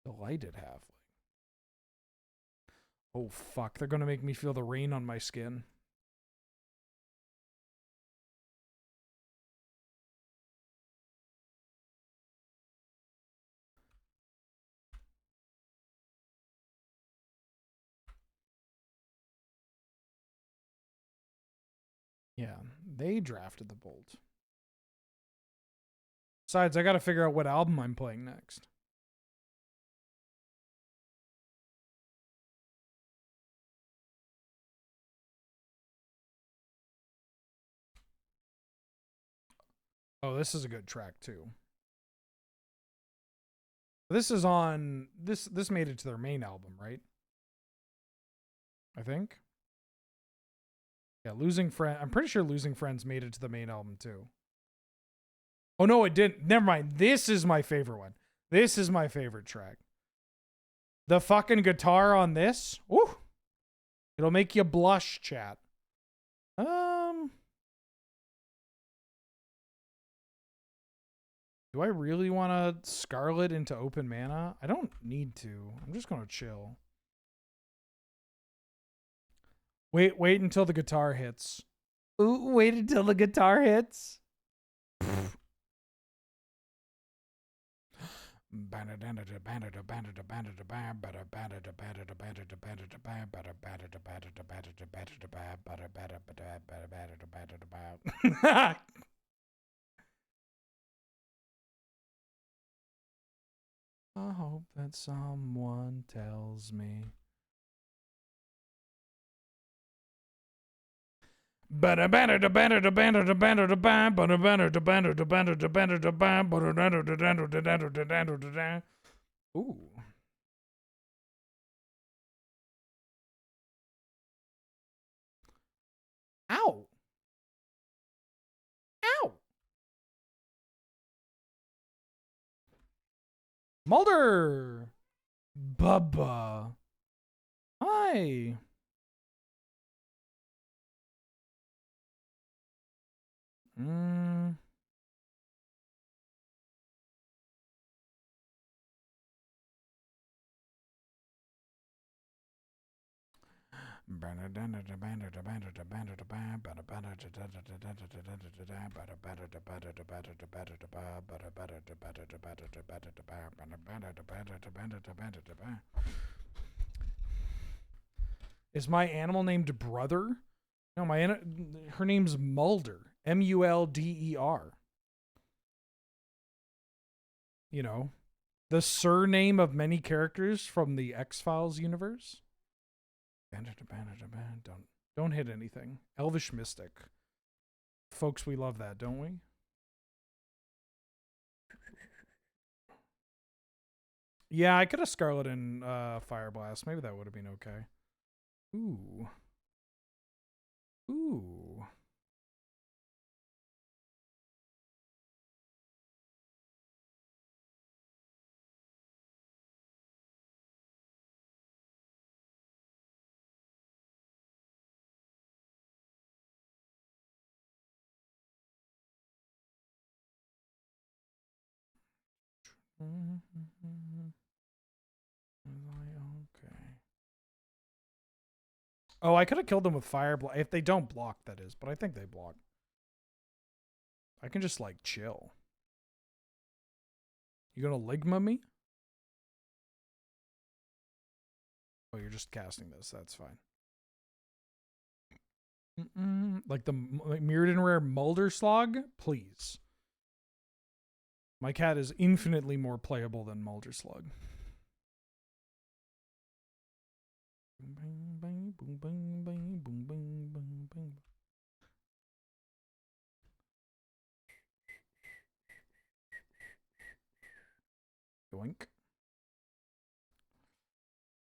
Delighted halfling. Oh, fuck. They're going to make me feel the rain on my skin. Yeah, they drafted the Bolt. Besides, I got to figure out what album I'm playing next. Oh, this is a good track too. This is on this made it to their main album, right? I think. Yeah, Losing Friend. I'm pretty sure Losing Friends made it to the main album too. Oh no, it didn't. Never mind. This is my favorite one. This is my favorite track. The fucking guitar on this. Ooh. It'll make you blush, chat. Do I really want to Scarlet into open mana? I don't need to. I'm just going to chill. Wait until the guitar hits. Ooh, wait until the guitar hits. I hope that someone tells me. Ooh. Ow. Ow. Mulder. Bubba. Hi. Mm. Is my animal named Brother? No, her name's Mulder. Mulder. You know, the surname of many characters from the X-Files universe. Don't hit anything. Elvish Mystic. Folks, we love that, don't we? Yeah, I could have Scarlet and Fire Blast. Maybe that would have been okay. Ooh. Ooh. Okay. Oh, I could have killed them with Fire Blast. If they don't block, that is. But I think they block. I can just, like, chill. You gonna Ligma me? Oh, you're just casting this. That's fine. Like the Mirrored and Rare Mulder Slog? Please. My cat is infinitely more playable than Mulder Slug. Yoink.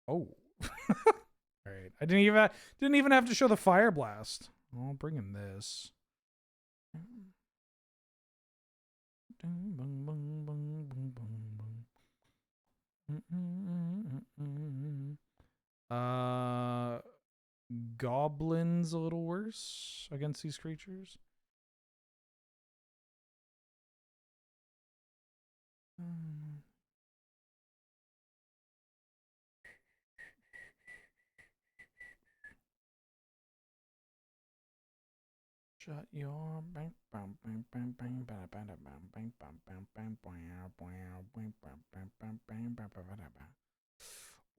Oh. All right. I didn't even have to show the Fire Blast. I'll bring him this. Goblins a little worse against these creatures. Shut your bank.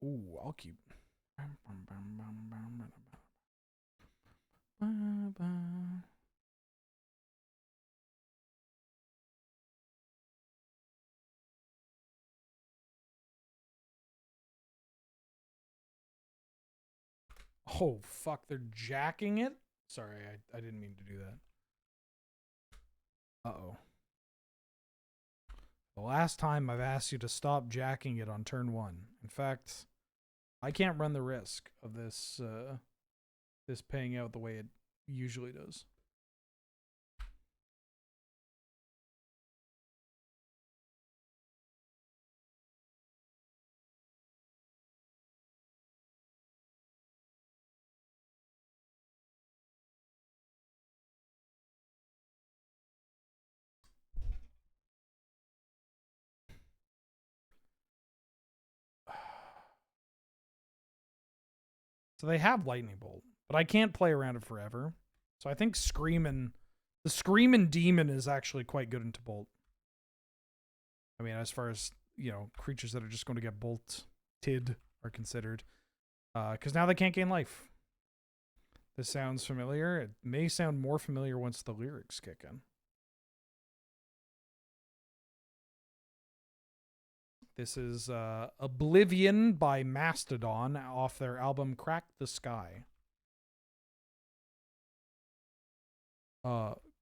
Ooh, I'll keep. Oh, fuck, they're jacking it? Sorry, I didn't mean to do that. Uh-oh. The last time I've asked you to stop jacking it on turn 1. In fact, I can't run the risk of this this paying out the way it usually does. So they have Lightning Bolt, but I can't play around it forever. So I think the Screamin' Demon is actually quite good into Bolt. I mean, as far as, you know, creatures that are just going to get bolted are considered. Because now they can't gain life. This sounds familiar. It may sound more familiar once the lyrics kick in. This is Oblivion by Mastodon off their album Crack the Sky.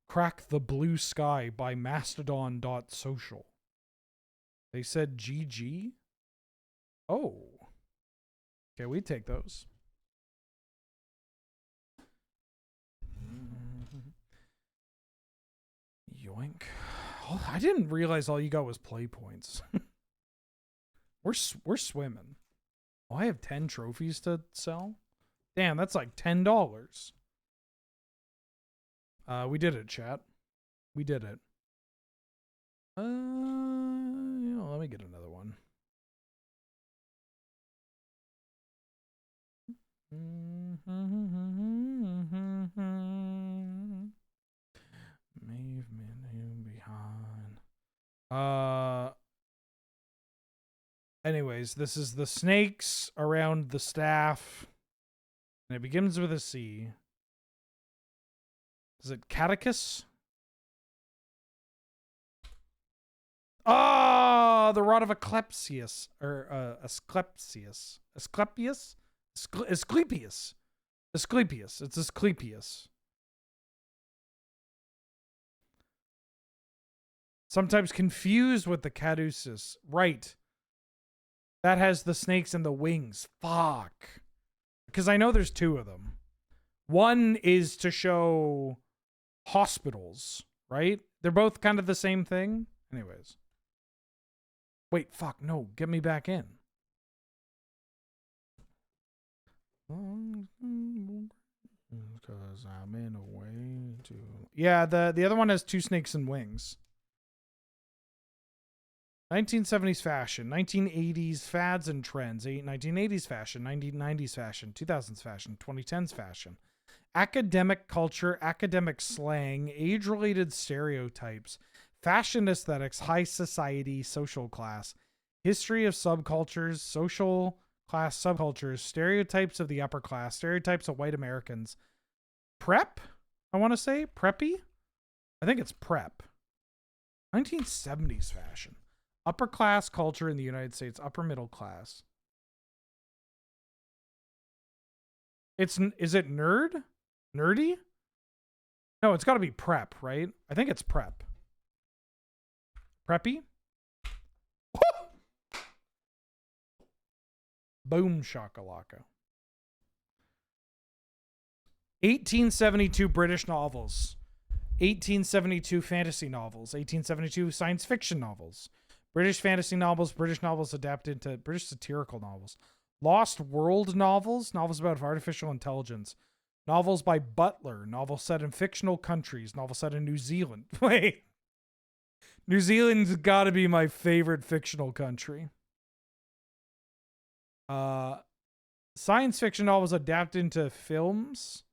Crack the Blue Sky by Mastodon.social. They said GG? Oh. Okay, we take those. Yoink. Oh, I didn't realize all you got was play points. We're swimming. Oh, I have 10 trophies to sell? Damn, that's like $10. We did it, chat. We did it. Let me get another one. Leave me behind. Anyways, this is the snakes around the staff. And it begins with a C. Is it Catechus? Oh, the rod of Asclepius. Or Asclepius. Asclepius? Asclepius. Asclepius. It's Asclepius. Sometimes confused with the Caduceus. Right. That has the snakes and the wings. Fuck. Because I know there's two of them. One is to show hospitals, right? They're both kind of the same thing. Anyways. Wait, fuck, no. Get me back in. Because I'm in a way to... Yeah, the other one has two snakes and wings. 1970s fashion, 1980s fads and trends, 1980s fashion, 1990s fashion, 2000s fashion, 2010s fashion, academic culture, academic slang, age-related stereotypes, fashion aesthetics, high society, social class, history of subcultures, social class subcultures, stereotypes of the upper class, stereotypes of white Americans, prep, I want to say, preppy? I think it's prep. 1970s fashion. Upper class culture in the United States, upper middle class. Is it nerd? Nerdy? No, it's got to be prep, right? I think it's prep. Preppy? Boom shakalaka. 1872 British novels. 1872 fantasy novels. 1872 science fiction novels. British fantasy novels, British novels adapted to British satirical novels. Lost World novels, novels about artificial intelligence. Novels by Butler, novels set in fictional countries, novels set in New Zealand. Wait. New Zealand's got to be my favorite fictional country. Science fiction novels adapted into films.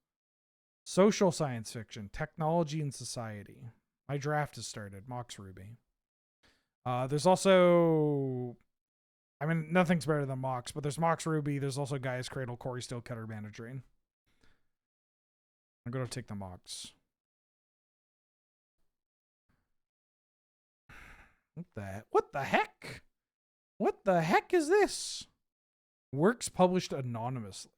Social science fiction, technology and society. My draft has started. Mox Ruby. There's also, I mean, nothing's better than Mox, but there's Mox Ruby. There's also Gaia's Cradle, Corey Steelcutter, Mana Drain. I'm going to take the Mox. What the heck? What the heck is this? Works published anonymously.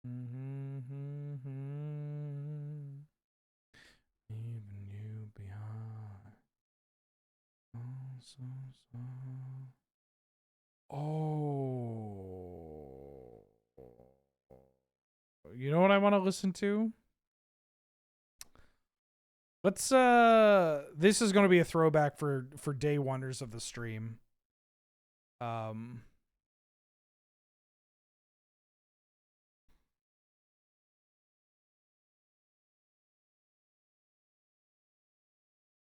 Leaving you behind. Oh. You know what I want to listen to? Let's this is going to be a throwback for day oneers of the stream. But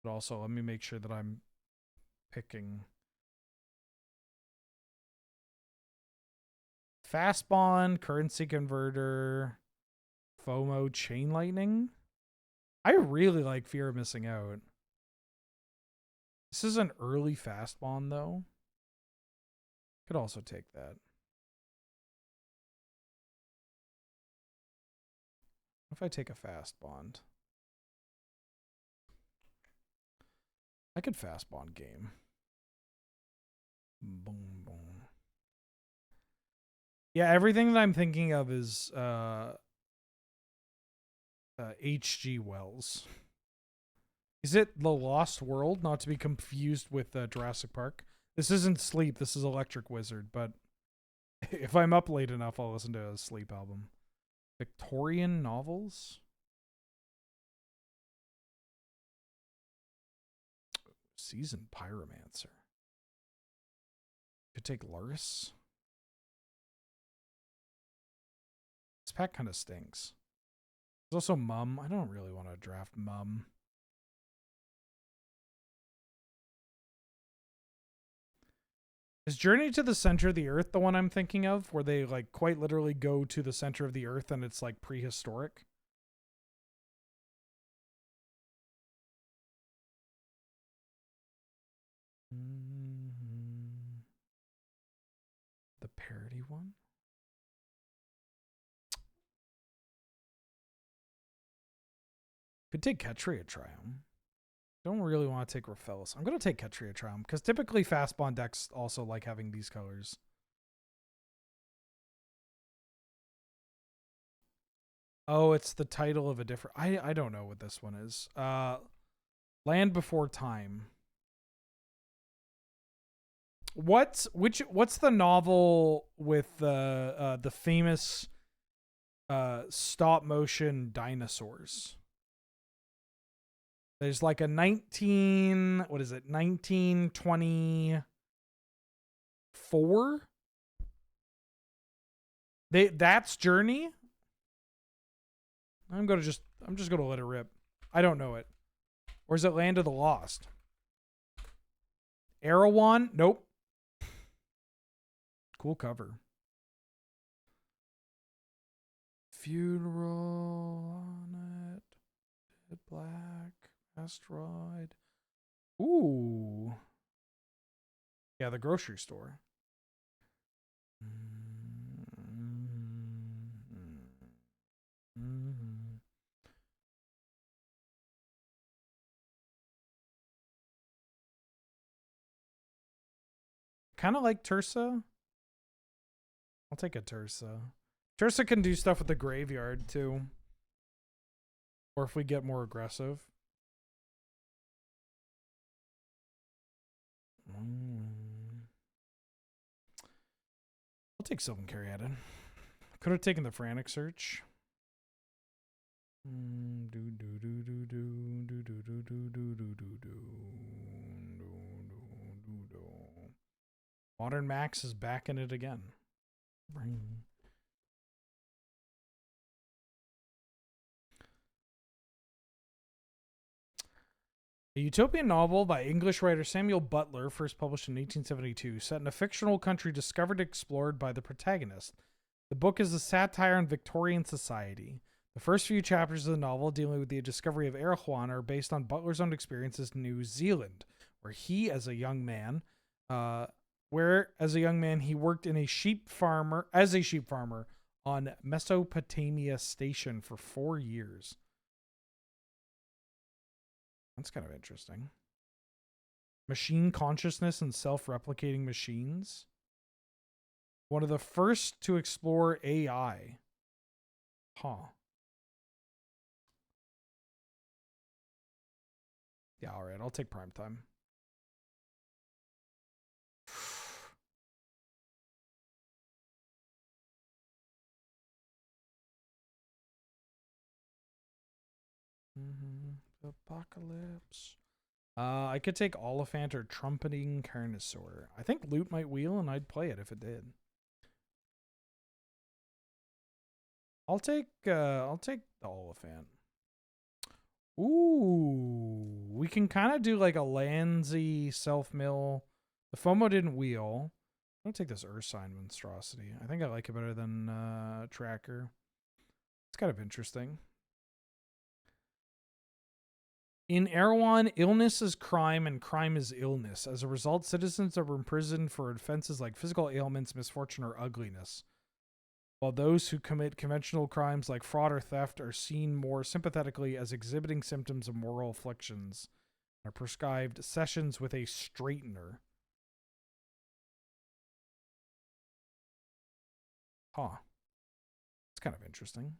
also let me make sure that I'm picking Fast Bond, Currency Converter, FOMO, Chain Lightning. I really like Fear of Missing Out. This is an early Fast Bond, though. Could also take that. What if I take a Fast Bond? I could Fast Bond game. Boom, boom. Yeah, everything that I'm thinking of is H.G. Wells. Is it The Lost World? Not to be confused with Jurassic Park. This isn't Sleep. This is Electric Wizard. But if I'm up late enough, I'll listen to a Sleep album. Victorian novels? Seasoned Pyromancer. Could take Luris. This pack kind of stinks. There's also Mum. I don't really want to draft Mum. Is Journey to the Center of the Earth the one I'm thinking of? Where they like quite literally go to the center of the Earth and it's like prehistoric? The parody one? Could take Ketria Triumph. Don't really want to take Raphaelis. I'm going to take Ketria Triumph because typically fast bond decks also like having these colors. Oh, it's the title of a different... I don't know what this one is. Land Before Time. What's the novel with the famous stop motion dinosaurs? There's like a 1924? That's Journey? I'm just gonna let it rip. I don't know it. Or is it Land of the Lost? Erewhon? Nope. Cool cover. Funeral on it. Dead Black. Asteroid. Ooh. Yeah, the grocery store. Kind of like Tursa. I'll take a Tursa. Tursa can do stuff with the graveyard too. Or if we get more aggressive. I'll take Sylvan Caryatid. Could have taken the Frantic Search. Modern Max is back in it again. A utopian novel by English writer Samuel Butler, first published in 1872, set in a fictional country discovered and explored by the protagonist. The book is a satire on Victorian society. The first few chapters of the novel, dealing with the discovery of Erewhon, are based on Butler's own experiences in New Zealand, where he, as a young man, he worked in a sheep farmer on Mesopotamia Station for 4 years. That's kind of interesting. Machine consciousness and self-replicating machines. One of the first to explore AI. Huh. Yeah, all right. I'll take Primetime. Apocalypse. I could take Oliphant or Trumpeting Carnosaur. I think Loot might wheel, and I'd play it if it did. I'll take the Oliphant. Ooh, we can kind of do like a Landsy self-mill. The FOMO didn't wheel. I'm gonna take this Ursine Monstrosity. I think I like it better than Tracker. It's kind of interesting. In Erewhon, illness is crime and crime is illness. As a result, citizens are imprisoned for offenses like physical ailments, misfortune, or ugliness, while those who commit conventional crimes like fraud or theft are seen more sympathetically as exhibiting symptoms of moral afflictions and are prescribed sessions with a straightener. Huh. It's kind of interesting.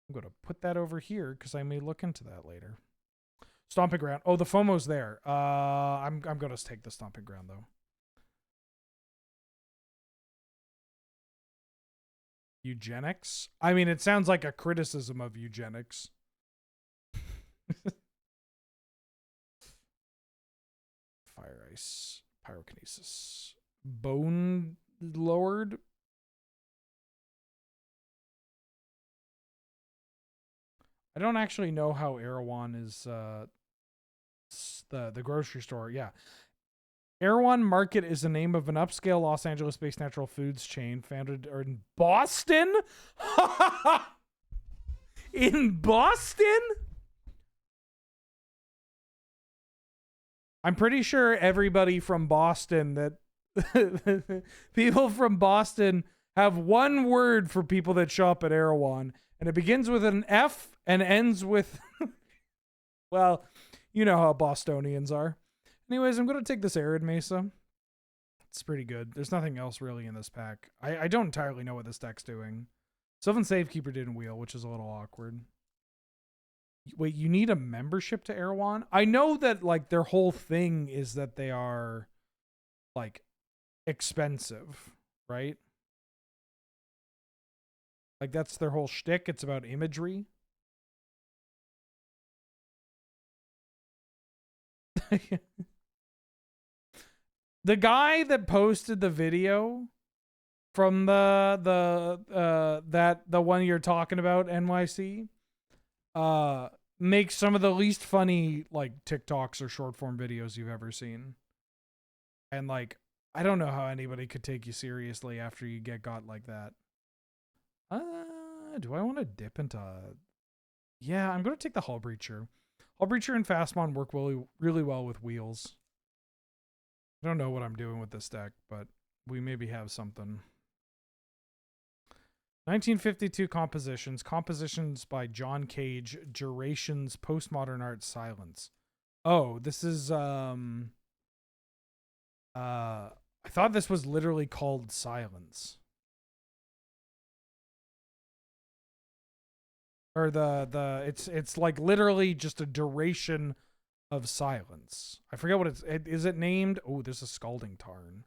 I'm going to put that over here because I may look into that later. Stomping Ground. Oh, the FOMO's there. I'm going to take the Stomping Ground, though. Eugenics? I mean, it sounds like a criticism of eugenics. Fire Ice. Pyrokinesis. Bone Lord. I don't actually know how Erewhon is the grocery store. Yeah. Erewhon Market is the name of an upscale Los Angeles-based natural foods chain founded in Boston? In Boston? I'm pretty sure everybody from Boston that people from Boston have one word for people that shop at Erewhon, and it begins with an F and ends with well, you know how Bostonians are. Anyways, I'm going to take this Arid Mesa. It's pretty good. There's nothing else really in this pack. I don't entirely know what this deck's doing. Sylvan Savekeeper didn't wheel, which is a little awkward. Wait, you need a membership to Erewhon? I know that, like, their whole thing is that they are, like, expensive, right? Like, that's their whole shtick. It's about imagery. The guy that posted the video from the one you're talking about, NYC, makes some of the least funny, like, TikToks or short form videos you've ever seen. And, like, I don't know how anybody could take you seriously after you get got like that. Do I want to dip into... Yeah, I'm going to take the Hull Breacher. Hull Breacher and Fastmon work really well with wheels. I don't know what I'm doing with this deck, but we maybe have something. 1952 compositions. Compositions by John Cage. Durations. Postmodern art. Silence. Oh, this is I thought this was literally called Silence. Or it's like literally just a duration of silence. I forget what is it named? Oh, there's a Scalding Tarn.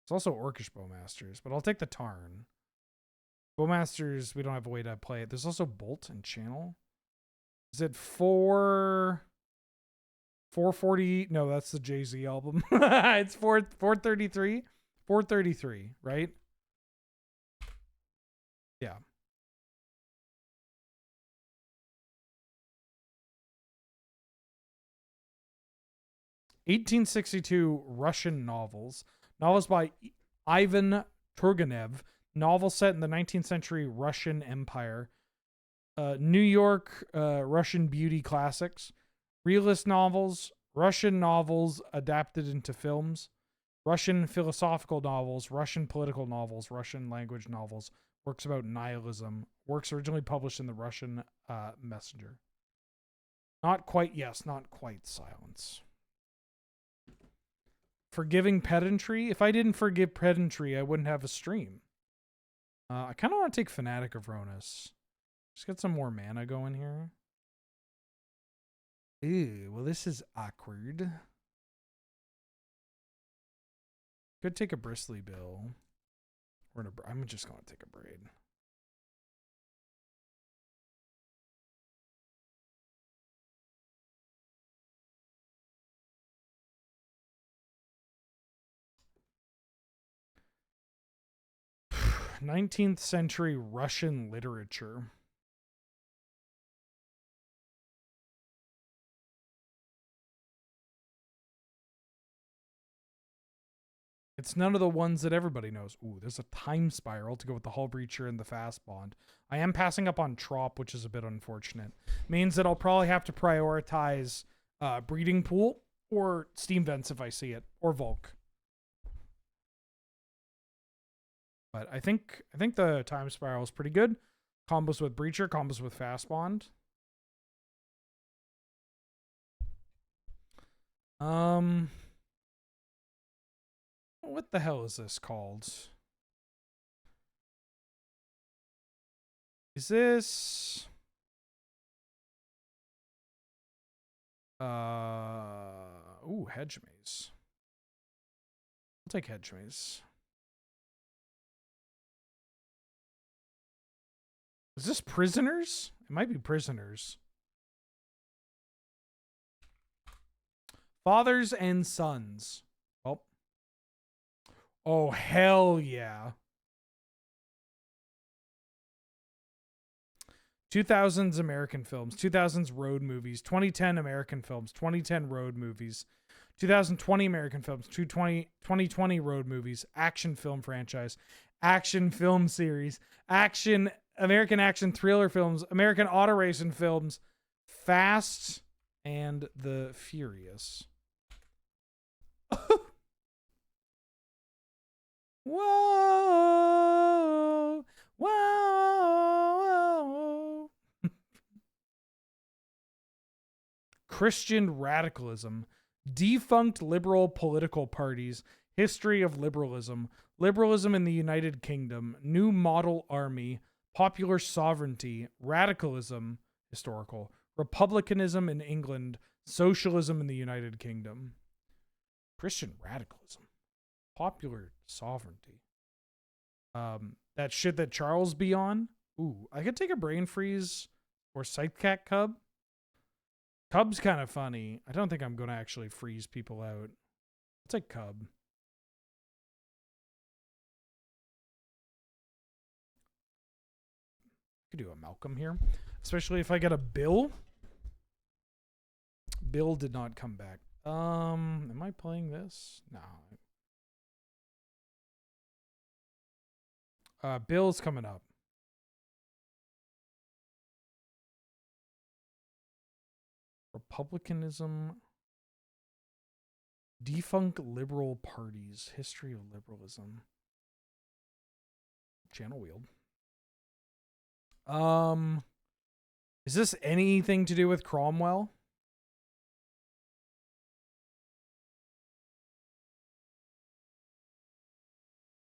It's also Orcish Bowmasters, but I'll take the Tarn. Bowmasters, we don't have a way to play it. There's also Bolt and Channel. Is it 440? No, that's the Jay-Z album. It's 433. 433, right? Yeah. (1862) Russian novels. Novels by Ivan Turgenev. Novel set in the 19th century Russian Empire. New York Russian beauty classics. Realist novels. Russian novels adapted into films. Russian philosophical novels. Russian political novels. Russian language novels. Works about nihilism. Works originally published in the Russian Messenger. Not quite, yes, not quite Silence. Forgiving Pedantry. If I didn't forgive pedantry, I wouldn't have a stream. I kind of want to take Fanatic of Ronus. Just get some more mana going here. Ew, well, this is awkward. Could take a Bristly Bill. I'm just going to take a Braid. (19th century Russian literature). It's none of the ones that everybody knows. Ooh, there's a Time Spiral to go with the Hull Breacher and the Fast Bond. I am passing up on Trop, which is a bit unfortunate. Means that I'll probably have to prioritize Breeding Pool or Steam Vents if I see it, or Volk. But I think the Time Spiral is pretty good. Combos with Breacher, combos with Fast Bond. What the hell is this called? Is this ooh, Hedge Maze. I'll take Hedge Maze. Is this Prisoners? It might be Prisoners. Fathers and Sons. Oh, hell yeah. 2000s American films, 2000s road movies, 2010 American films, 2010 road movies, 2020 American films, 2020 road movies, action film franchise, action film series, action American action thriller films, American auto racing films, Fast and the Furious. Whoa, whoa. Christian radicalism, defunct liberal political parties, history of liberalism, liberalism in the United Kingdom, new model army, popular sovereignty, radicalism, historical, republicanism in England, socialism in the United Kingdom. Christian radicalism, popular sovereignty. That shit that Charles be on. Ooh, I could take a brain freeze or Scythecat Cub. Cub's kind of funny. I don't think I'm going to actually freeze people out. I'll take Cub. Could do a Malcolm here, especially if I get a Bill. Bill did not come back. Am I playing this? No. Bill's coming up. Republicanism. Defunct liberal parties. History of liberalism. Channel wheel. Is this anything to do with Cromwell?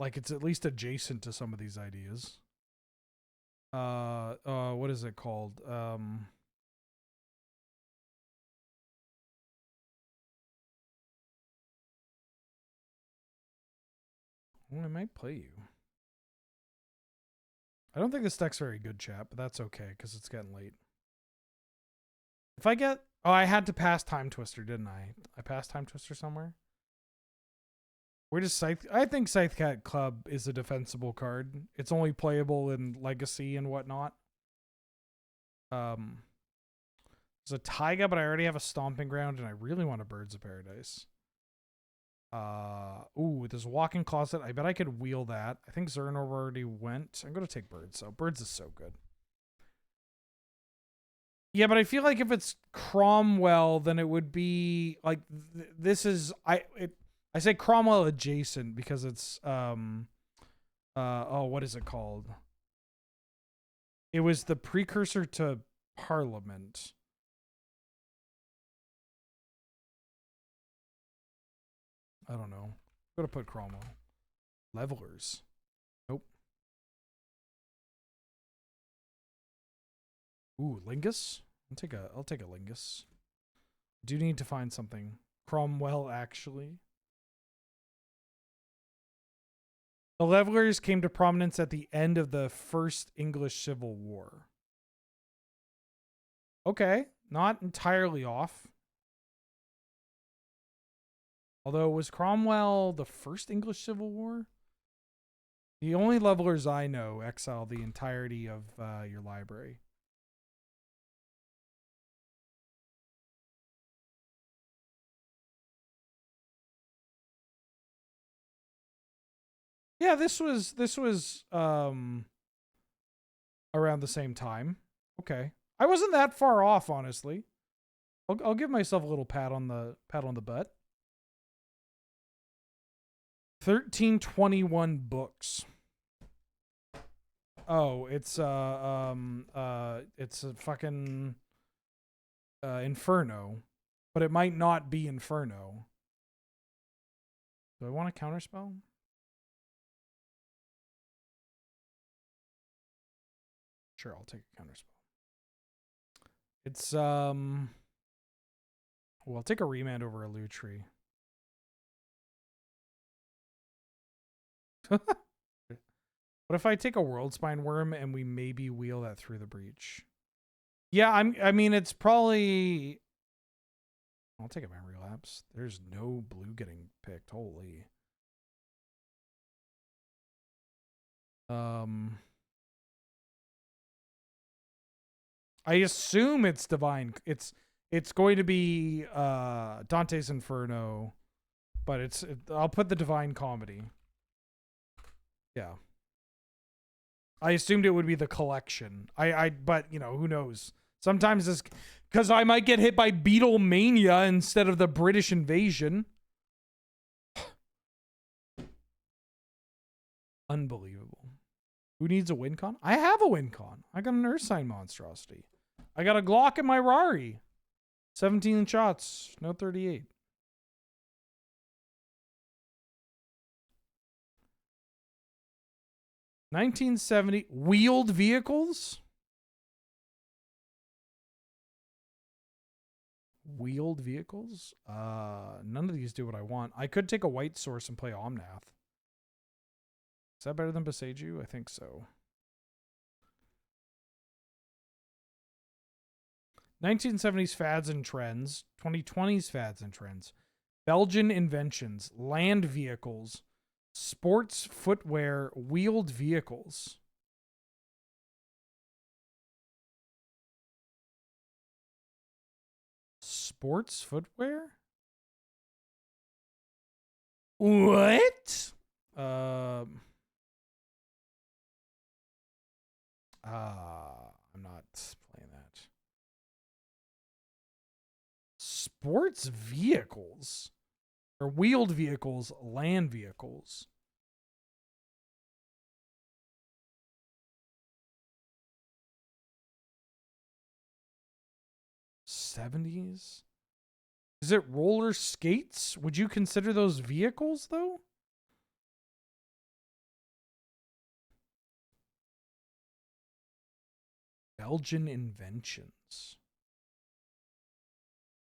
Like, it's at least adjacent to some of these ideas. What is it called? Oh, I might play you. I don't think this deck's very good, chat, but that's okay, because it's getting late. If I get... Oh, I had to pass Time Twister, didn't I? I passed Time Twister somewhere? Where does Scythe... I think Scythecat Club is a defensible card. It's only playable in Legacy and whatnot. There's a Taiga, but I already have a Stomping Ground, and I really want a Birds of Paradise. Ooh, there's a Walk-in Closet. I bet I could wheel that. I think Zernor already went. I'm going to take Birds, so Birds is so good. Yeah, but I feel like if it's Cromwell, then it would be like this is I say Cromwell adjacent because it's oh, what is it called? It was the precursor to Parliament. I don't know. I'm gonna put Cromwell. Levelers. Nope. Ooh, Lingus? I'll take a Lingus. Do need to find something. Cromwell, actually. The Levelers came to prominence at the end of the First English Civil War. Okay, not entirely off. Although, was Cromwell the First English Civil War? The only Levelers I know exile the entirety of your library. Yeah, this was around the same time. Okay. I wasn't that far off, honestly. I'll give myself a little pat on the butt. 1321 books. Oh, it's a fucking Inferno, but it might not be Inferno. Do I want a counterspell? Sure, I'll take a counterspell. It's well, I'll take a remand over a Lutri. What if I take a World Spine Worm and we maybe wheel that through the breach? Yeah, I mean it's probably I'll take a Memory Lapse. There's no blue getting picked. Holy. I assume it's divine. It's going to be Dante's Inferno, but I'll put the Divine Comedy. Yeah. I assumed it would be the collection. But you know, who knows? Sometimes this, because I might get hit by Beatlemania instead of the British invasion. Unbelievable. Who needs a win con? I have a win con. I got an Ursine monstrosity. I got a Glock in my Rari. 17 shots, no 38. $1970 wheeled vehicles. Wheeled vehicles. None of these do what I want. I could take a white source and play Omnath. Is that better than Beseiju? I think so. 1970s fads and trends. 2020s fads and trends. Belgian inventions. Land vehicles. Sports footwear. Wheeled vehicles. Sports footwear? What? I'm not playing that. Sports vehicles or wheeled vehicles, land vehicles. '70s? Is it roller skates? Would you consider those vehicles though? Belgian inventions.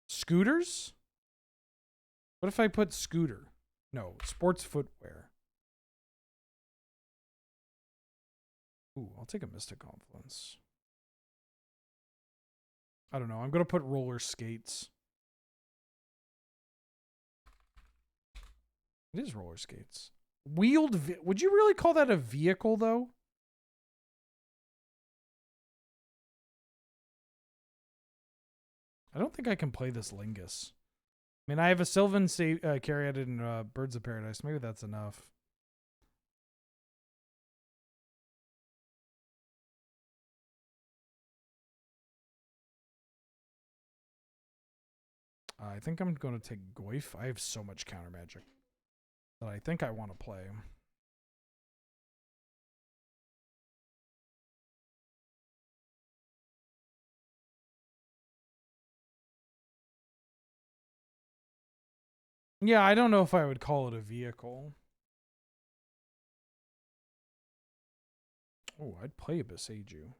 Scooters? What if I put scooter? No, sports footwear. Ooh, I'll take a Mystic Confluence. I don't know. I'm going to put roller skates. It is roller skates. Wheeled. Would you really call that a vehicle, though? I don't think I can play this Lingus. I mean, I have a Sylvan Caryatid in Birds of Paradise. Maybe that's enough. I think I'm going to take Goyf. I have so much counter magic that I think I want to play. Yeah, I don't know if I would call it a vehicle. Oh, I'd play a Beseiju.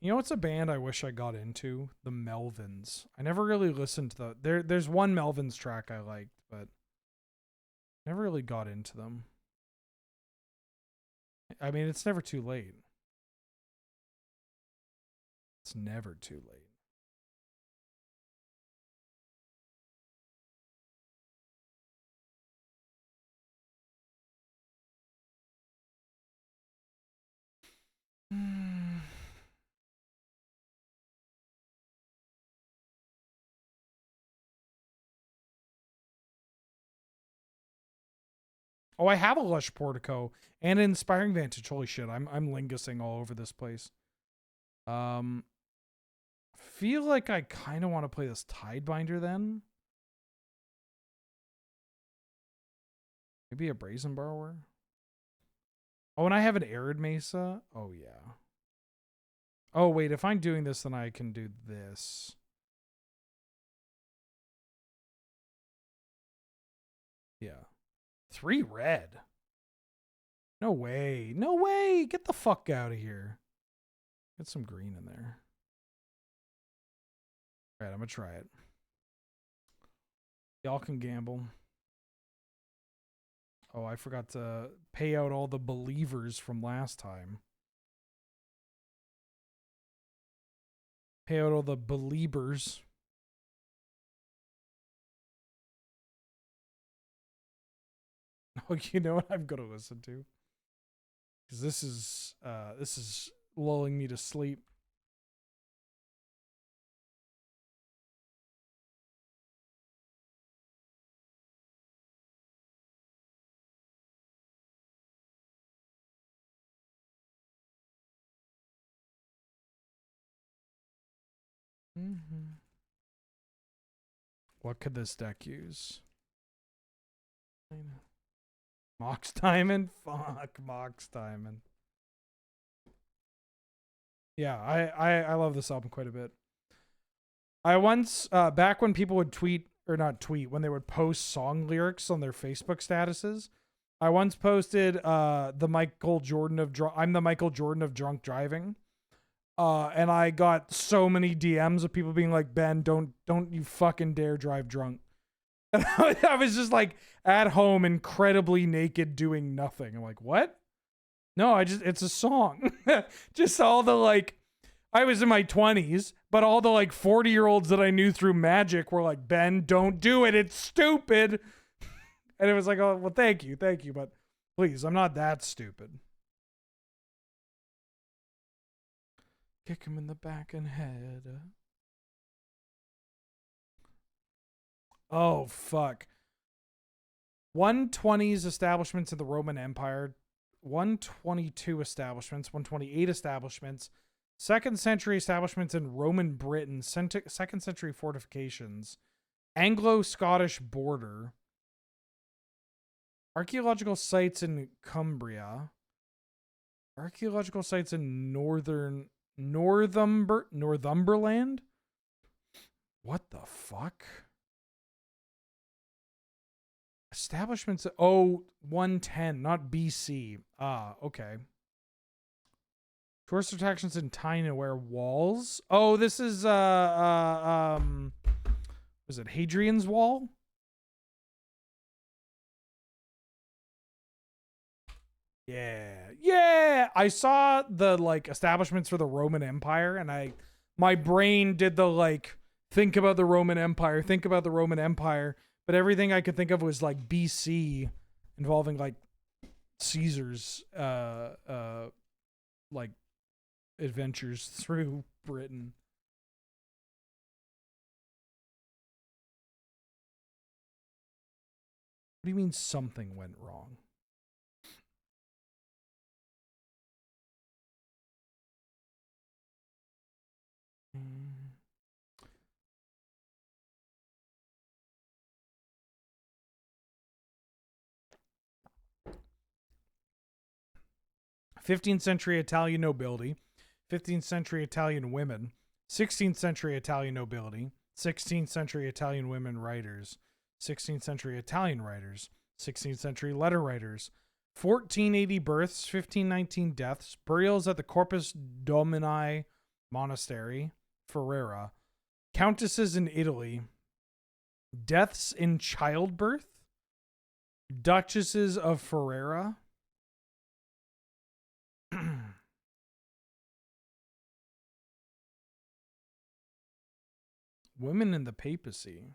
You know what's a band I wish I got into? The Melvins. I never really listened to there's one Melvins track I liked, but never really got into them. I mean, it's never too late. It's never too late. Oh, I have a Lush Portico and an Inspiring Vantage. Holy shit, I'm lingusing all over this place. Feel like I kind of want to play this Tidebinder then. Maybe a Brazen Borrower. Oh, and I have an Arid Mesa. Oh, yeah. Oh, wait, if I'm doing this, then I can do this. Yeah. 3 red. No way. No way. Get the fuck out of here. Get some green in there. All right, I'm going to try it. Y'all can gamble. Oh, I forgot to pay out all the believers from last time. Pay out all the believers. Oh, you know what I'm gonna listen to? Because this is lulling me to sleep. What could this deck use? Mox Diamond? Fuck, Mox Diamond. Yeah, I love this album quite a bit. I once, back when people would tweet, or not tweet, when they would post song lyrics on their Facebook statuses, I once posted the Michael Jordan of I'm the Michael Jordan of drunk driving. And I got so many DMs of people being like, Ben, don't you fucking dare drive drunk. And I was just like at home, incredibly naked, doing nothing. I'm like, what? No, it's a song. Just all the like, I was in my 20s, but all the like 40-year-olds that I knew through Magic were like, Ben, don't do it. It's stupid. And it was like, oh, well, thank you. But please, I'm not that stupid. Kick him in the back and head. Oh, fuck. 120s establishments in the Roman Empire, 122 establishments, 128 establishments, 2nd century establishments in Roman Britain, 2nd century fortifications, Anglo-Scottish border, archaeological sites in Cumbria, archaeological sites in Northumberland? What the fuck? Establishments, 110, not BC. Ah, okay. Tourist attractions in Tyneware walls. Oh, this is was it Hadrian's Wall? Yeah. I saw the like establishments for the Roman Empire, and my brain did the like think about the Roman Empire, but everything I could think of was like BC, involving like Caesar's like adventures through Britain. What do you mean something went wrong? Mm. 15th century Italian nobility, 15th century Italian women, 16th century Italian nobility, 16th century Italian women writers, 16th century Italian writers, 16th century letter writers, 1480 births, 1519 deaths, burials at the Corpus Domini Monastery, Ferrara, countesses in Italy, deaths in childbirth, duchesses of Ferrara. Women in the papacy.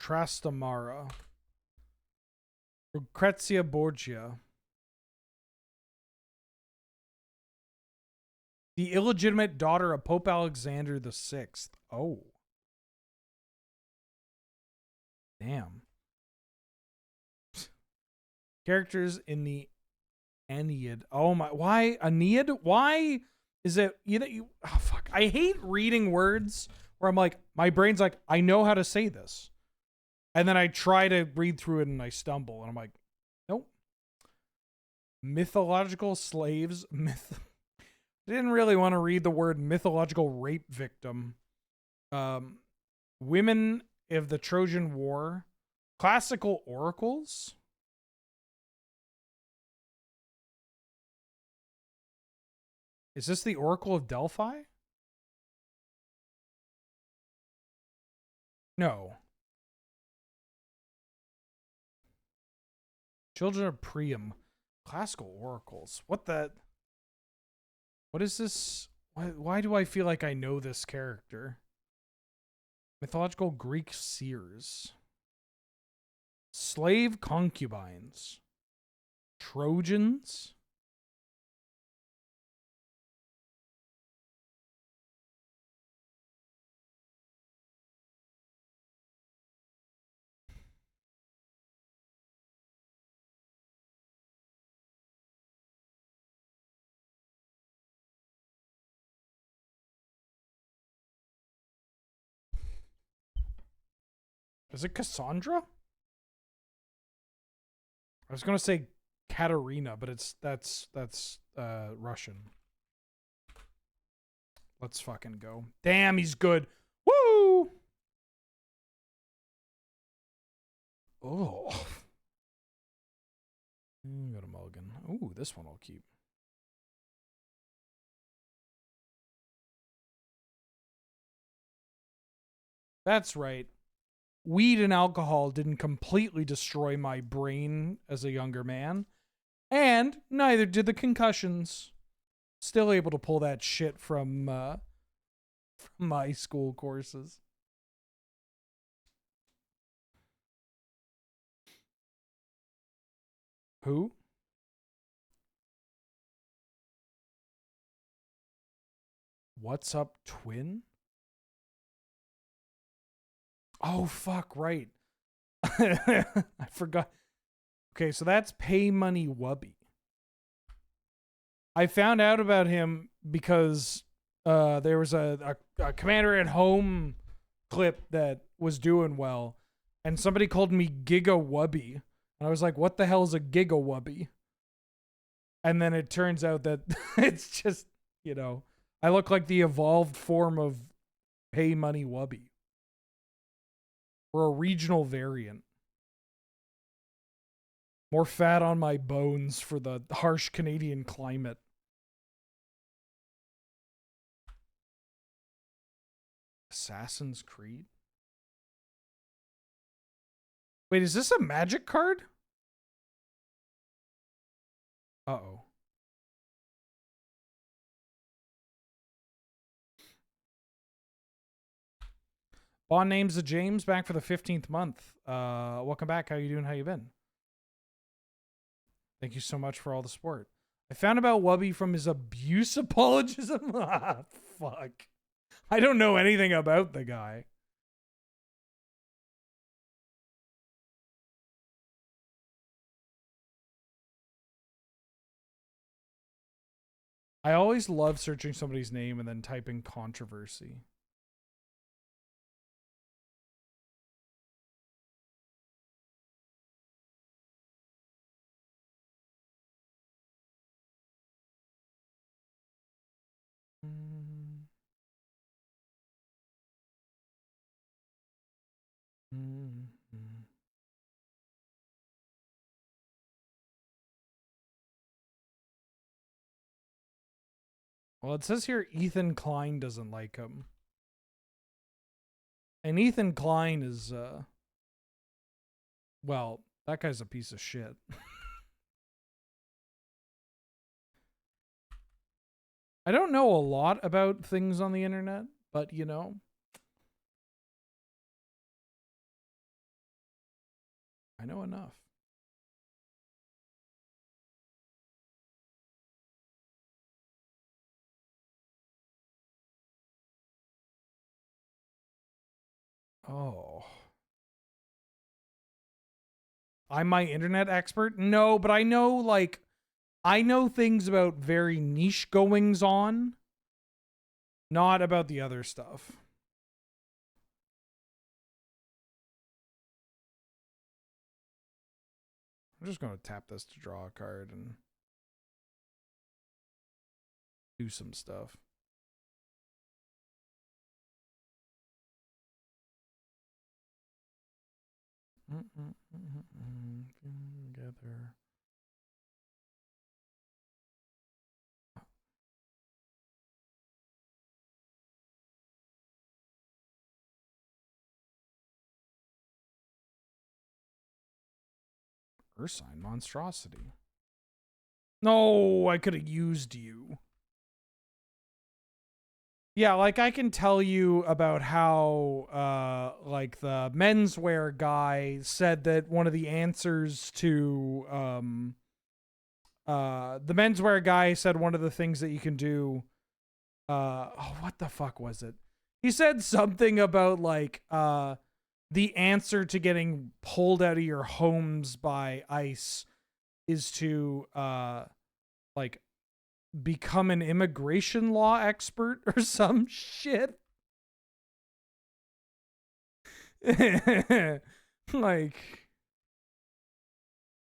Trastamara. Lucrezia Borgia. The illegitimate daughter of Pope Alexander VI. Oh. Damn. Characters in the Aeneid. Oh my, why Aeneid? Why is it, oh fuck. I hate reading words where I'm like, my brain's like, I know how to say this. And then I try to read through it and I stumble and I'm like, nope. Mythological slaves. I didn't really want to read the word mythological rape victim. Women of the Trojan War. Classical oracles. Is this the Oracle of Delphi? No. Children of Priam. Classical oracles. What is this? Why do I feel like I know this character? Mythological Greek seers. Slave concubines. Trojans. Is it Cassandra? I was gonna say Katerina, but that's Russian. Let's fucking go. Damn, he's good. Woo! Oh. Got a mulligan. Ooh, this one I'll keep. That's right. Weed and alcohol didn't completely destroy my brain as a younger man, and neither did the concussions. Still able to pull that shit from my school courses. Who? What's up, twin? Oh, fuck, right. I forgot. Okay, so that's Pay Money Wubby. I found out about him because there was a Commander at Home clip that was doing well, and somebody called me Giga Wubby. And I was like, what the hell is a Giga Wubby? And then it turns out that it's just, you know, I look like the evolved form of Pay Money Wubby. Or a regional variant. More fat on my bones for the harsh Canadian climate. Assassin's Creed? Wait, is this a magic card? Uh-oh. Bond names of James back for the 15th month. Welcome back. How you doing? How you been? Thank you so much for all the support. I found about Wubby from his abuse apologism. Ah, fuck. I don't know anything about the guy. I always love searching somebody's name and then typing controversy. Well, it says here Ethan Klein doesn't like him. And Ethan Klein is, well, that guy's a piece of shit. I don't know a lot about things on the internet, but, you know. I know enough. Oh. I'm my internet expert? No, but I know, like, I know things about very niche goings on, not about the other stuff. I'm just going to tap this to draw a card and do some stuff. Together. Ursine Monstrosity. No, I could have used you. Yeah, like I can tell you about how like the menswear guy said that one of the answers to the menswear guy said one of the things that you can do oh, what the fuck was it? He said something about like the answer to getting pulled out of your homes by ICE is to like become an immigration law expert or some shit. Like,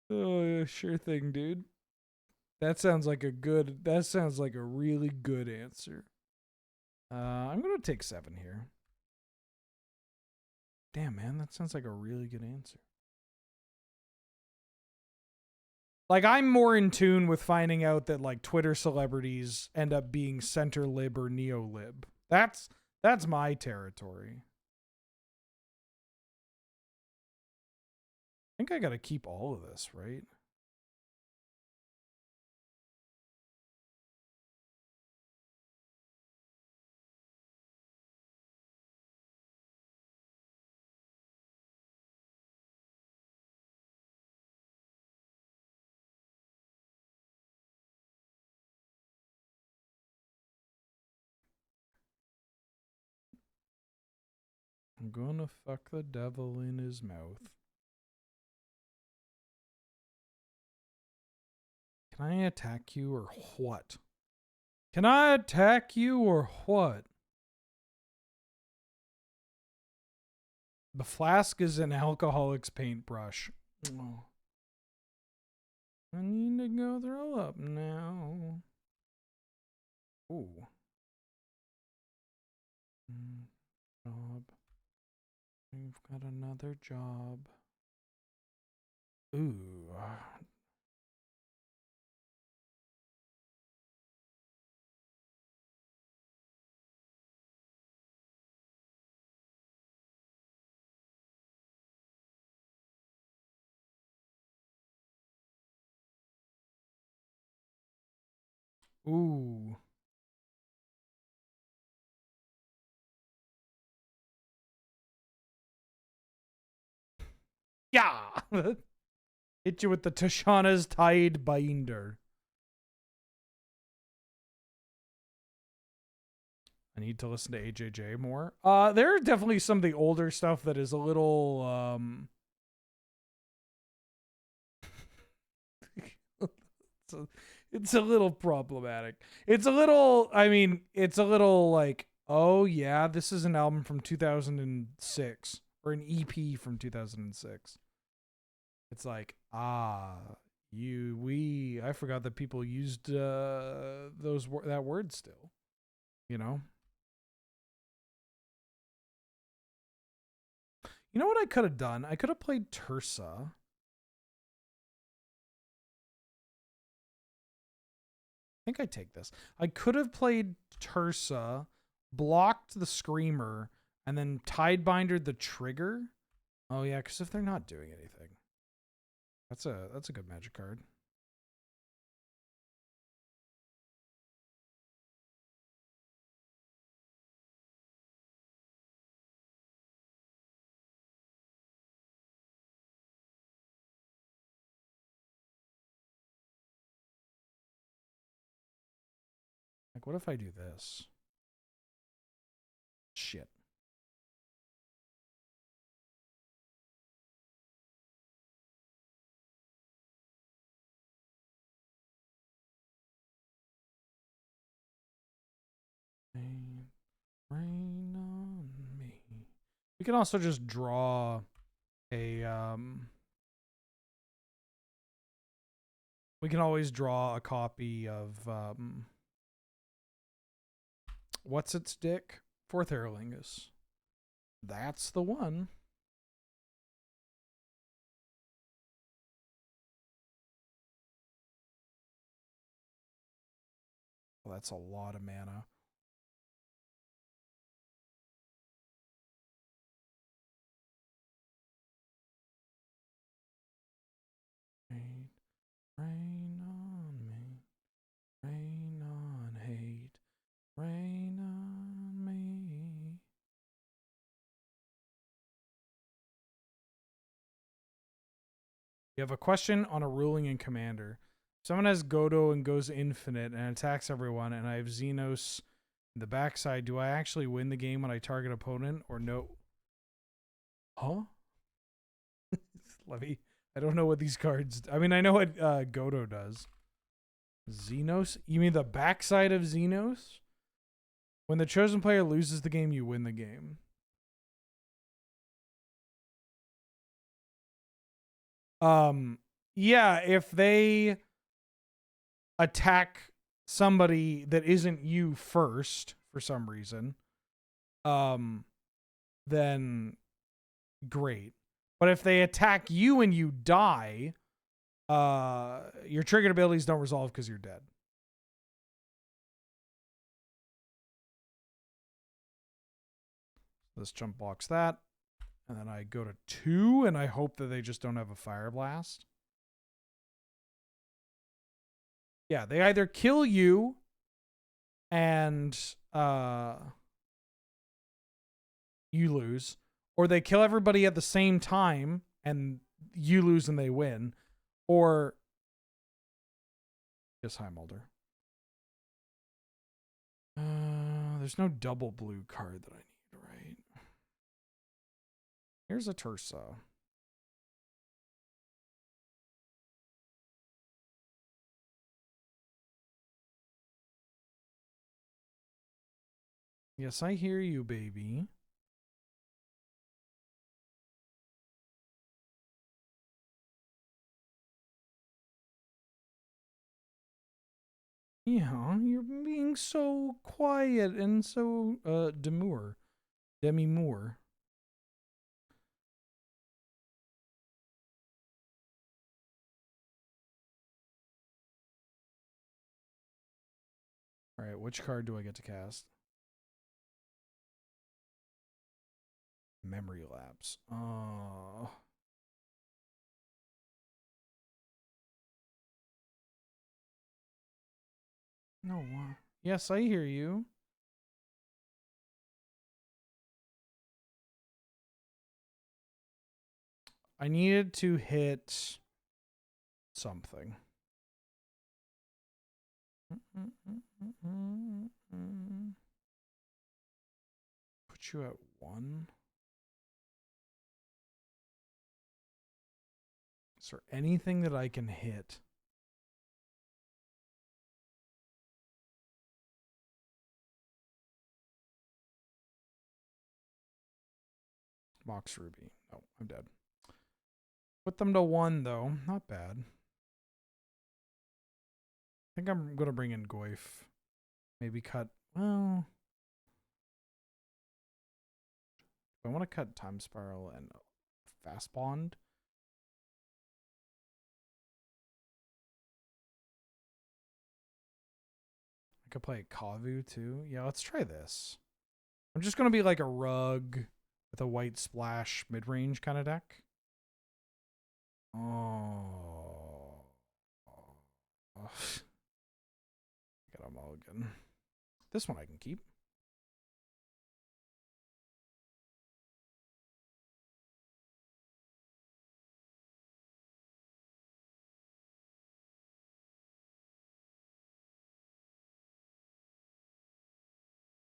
oh yeah, sure thing, dude. That sounds like a really good answer. I'm gonna take 7 here. Damn, man, that sounds like a really good answer. Like, I'm more in tune with finding out that like Twitter celebrities end up being center lib or neo lib. That's my territory. I think I gotta keep all of this, right? I'm gonna fuck the devil in his mouth. Can I attack you or what? Can I attack you or what? The flask is an alcoholic's paintbrush. Oh. I need to go throw up now. Ooh. Job. We've got another job. Ooh. Ooh. Yeah. Hit you with the Tashana's Tide Binder. I need to listen to AJJ more. There's definitely some of the older stuff that is a little it's a little problematic. It's a little, I mean, it's a little like, oh yeah, this is an album from 2006 or an EP from 2006. It's like, I forgot that people used that word still, you know? You know what I could have done? I could have played Tersa. I think I take this. I could have played Tersa, blocked the Screamer, and then Tidebindered the Trigger. Oh yeah, because if they're not doing anything, that's a good magic card. Like, what if I do this? Shit. Rain on me. We can also just draw a we can always draw a copy of what's its dick? Fourth Aerlingus. That's the one. Well, that's a lot of mana. Rain, rain on me. Rain on hate. Rain on You have a question on a ruling in Commander. Someone has Godo and goes infinite and attacks everyone, and I have Xenos in the backside. Do I actually win the game when I target opponent or no? Huh? Levy. I don't know what these cards... I mean, I know what Godo does. Xenos? You mean the backside of Xenos? When the chosen player loses the game, you win the game. Yeah, if they attack somebody that isn't you first for some reason, then great. But if they attack you and you die, your triggered abilities don't resolve because you're dead. This jump blocks that. And then I go to 2, and I hope that they just don't have a Fire Blast. Yeah, they either kill you and you lose, or they kill everybody at the same time and you lose and they win, or yes, hi Mulder. There's no double blue card that I need, right? Here's a Tursa. Yes, I hear you, baby. Yeah, you're being so quiet and so demure. Demi Moore. All right, which card do I get to cast? Memory lapse. Oh. No. Yes, I hear you. I needed to hit something. Put you at 1. Is there anything that I can hit? Mox Ruby. Oh, I'm dead. Put them to 1, though. Not bad. I think I'm going to bring in Goyf. Maybe cut... Well... I want to cut Time Spiral and Fast Bond. I could play Kavu, too. Yeah, let's try this. I'm just going to be like a rug with a white splash mid-range kind of deck. Oh. Got a mulligan. This one I can keep.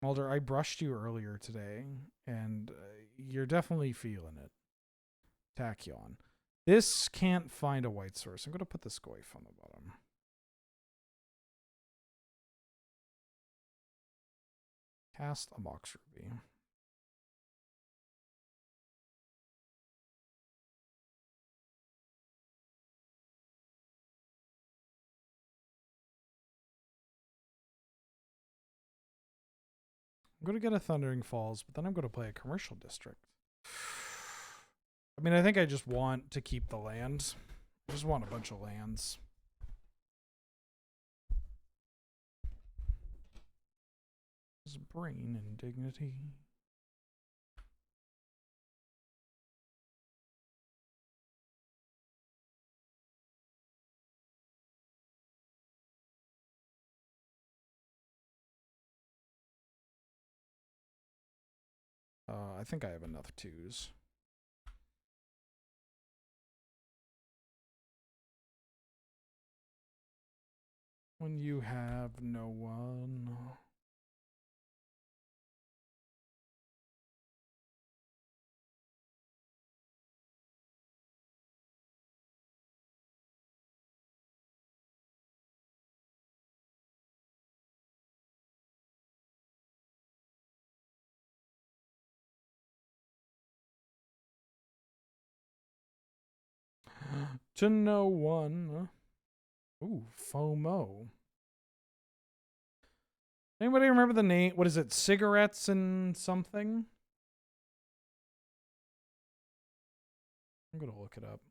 Mulder, I brushed you earlier today, and you're definitely feeling it. Tachyon. This can't find a white source. I'm going to put this Goyf on the bottom. Cast a Mox Ruby. I'm going to get a Thundering Falls, but then I'm going to play a Commercial District. I mean, I think I just want to keep the land. I just want a bunch of lands. His brain and dignity. I think I have enough 2s. When you have no one. To no one. Ooh, FOMO. Anybody remember the name? What is it? Cigarettes and something? I'm gonna look it up.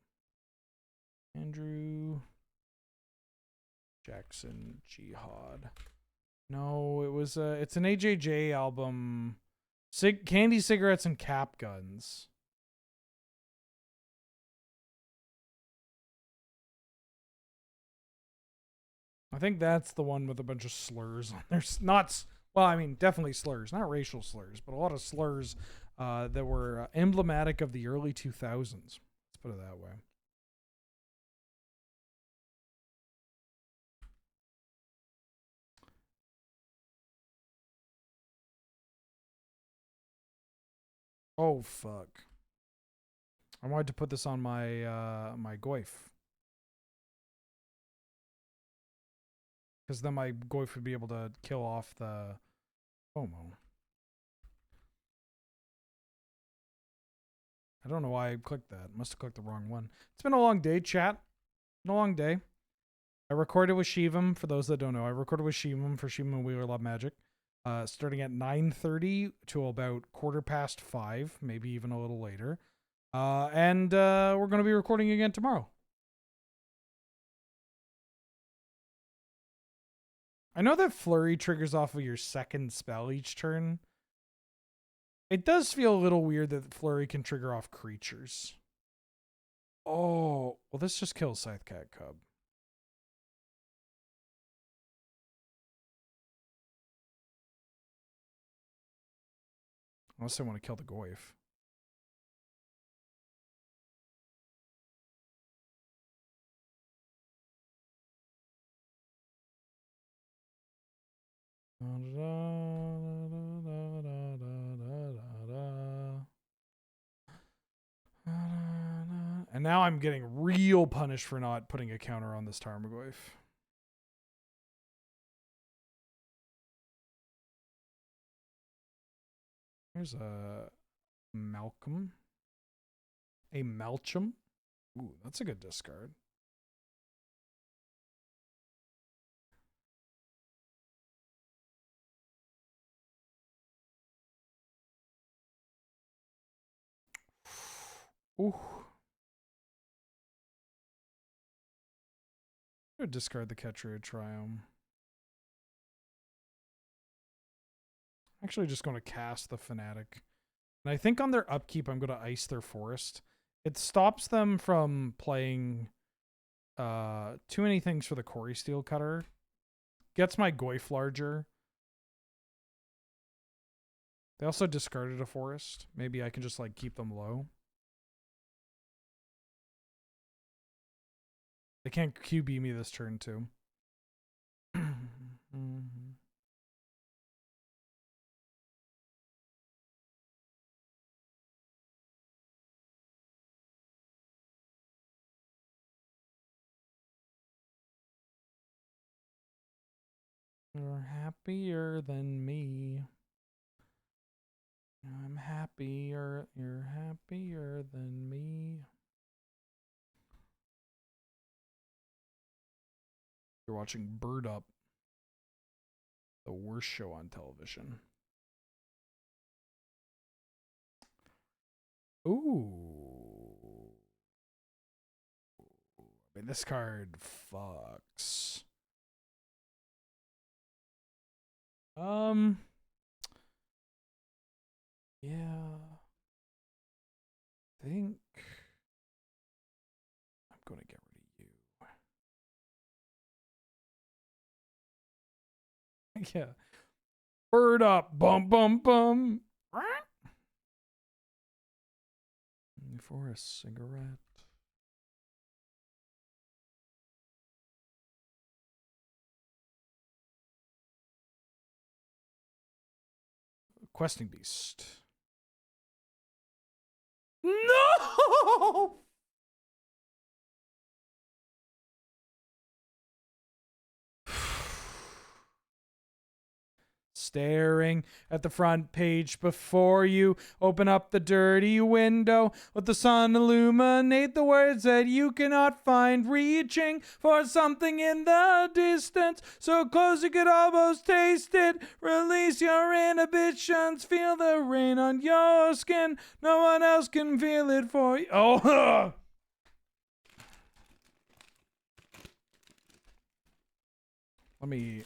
Andrew Jackson Jihad. No, it was it's an AJJ album. Candy Cigarettes and Cap Guns. I think that's the one with a bunch of slurs on there. Not, well, I mean, definitely slurs, not racial slurs, but a lot of slurs that were emblematic of the early 2000s. Let's put it that way. Oh, fuck. I wanted to put this on my my goif. Because then my goif would be able to kill off the FOMO. I don't know why I clicked that. Must have clicked the wrong one. It's been a long day, chat. It's been a long day. I recorded with Shivam. For those that don't know, I recorded with Shivam for Shivam and Wheeler Love Magic. Starting at 9:30 to about 5:15, maybe even a little later. And we're going to be recording again tomorrow. I know that Flurry triggers off of your second spell each turn. It does feel a little weird that Flurry can trigger off creatures. Oh, well, this just kills Scythe Cat Cub. Unless I want to kill the Goyf. And now I'm getting real punished for not putting a counter on this Tarmogoyf. Here's a Malcolm. A Malchum. Ooh, that's a good discard. Ooh. I'm gonna discard the Catcher Triumph. Actually just going to cast the Fanatic. And I think on their upkeep, I'm going to ice their forest. It stops them from playing too many things for the Quarry Steel Cutter. Gets my Goyf larger. They also discarded a forest. Maybe I can just like keep them low. They can't QB me this turn too. You're happier than me. I'm happier. You're happier than me. You're watching Bird Up, the worst show on television. Ooh. I mean, this card fucks. Yeah. I think I'm going to get rid of you. Yeah. Bird Up. Bum, bum, bum. For a cigarette. Questing Beast. No! Staring at the front page before you, open up the dirty window. Let the sun illuminate the words that you cannot find. Reaching for something in the distance, so close you could almost taste it. Release your inhibitions, feel the rain on your skin. No one else can feel it for you. Oh, let me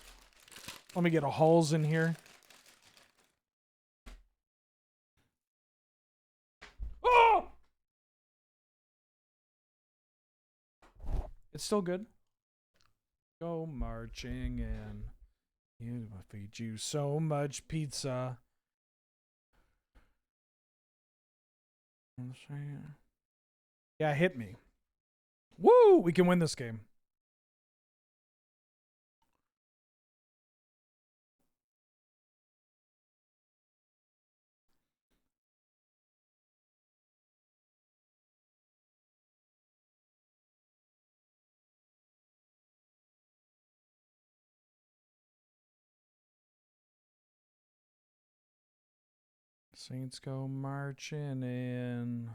get a Halls in here. Oh! It's still good. Go marching in. You feed you so much pizza. Yeah, hit me. Woo! We can win this game. Saints go marching in.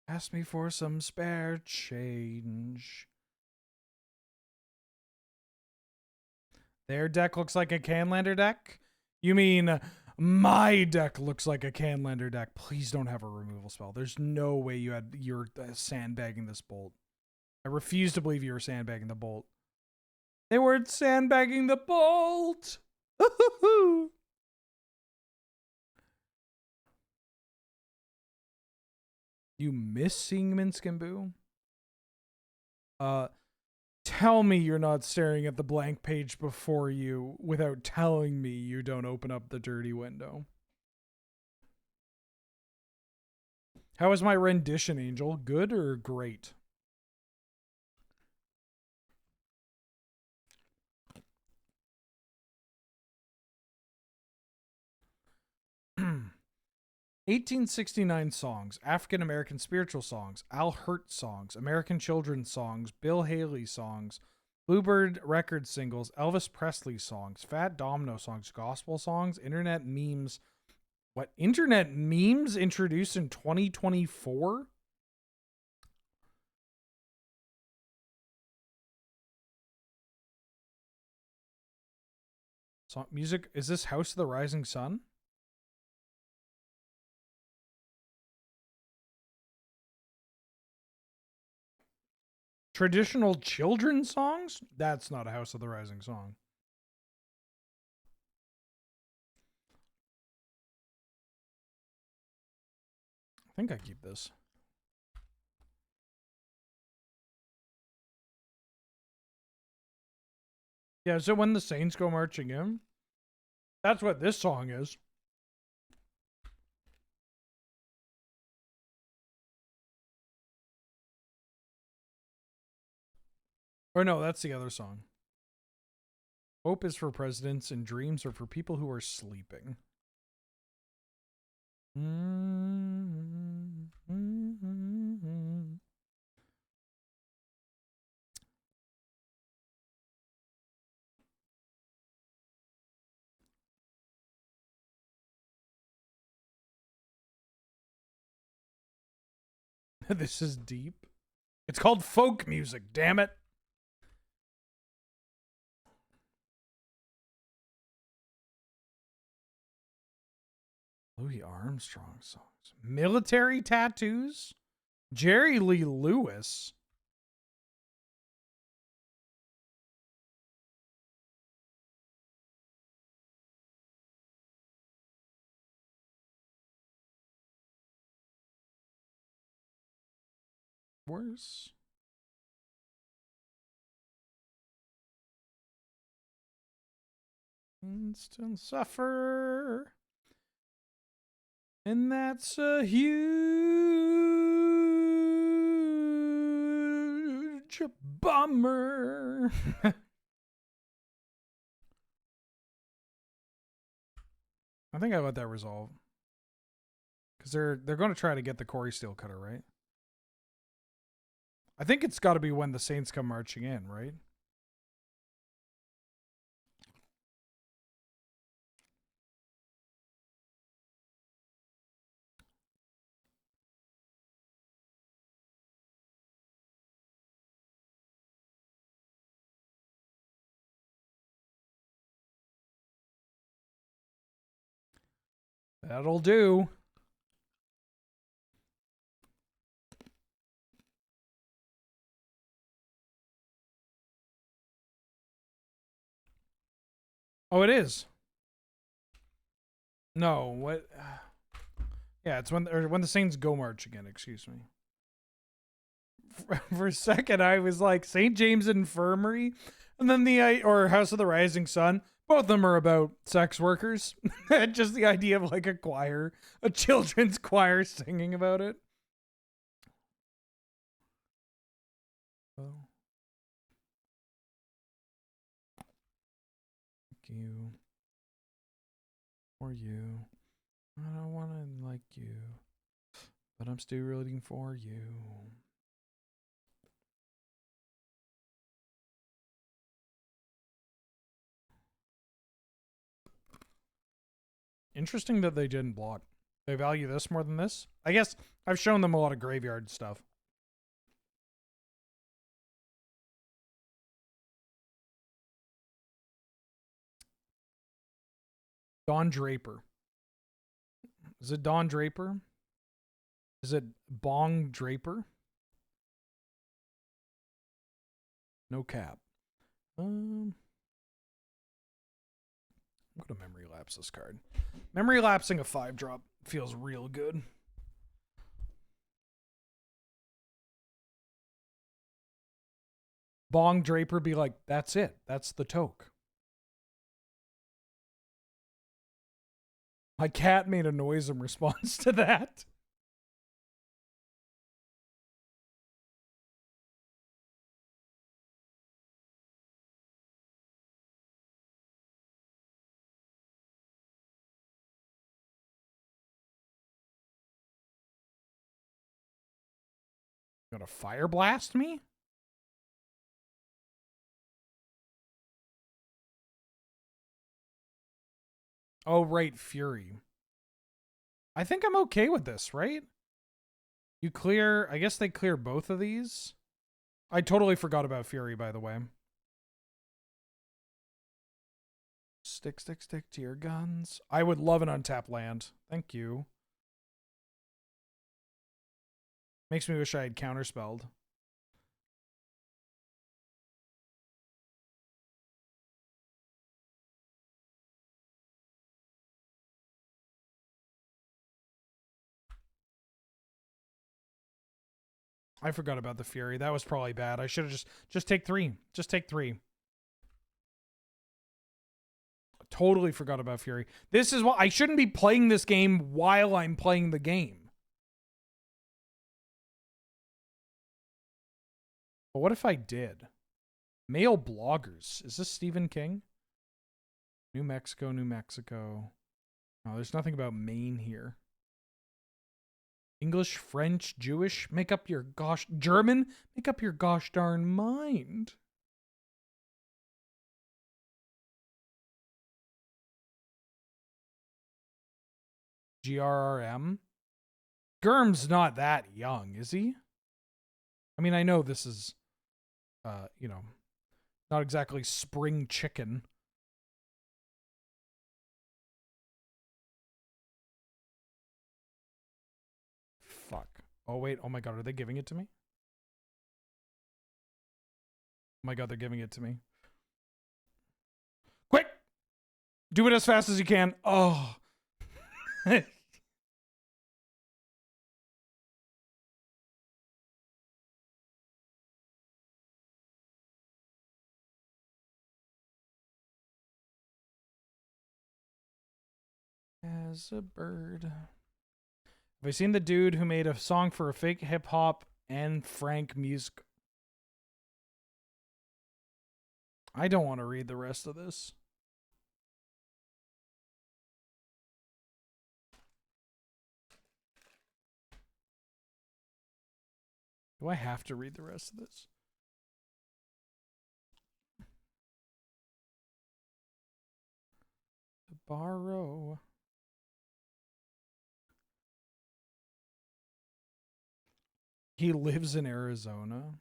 Ask me for some spare change. Their deck looks like a Canlander deck? You mean my deck looks like a Canlander deck? Please don't have a removal spell. There's no way you're sandbagging this bolt. I refuse to believe you were sandbagging the bolt. They weren't sandbagging the bolt. You missing Minsc and Boo? Tell me you're not staring at the blank page before you without telling me you don't open up the dirty window. How was my rendition, Angel? Good or great? "1869 songs, African American spiritual songs, Al Hirt songs, American children's songs, Bill Haley songs, Bluebird record singles, Elvis Presley songs, Fat Domino songs, gospel songs, internet memes." What? Internet memes introduced in 2024? Song music. Is this House of the Rising Sun? Traditional children's songs? That's not a House of the Rising song. I think I keep this. Yeah, so when the Saints go marching in, that's what this song is. Or no, that's the other song. Hope is for presidents and dreams are for people who are sleeping. This is deep. It's called folk music, damn it. Louis Armstrong songs. Military tattoos? Jerry Lee Lewis. Worse. Instant suffer. And that's a huge bummer. I think I let that resolve. Because they're going to try to get the Quarry Steel Cutter, right? I think it's got to be when the Saints come marching in, right? That'll do. Oh, it is. No, what? Yeah, it's when the Saints go march again. Excuse me. For a second, I was like St. James Infirmary, and then or House of the Rising Sun. Both of them are about sex workers. Just the idea of like a choir, a children's choir singing about it. Oh. Thank you. For you. I don't want to like you, but I'm still rooting for you. Interesting that they didn't block. They value this more than this. I guess I've shown them a lot of graveyard stuff. Don Draper. Is it Don Draper? Is it Bong Draper? No cap. I'm gonna memory lapse this card. Memory lapsing a 5-drop feels real good. Bong Draper be like, that's it. That's the toke. My cat made a noise in response to that. Gonna fire blast me? Oh, right, Fury. I think I'm okay with this, right? You clear, I guess they clear both of these. I totally forgot about Fury, by the way. Stick to your guns. I would love an untapped land. Thank you. Makes me wish I had counterspelled. I forgot about the Fury. That was probably bad. I should have just take 3. Just take 3. Totally forgot about Fury. This is why I shouldn't be playing this game while I'm playing the game. But what if I did? Male bloggers. Is this Stephen King? New Mexico, New Mexico. No, there's nothing about Maine here. English, French, Jewish. Make up your gosh... German? Make up your gosh darn mind. GRRM? Germ's not that young, is he? I mean, I know this is, you know, not exactly spring chicken. Fuck. Oh, wait. Oh, my God. Are they giving it to me? Oh, my God. They're giving it to me. Quick! Do it as fast as you can. Oh. as a bird. Have I seen the dude who made a song for a fake hip hop and Frank music? I don't want to read the rest of this. Do I have to read the rest of this? To borrow. He lives in Arizona.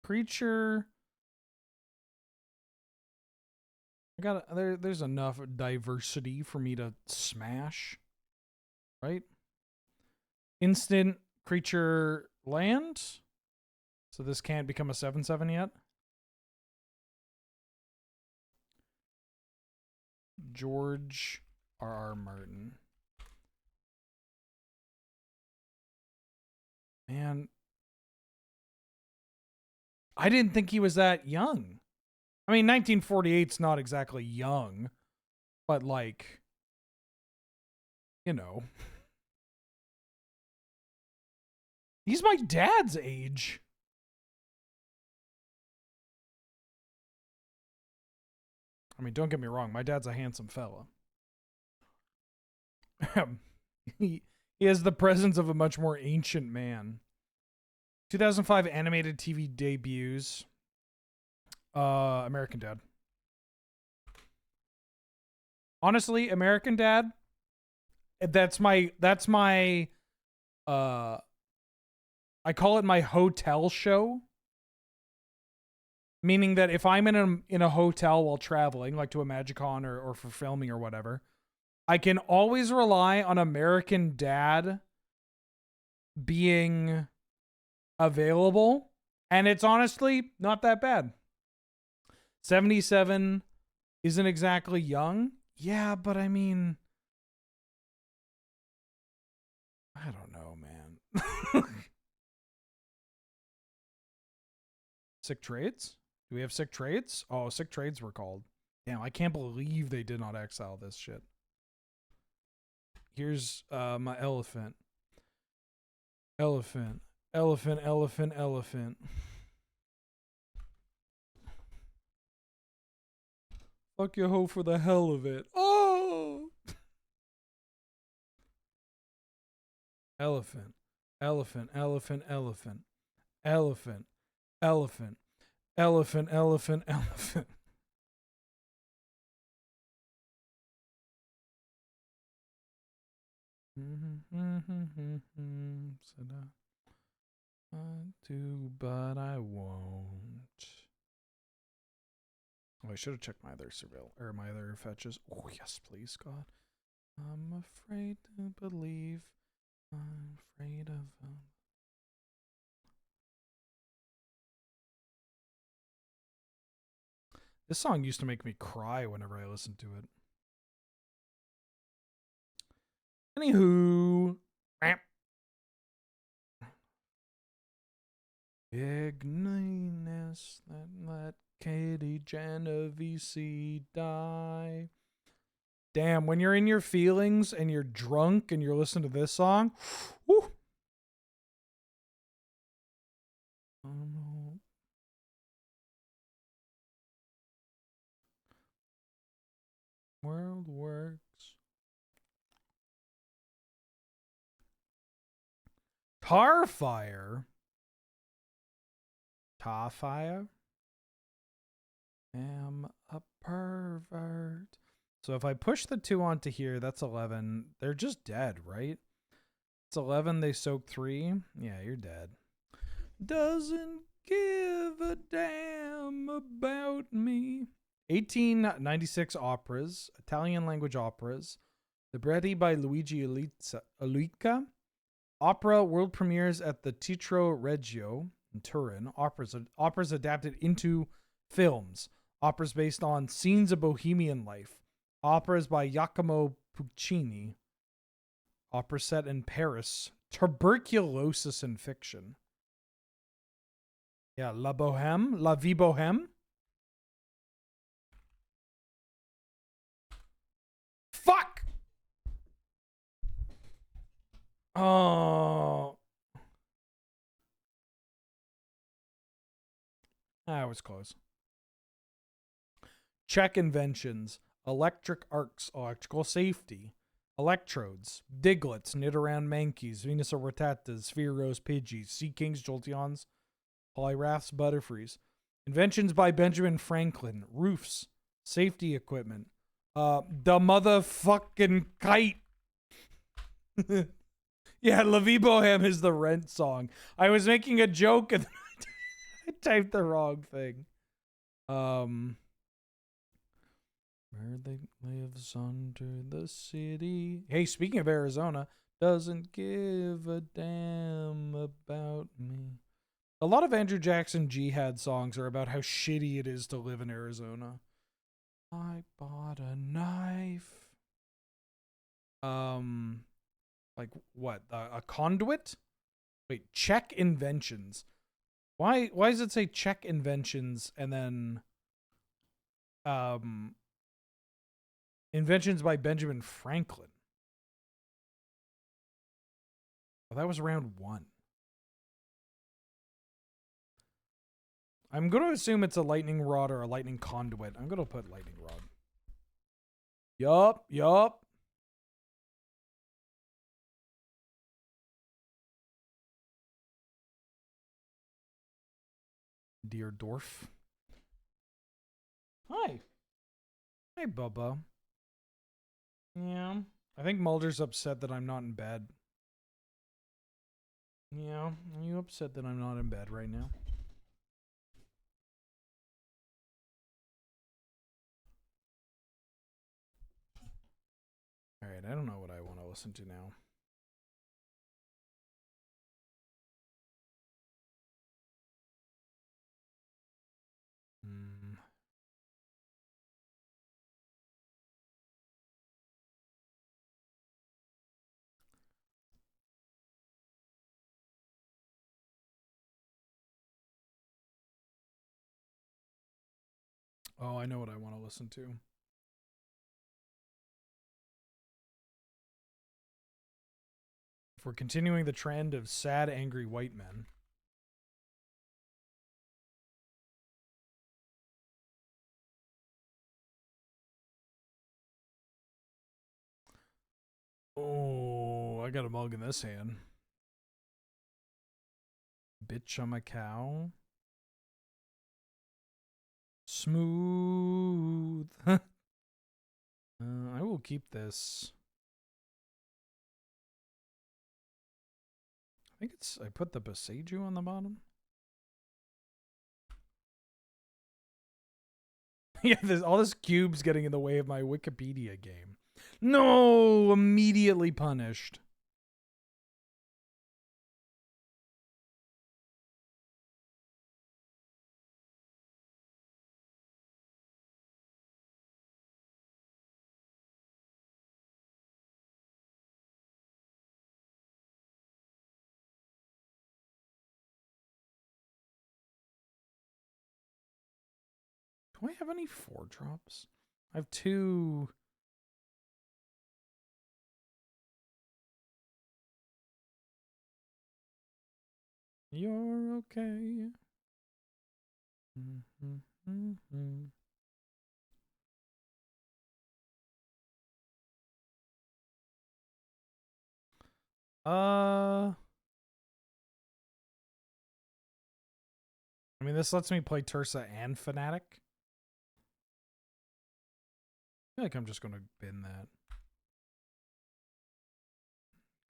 Creature. There's enough diversity for me to smash. Right? Instant creature land. So this can't become a 7/7 yet. George R.R. Martin. Man, I didn't think he was that young. I mean, 1948's not exactly young, but like, you know, he's my dad's age. I mean, don't get me wrong, my dad's a handsome fella. he has the presence of a much more ancient man. 2005 animated TV debuts. American Dad. Honestly, American Dad, that's my I call it my hotel show. Meaning that if I'm in a hotel while traveling, like to a MagicCon or for filming or whatever, I can always rely on American Dad being available, and it's honestly not that bad. 77 isn't exactly young. Yeah, but I mean, I don't know, man. Sick trades? Do we have sick trades? Oh, sick trades were called. Damn, I can't believe they did not exile this shit. Here's my elephant. Elephant. Elephant, elephant, elephant. Fuck your hoe for the hell of it. Oh! Elephant. Elephant, elephant, elephant. Elephant. Elephant. Elephant, elephant, elephant. I do, but I won't. Oh, I should have checked my other my other fetches. Oh yes, please, God. I'm afraid to believe. I'm afraid of them. This song used to make me cry whenever I listened to it. Anywho. Ignitus, let Katie Genovese die. Damn, when you're in your feelings and you're drunk and you're listening to this song, whew. World works. Tarfire. Tarfire. Am a pervert. So if I push the 2 onto here, that's 11. They're just dead, right? It's 11, they soak 3. Yeah, you're dead. Doesn't give a damn about me. 1896 operas, Italian language operas. Libretti by Luigi Luica. Opera world premieres at the Teatro Regio in Turin. Operas adapted into films. Operas based on scenes of bohemian life. Operas by Giacomo Puccini. Opera set in Paris. Tuberculosis and fiction. Yeah, La Bohème. La Vie Bohème. Fuck! Oh. I was close. Czech inventions. Electric arcs, electrical safety. Electrodes. Diglets, knit around mankeys. Venus rotatatas, spheros, pidgeys. Sea kings, jolteons. Polyraths, butterfrees. Inventions by Benjamin Franklin. Roofs. Safety equipment. The motherfucking kite. Yeah, La Vie Bohème is the Rent song. I was making a joke and I typed the wrong thing. Where they lives under the city. Hey, speaking of Arizona, doesn't give a damn about me. A lot of Andrew Jackson Jihad songs are about how shitty it is to live in Arizona. I bought a knife. Like what? A conduit? Wait, Czech inventions. Why does it say Czech inventions and then inventions by Benjamin Franklin? Oh, that was round 1. I'm going to assume it's a lightning rod or a lightning conduit. I'm going to put lightning rod. Yup. Dear Dorf. Hi. Hey, Bubba. Yeah. I think Mulder's upset that I'm not in bed. Yeah. Are you upset that I'm not in bed right now? Alright, I don't know what I want to listen to now. Oh, I know what I want to listen to. If we're continuing the trend of sad, angry white men. Oh, I got a mug in this hand. Bitch, I'm a cow. Smooth. I will keep this. I think it's, I put the Boseiju on the bottom. Yeah, all this cube's getting in the way of my Wikipedia game. No, immediately punished. Do I have any 4-drops? I have 2. You're okay. I mean, this lets me play Tursa and Fnatic. I feel like I'm just gonna bin that.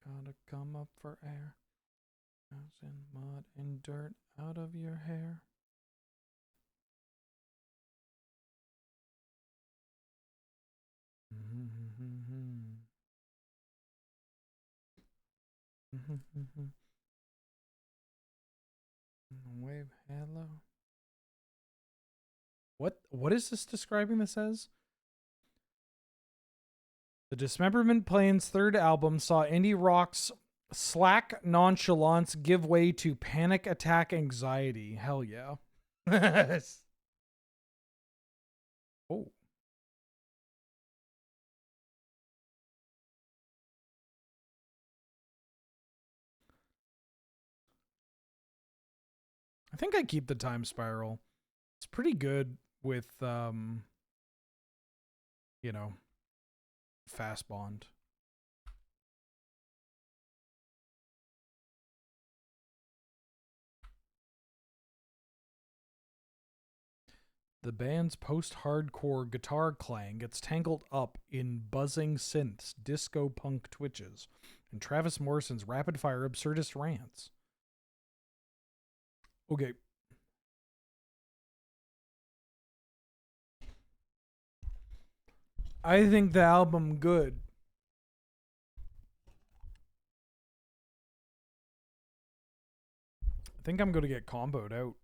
Gotta come up for air. In mud and dirt out of your hair. Wave hello. What is this describing this as? The Dismemberment Plane's third album saw indie rock's slack nonchalance give way to panic attack anxiety. Hell yeah. Oh. I think I keep the Time Spiral. It's pretty good with you know, fast bond. The band's post-hardcore guitar clang gets tangled up in buzzing synths, disco punk twitches, and Travis Morrison's rapid-fire absurdist rants. Okay. I think the album good. I think I'm going to get comboed out.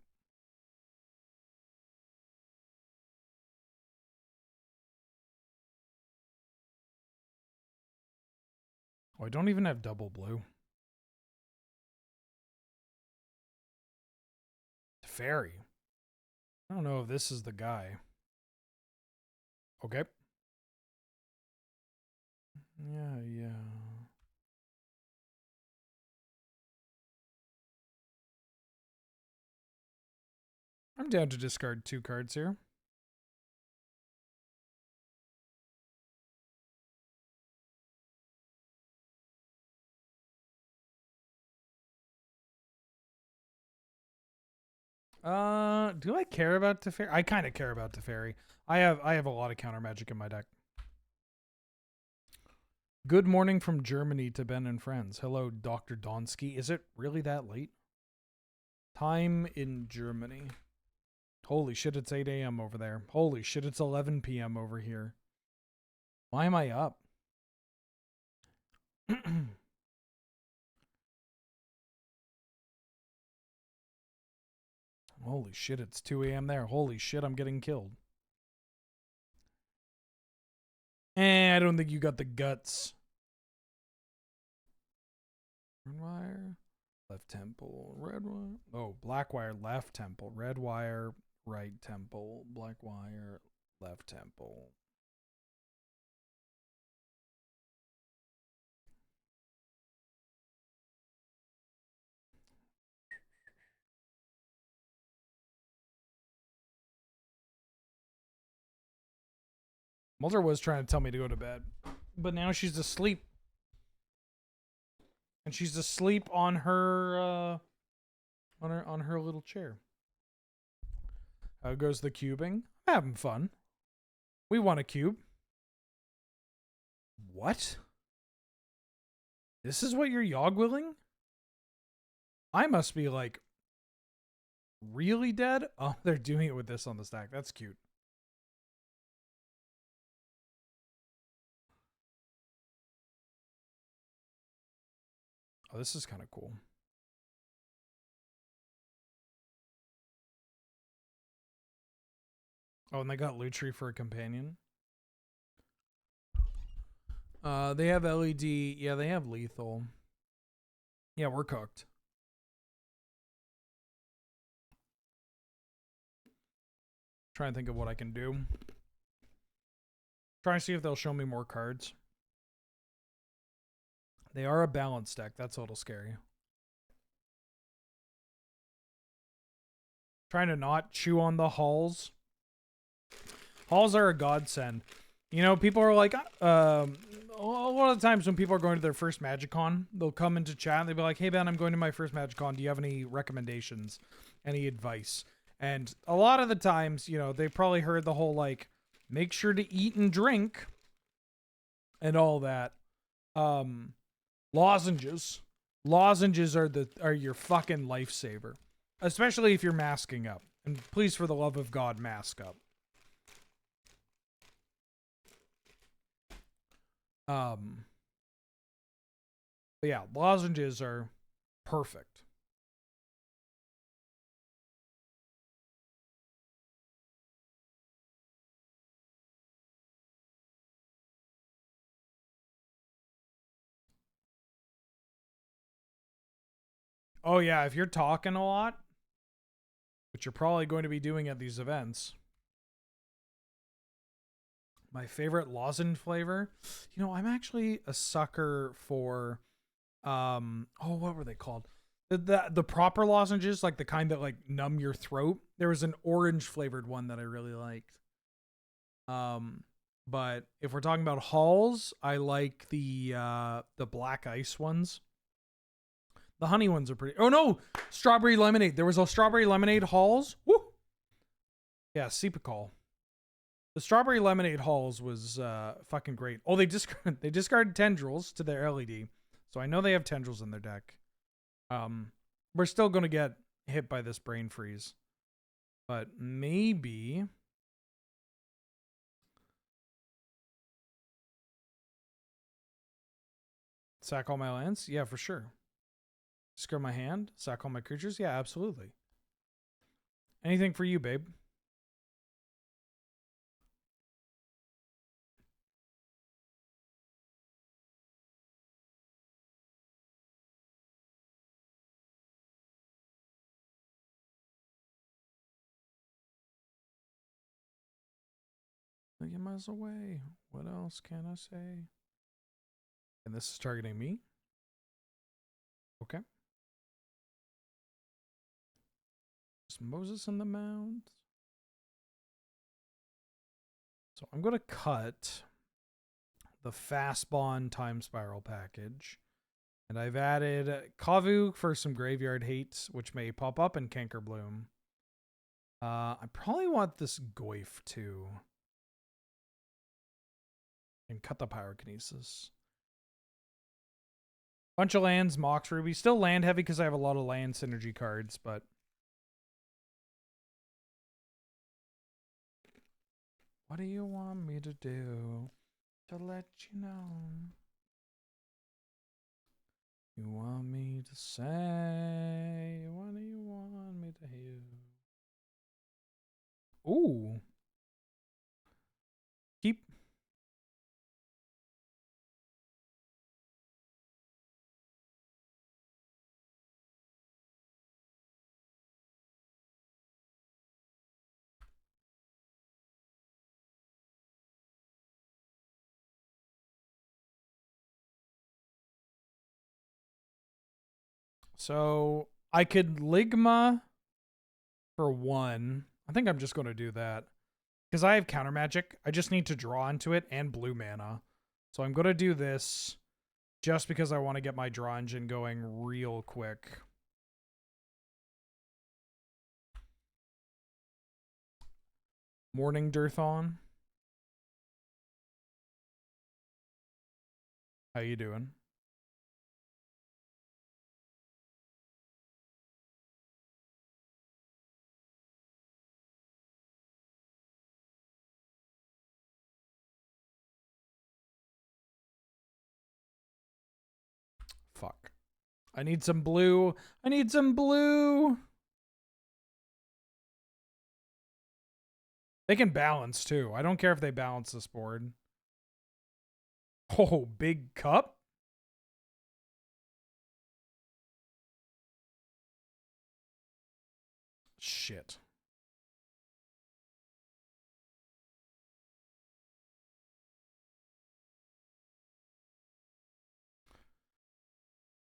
Oh, I don't even have double blue. Fairy. I don't know if this is the guy. Okay. Yeah. I'm down to discard 2 cards here. Do I care about Teferi? I kind of care about Teferi. I have a lot of counter magic in my deck. Good morning from Germany to Ben and friends. Hello, Dr. Donsky. Is it really that late? Time in Germany. Holy shit, it's 8 a.m. over there. Holy shit, it's 11 p.m. over here. Why am I up? Holy shit, it's 2 a.m. there. Holy shit, I'm getting killed. I don't think you got the guts. Red wire, left temple, red wire. Oh, black wire, left temple, red wire, right temple, black wire, left temple. Mulder was trying to tell me to go to bed, but now she's asleep. And she's asleep on her on her little chair. How goes the cubing? I'm having fun. We want a cube. What? This is what you're yogwilling? I must be like really dead? Oh, they're doing it with this on the stack. That's cute. Oh, this is kind of cool. Oh, and they got Lutri for a companion. They have LED. Yeah, they have lethal. Yeah, we're cooked. Trying to think of what I can do. Trying to see if they'll show me more cards. They are a balanced deck. That's a little scary. Trying to not chew on the halls. Halls are a godsend. You know, people are like, a lot of the times when people are going to their first MagicCon, they'll come into chat and they'll be like, hey, Ben, I'm going to my first MagicCon. Do you have any recommendations? Any advice? And a lot of the times, you know, they probably heard the whole, like, make sure to eat and drink and all that. Lozenges. Lozenges are your fucking lifesaver. Especially if you're masking up. And please, for the love of God, mask up. But yeah, lozenges are perfect. Oh yeah, if you're talking a lot, which you're probably going to be doing at these events. My favorite lozenge flavor, you know, I'm actually a sucker for, what were they called? The proper lozenges, like the kind that like numb your throat. There was an orange flavored one that I really liked. But if we're talking about halls, I like the black ice ones. The honey ones are pretty. Oh no, strawberry lemonade. There was a strawberry lemonade halls. Woo. Yeah, Sepacol. The strawberry lemonade halls was fucking great. Oh, they discarded tendrils to their LED, so I know they have tendrils in their deck. We're still gonna get hit by this brain freeze, but maybe. Sack all my lands? Yeah, for sure. Discard my hand? Sack all my creatures? Yeah, absolutely. Anything for you, babe. Get miles away. What else can I say? And this is targeting me? Okay. Is Moses in the mound? So I'm going to cut the Fast Bond Time Spiral package. And I've added Kavu for some Graveyard Hate, which may pop up in Canker Bloom. I probably want this Goyf too. And cut the Pyrokinesis. Bunch of lands, Mox Ruby. Still land heavy because I have a lot of land synergy cards, but what do you want me to do to let you know? You want me to say, what do you want me to hear? Ooh. Keep. So I could Ligma for 1. I think I'm just going to do that. Because I have counter magic. I just need to draw into it and blue mana. So I'm going to do this just because I want to get my draw engine going real quick. Morning Dirthon. How you doing? Fuck. I need some blue. I need some blue. They can balance too. I don't care if they balance this board. Oh, big cup? Shit.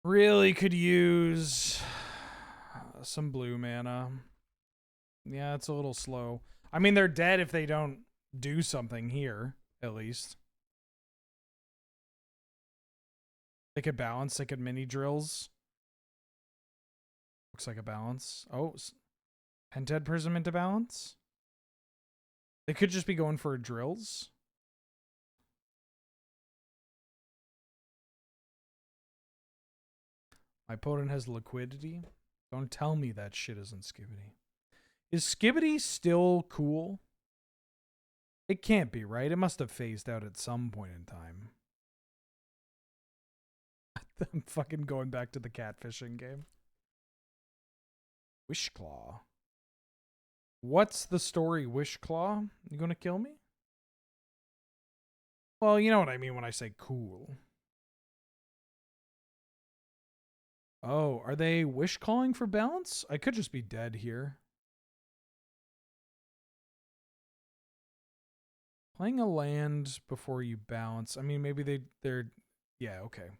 Really could use some blue mana. Yeah, it's a little slow. I mean, they're dead if they don't do something here, at least. They could balance. They could mini drills. Looks like a balance. Oh, Pented Prism into balance. They could just be going for drills. My opponent has liquidity. Don't tell me that shit isn't Skibidi. Is Skibidi still cool? It can't be, right? It must have phased out at some point in time. I'm fucking going back to the catfishing game. Wishclaw. What's the story, Wishclaw? You gonna kill me? Well, you know what I mean when I say cool. Oh, are they wish calling for balance? I could just be dead here. Playing a land before you balance. I mean, maybe they're... Yeah, okay.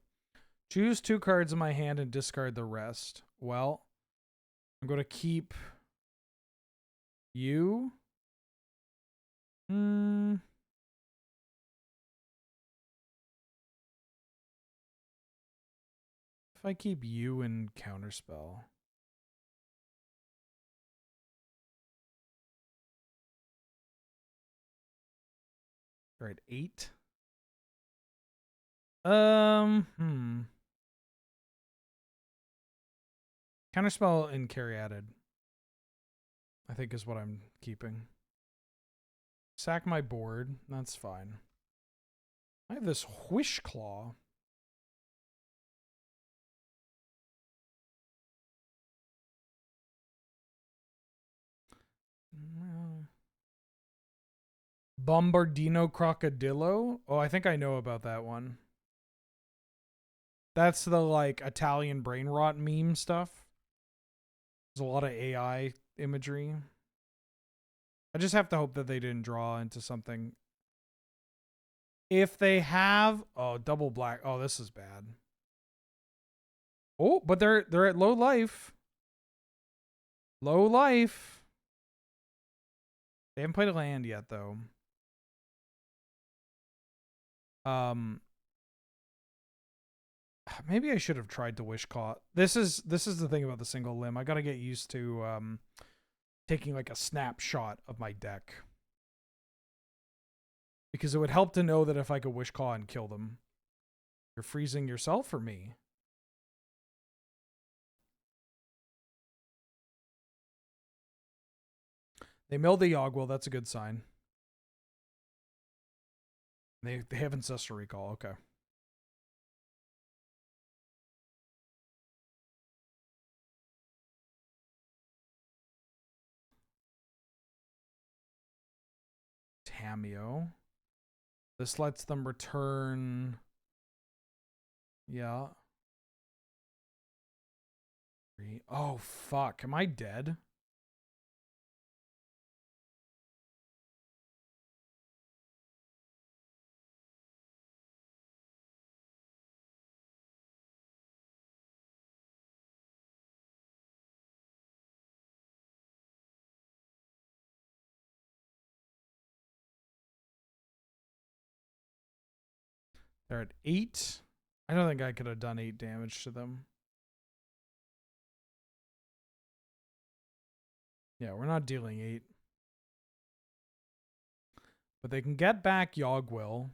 Choose 2 cards in my hand and discard the rest. Well, I'm going to keep you. If I keep you and counterspell. All right, 8. Counterspell and Caryatid, I think, is what I'm keeping. Sack my board. That's fine. I have this Whish Claw. Bombardino Crocodillo? Oh, I think I know about that one. That's the, like, Italian brain rot meme stuff. There's a lot of AI imagery. I just have to hope that they didn't draw into something. If they have... Oh, double black. Oh, this is bad. Oh, but they're at low life. Low life. They haven't played a land yet, though. Maybe I should have tried to wish caught. This is the thing about the single limb. I gotta get used to taking like a snapshot of my deck, because it would help to know that if I could wish call and kill them. You're freezing yourself or me? They milled the Yogwill. That's a good sign. They have Ancestor Recall. Okay. Tameo. This lets them return. Yeah. Oh, fuck. Am I dead? They're at 8. I don't think I could have done 8 damage to them. Yeah, we're not dealing 8. But they can get back Yogwill.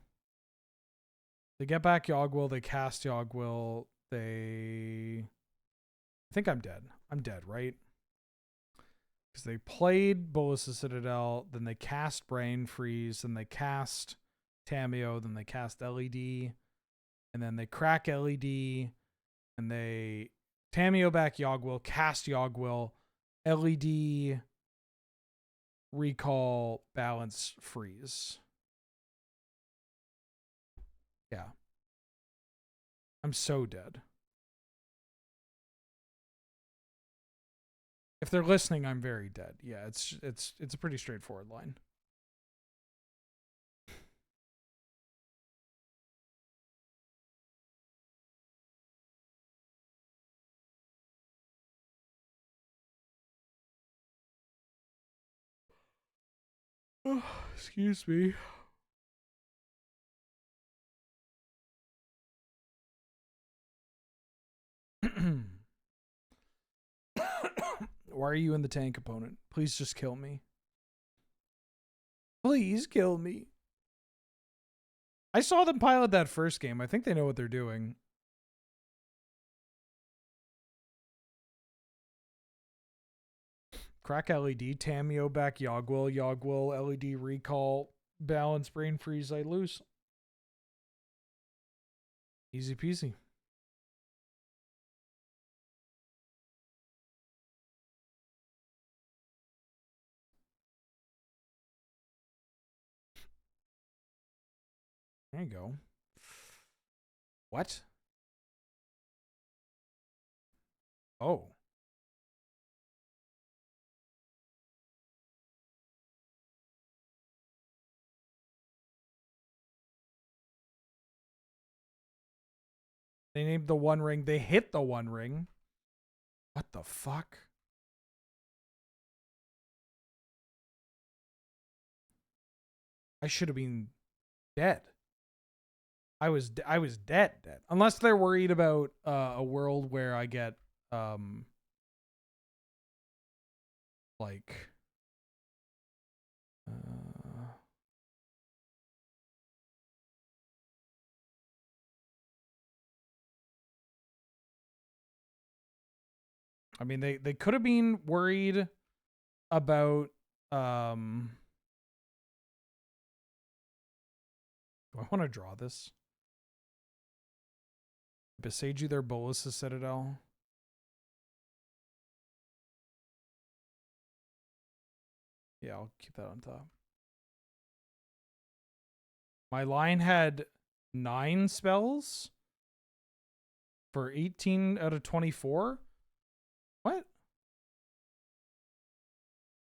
They get back Yogwill. They cast Yogwill. I think I'm dead. I'm dead, right? Because they played Bolas's Citadel, then they cast Brain Freeze, then they cast Tameo, then they cast LED, and then they crack LED, and they Tameo back Yogwill, cast Yogwill, LED, recall, balance, freeze. Yeah. I'm so dead. If they're listening, I'm very dead. Yeah, it's a pretty straightforward line. Oh, excuse me. Why are you in the tank, opponent? Please just kill me. Please kill me. I saw them pilot that first game. I think they know what they're doing. Crack LED, Tameo back Yogwill, Yogwill, LED recall, balance, brain freeze, I lose. Easy peasy. There you go. What? Oh. They named the One Ring. They hit the One Ring. What the fuck? I should have been dead. I was dead. Unless they're worried about a world where I get like I mean they could have been worried about do I want to draw this? Besiege their Bolus's Citadel. Yeah, I'll keep that on top. My line had 9 spells for 18 out of 24. What?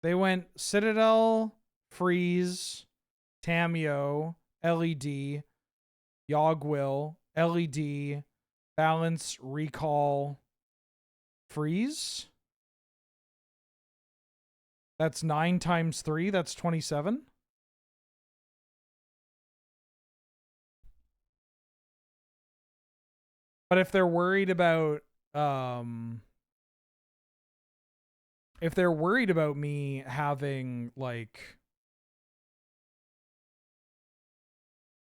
They went Citadel, Freeze, Tameo, LED, Yogwill, LED, Balance, Recall, Freeze. That's 9 times 3. That's 27. But if they're worried about me having like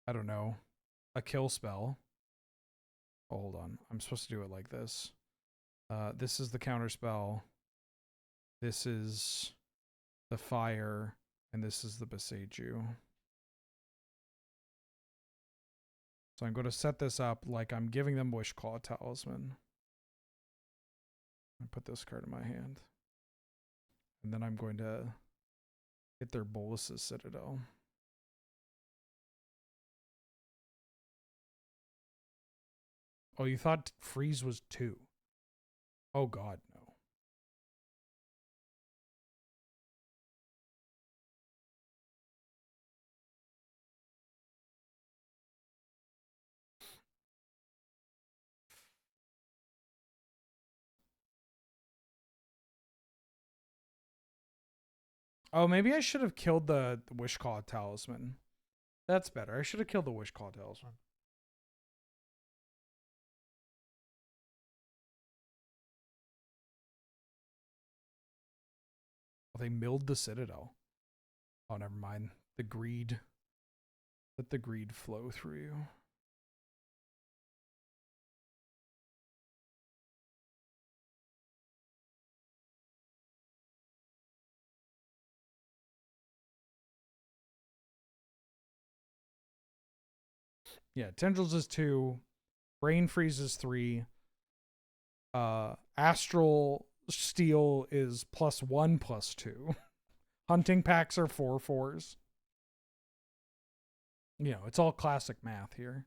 I don't know, a kill spell. Oh, hold on. I'm supposed to do it like this. This is the counter spell. This is the fire, and this is the Besiege You. So I'm going to set this up like I'm giving them Wishclaw Talisman. I put this card in my hand. And then I'm going to hit their Bolus's Citadel. Oh, you thought Freeze was 2. Oh god, no. Oh, maybe I should have killed the Wishclaw Talisman. That's better. I should have killed the Wishclaw Talisman. Oh, they milled the Citadel. Oh, never mind. The greed. Let the greed flow through you. Yeah, Tendrils is 2. Brain Freeze is 3. Astral Steel is +1/+2. Hunting packs are 4/4s. You know, it's all classic math here.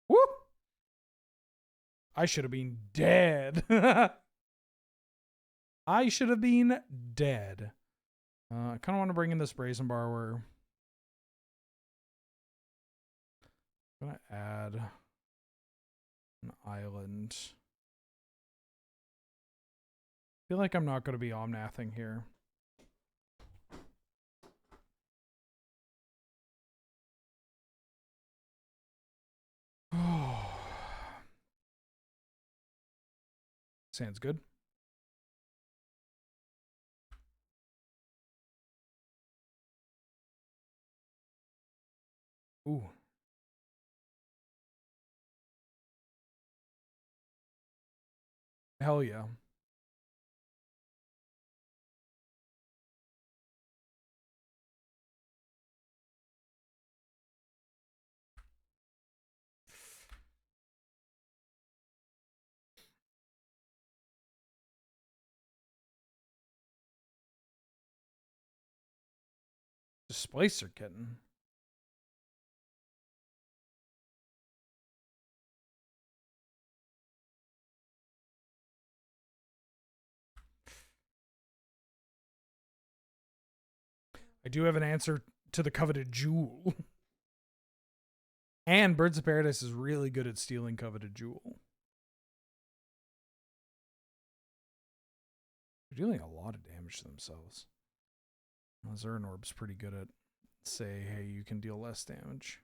Woo! I should have been dead. I should have been dead. I kind of want to bring in this Brazen Borrower. I'm going to add an island. I feel like I'm not going to be Omnathing here. Sounds good. Ooh. Hell yeah. Splicer Kitten. I do have an answer to the coveted jewel. And Birds of Paradise is really good at stealing coveted jewel. They're dealing a lot of damage to themselves. Zern Orb's pretty good at say, hey, you can deal less damage.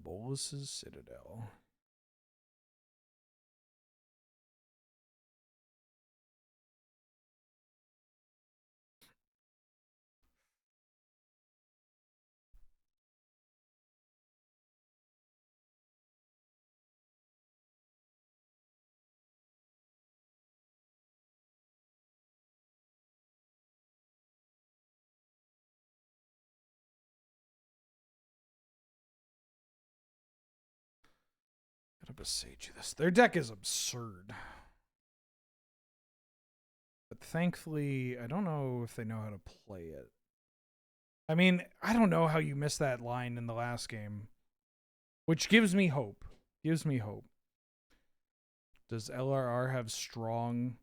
Bolus's Citadel. Gotta besage this. Their deck is absurd. But thankfully, I don't know if they know how to play it. I mean, I don't know how you missed that line in the last game. Which gives me hope. Gives me hope. Does LRR have strong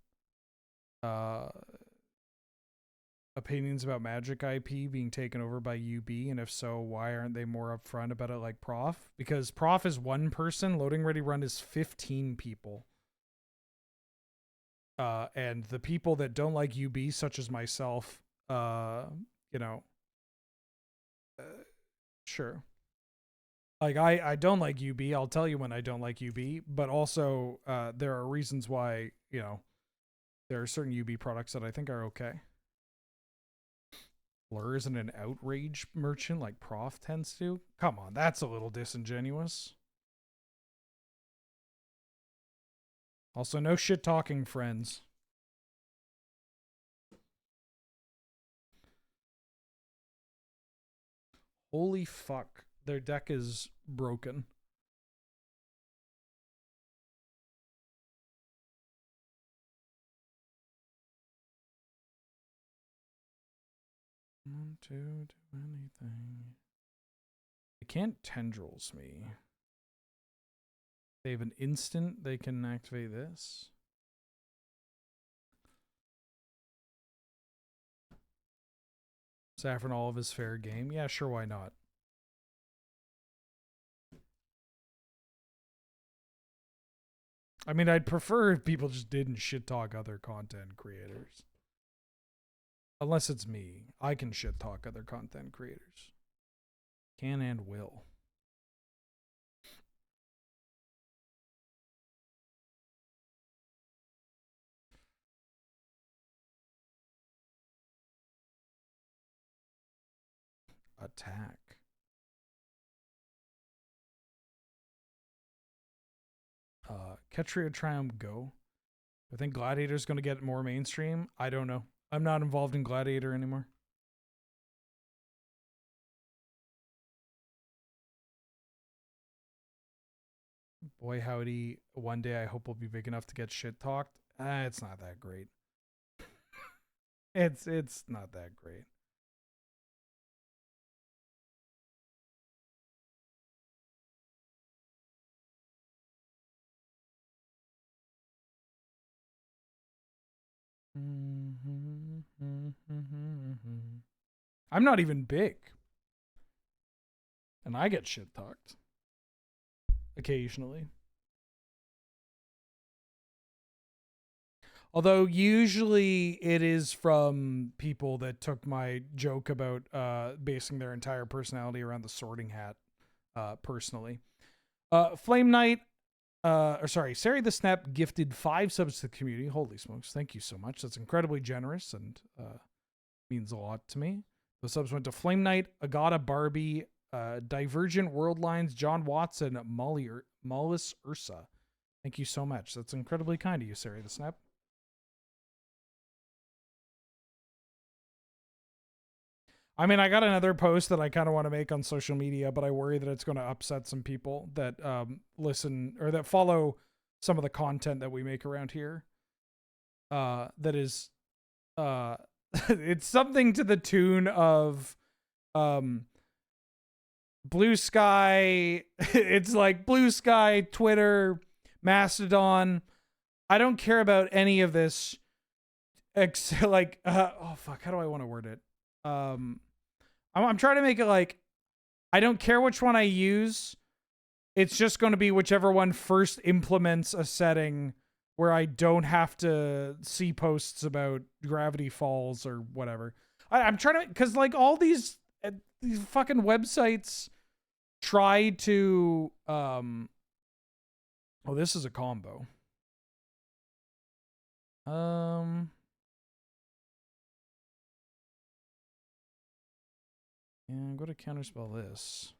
opinions about Magic IP being taken over by UB? And if so, why aren't they more upfront about it like Prof? Because Prof is one person, Loading Ready Run is 15 people. And the people that don't like UB, such as myself, you know, sure. Like, I don't like UB. I'll tell you when I don't like UB. But also, there are reasons why, you know, there are certain UB products that I think are okay. Blur isn't an outrage merchant like Prof tends to. Come on, that's a little disingenuous. Also, no shit talking, friends. Holy fuck. Their deck is broken. Want to do anything. They can't tendrils me. They have an instant, they can activate this. Saffron Olive is fair game. Yeah, sure, why not? I mean, I'd prefer if people just didn't shit talk other content creators. Unless it's me. I can shit talk other content creators. Can and will. Attack. Ketria Triumph Go. I think Gladiator's going to get more mainstream. I don't know. I'm not involved in Gladiator anymore. Boy howdy, one day I hope we'll be big enough to get shit talked. It's not that great. It's not that great. I'm not even big. And I get shit talked. Occasionally. Although usually it is from people that took my joke about basing their entire personality around the Sorting Hat personally. Flame Knight, Sari the Snap gifted 5 subs to the community. Holy smokes, thank you so much. That's incredibly generous and Means a lot to me. The subs went to Flame Knight, Agata Barbie, Divergent World Lines, John Watson, Mollis Ursa. Thank you so much. That's incredibly kind of you, Sari the Snap. I mean, I got another post that I kind of want to make on social media, but I worry that it's going to upset some people that listen or that follow some of the content that we make around here. That is, it's something to the tune of Blue Sky. It's like Blue Sky, Twitter, Mastodon. I don't care about any of this. Like, oh fuck, how do I want to word it? I'm trying to make it like, I don't care which one I use. It's just going to be whichever one first implements a setting where I don't have to see posts about Gravity Falls or whatever. I'm trying to, because like all these fucking websites try to, oh, this is a combo. And go to counterspell this.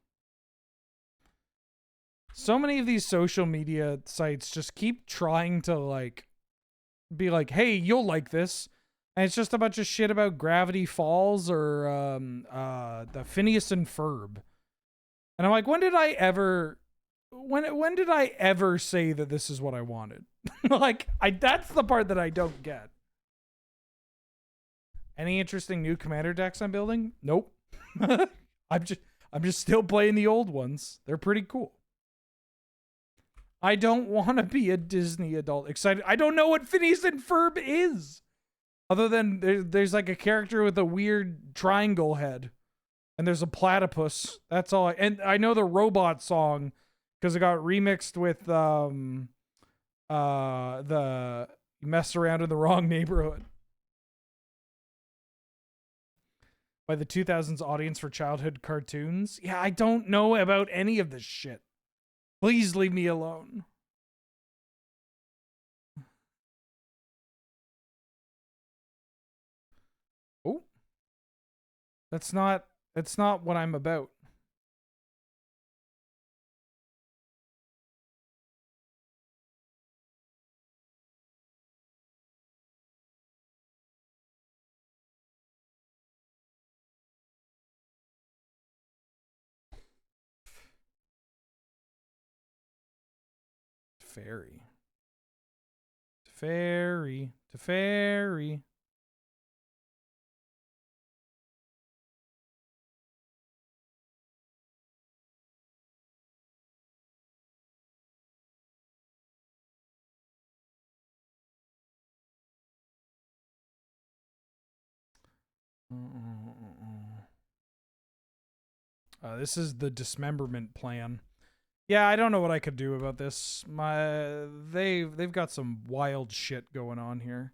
So many of these social media sites just keep trying to like be like, hey, you'll like this. And it's just a bunch of shit about Gravity Falls or the Phineas and Ferb. And I'm like, when did I ever say that this is what I wanted? Like, that's the part that I don't get. Any interesting new commander decks I'm building? Nope. I'm just still playing the old ones. They're pretty cool. I don't want to be a Disney adult excited. I don't know what Phineas and Ferb is. Other than there's like a character with a weird triangle head. And there's a platypus. That's all. And I know the robot song because it got remixed with the Mess Around in the Wrong Neighborhood by the 2000s audience for childhood cartoons. Yeah, I don't know about any of this shit. Please leave me alone. Oh. That's not what I'm about. Fairy. Fairy. To fairy. This is the dismemberment plan. Yeah, I don't know what I could do about this. They've got some wild shit going on here.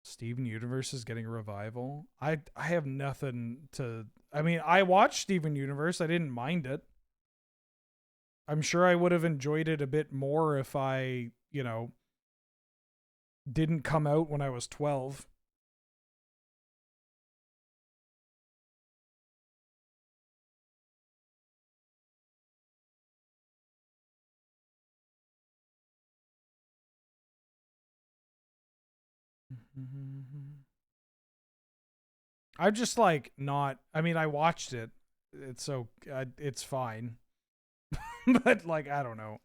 Steven Universe is getting a revival. I have nothing to... I mean, I watched Steven Universe. I didn't mind it. I'm sure I would have enjoyed it a bit more if I, you know, didn't come out when I was 12. I'm just like not... I mean, I watched it. It's fine. But like, I don't know.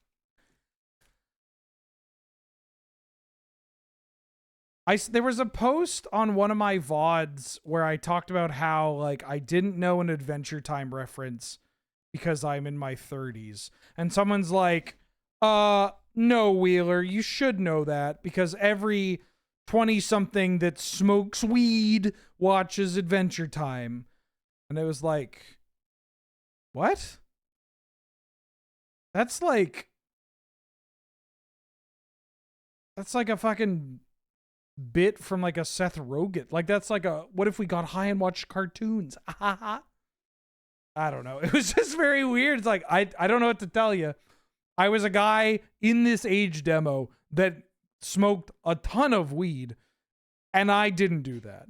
There was a post on one of my VODs where I talked about how like I didn't know an Adventure Time reference because I'm in my 30s. And someone's like, no, Wheeler, you should know that because every 20-something that smokes weed watches Adventure Time. And it was like, what? That's like a fucking bit from like a Seth Rogen. Like that's like a, what if we got high and watched cartoons? I don't know. It was just very weird. It's like, I don't know what to tell you. I was a guy in this age demo that smoked a ton of weed, and I didn't do that.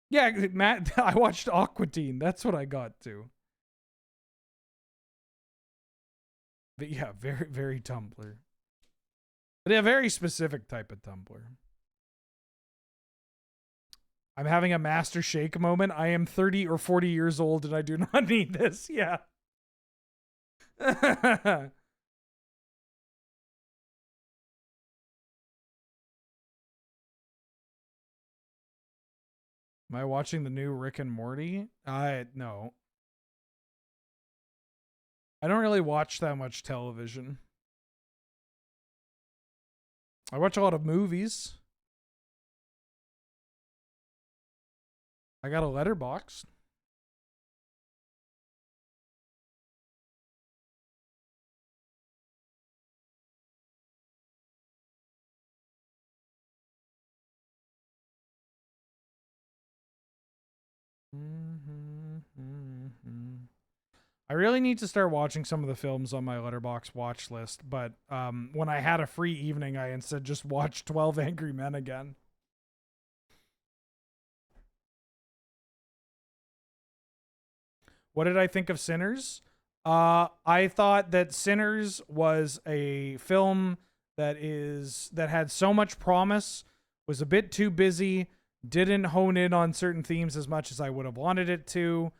Yeah, Matt, I watched Aquatine. That's what I got to. But yeah, very, very Tumblr. But a very specific type of Tumblr. I'm having a master shake moment. I am 30 or 40 years old and I do not need this. Yeah. Am I watching the new Rick and Morty? No. I don't really watch that much television. I watch a lot of movies. I got a letterbox. I really need to start watching some of the films on my letterbox watch list, but when I had a free evening, I instead just watched 12 Angry Men again. What did I think of Sinners? I thought that Sinners was a film that had so much promise, was a bit too busy, didn't hone in on certain themes as much as I would have wanted it to,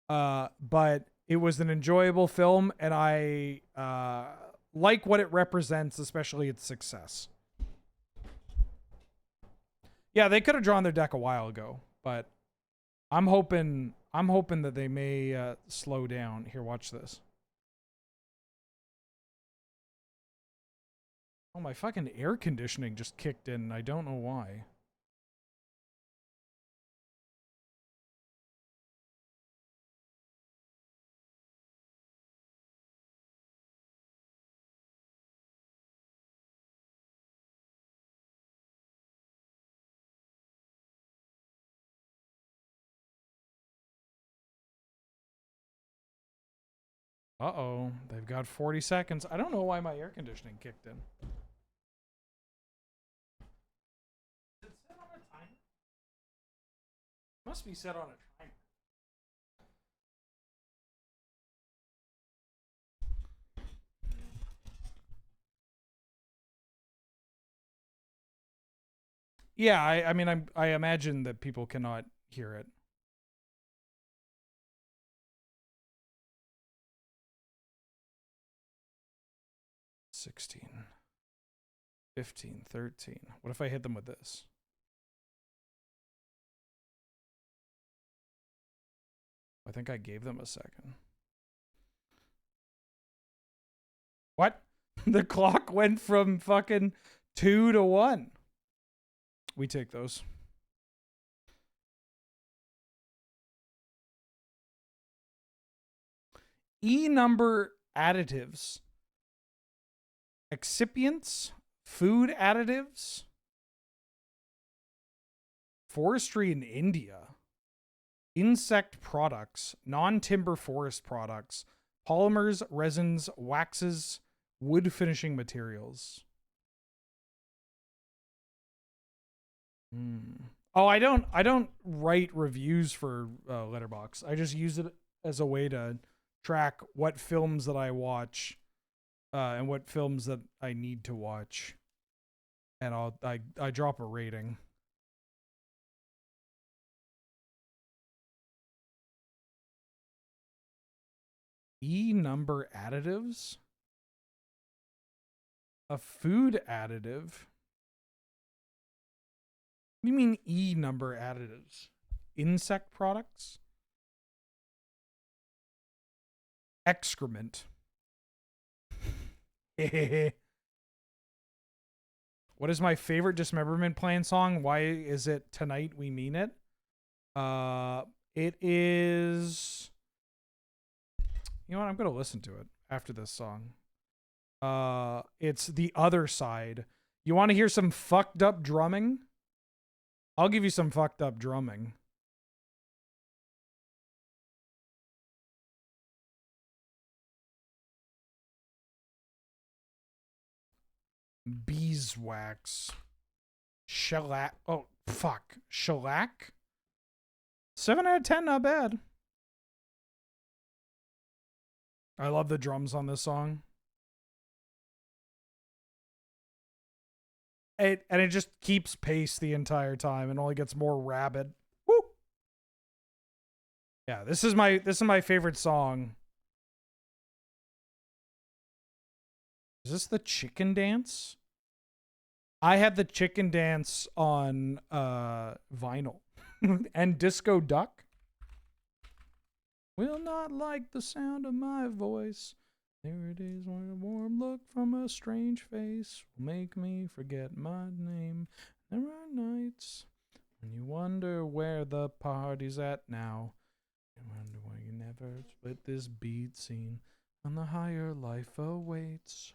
but it was an enjoyable film, and I like what it represents, especially its success. Yeah, they could have drawn their deck a while ago, but I'm hoping that they may slow down. Here, watch this. Oh, my fucking air conditioning just kicked in, and I don't know why. Uh-oh, they've got 40 seconds. I don't know why my air conditioning kicked in. Is it set on a timer? Must be set on a timer. Yeah, I mean, I imagine that people cannot hear it. $16, $15, $13. What if I hit them with this? I think I gave them a second. What? The clock went from fucking 2 to 1. We take those. E number additives. Excipients, food additives, forestry in India, insect products, non-timber forest products, polymers, resins, waxes, wood finishing materials. Oh, I don't write reviews for Letterboxd. I just use it as a way to track what films that I watch. And what films that I need to watch, and I drop a rating. E number additives? A food additive? What do you mean E number additives? Insect products? Excrement. What is my favorite Dismemberment Plan song? Why is it Tonight We Mean It? It is... You know what? I'm going to listen to it after this song. It's The Other Side. You want to hear some fucked up drumming? I'll give you some fucked up drumming. Beeswax. Shellac. Oh, fuck. Shellac? 7 out of 10, not bad. I love the drums on this song. And it just keeps pace the entire time and only gets more rabid. Woo! Yeah, this is my favorite song. Is this the chicken dance? I had the chicken dance on vinyl. And Disco Duck. Will not like the sound of my voice. There it is, when a warm look from a strange face will make me forget my name. There are nights when you wonder where the party's at now. You wonder why you never split this beat scene on the higher life awaits.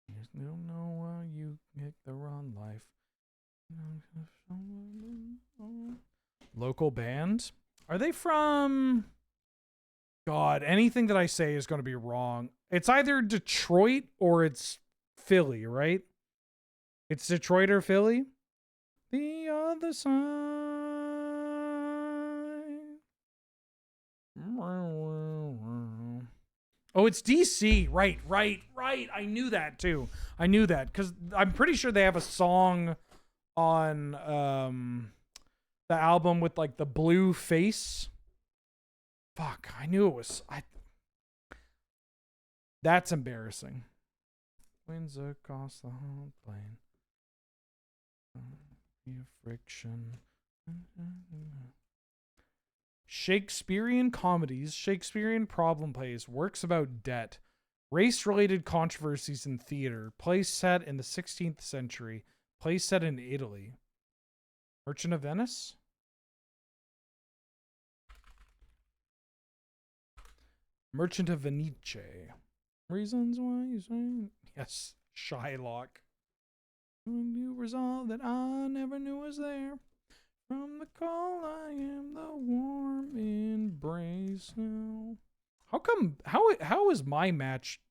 You don't know why you picked the wrong life. Local band? Are they from... God, anything that I say is going to be wrong. It's either Detroit or it's Philly, right? It's Detroit or Philly? The other side. Oh, it's DC. Right. I knew that too. I knew that because I'm pretty sure they have a song on the album with like the blue face. Fuck, I knew it was... That's embarrassing. Winds across the whole plane. Friction. Shakespearean comedies, Shakespearean problem plays, works about debt, race-related controversies in theater, plays set in the 16th century, plays set in Italy. Merchant of Venice? Merchant of Venice. Reasons why you say... Yes, Shylock. When you resolve that I never knew was there. From the cold I am the warm embrace now. How come... How is my match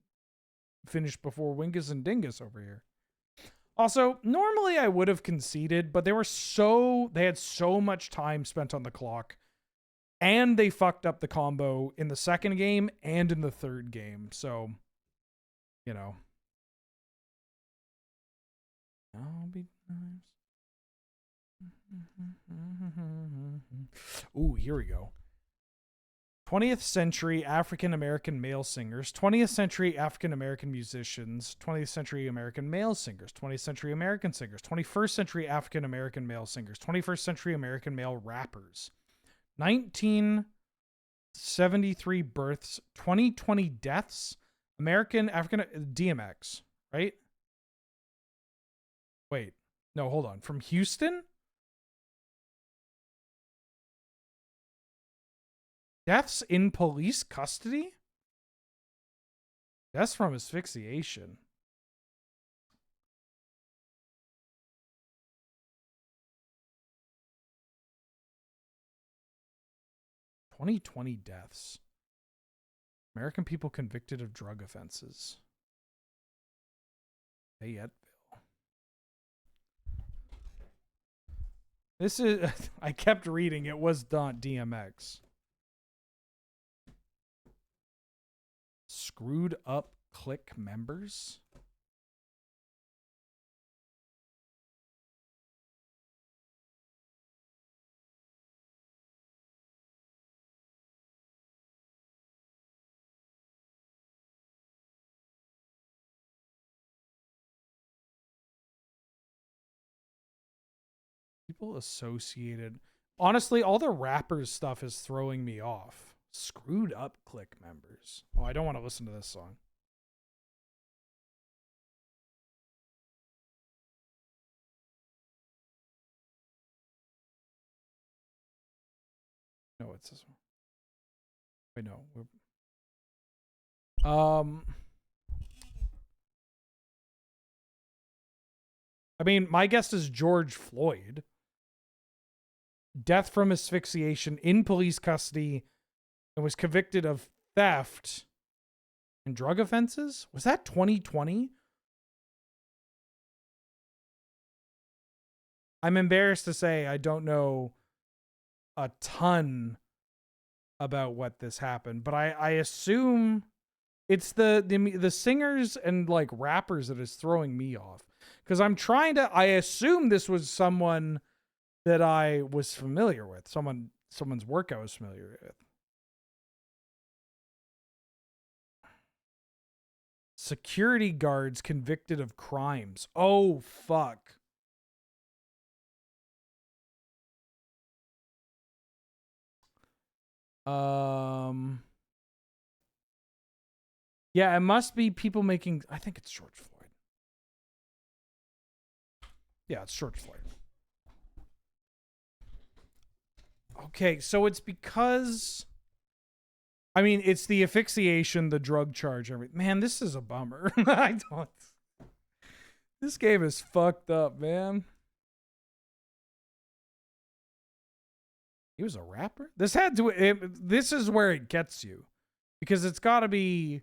finished before Wingus and Dingus over here? Also, normally I would have conceded, but they had so much time spent on the clock. And they fucked up the combo in the second game and in the third game. So, you know. I'll be nice. Ooh, here we go. 20th century African American male singers, 20th century African American musicians, 20th century American male singers, 20th century American singers, 21st century African American male singers, 21st century American male rappers. 1973 births, 2020 deaths, African DMX, right? Wait, no, hold on. From Houston? Deaths in police custody? Deaths from asphyxiation. (2020 deaths. American people convicted of drug offenses. Fayetteville. This is... I kept reading. It was not DMX. Screwed up clique members? People associated... Honestly, all the rappers stuff is throwing me off. Screwed up clique members. Oh, I don't want to listen to this song. No, it's this one. Wait, no. I mean, my guess is George Floyd. Death from asphyxiation in police custody and was convicted of theft and drug offenses. Was that 2020? I'm embarrassed to say I don't know a ton about what this happened, but I assume it's the singers and like rappers that is throwing me off, because I assume this was someone that I was familiar with, someone's work I was familiar with. Security guards convicted of crimes. Oh fuck. Yeah, it must be people making, I think it's George Floyd. Yeah, it's George Floyd. Okay, so it's because, I mean, it's the asphyxiation, the drug charge, everything. Man, this is a bummer. I don't. This game is fucked up, man. He was a rapper? This had to, this is where it gets you. Because it's got to be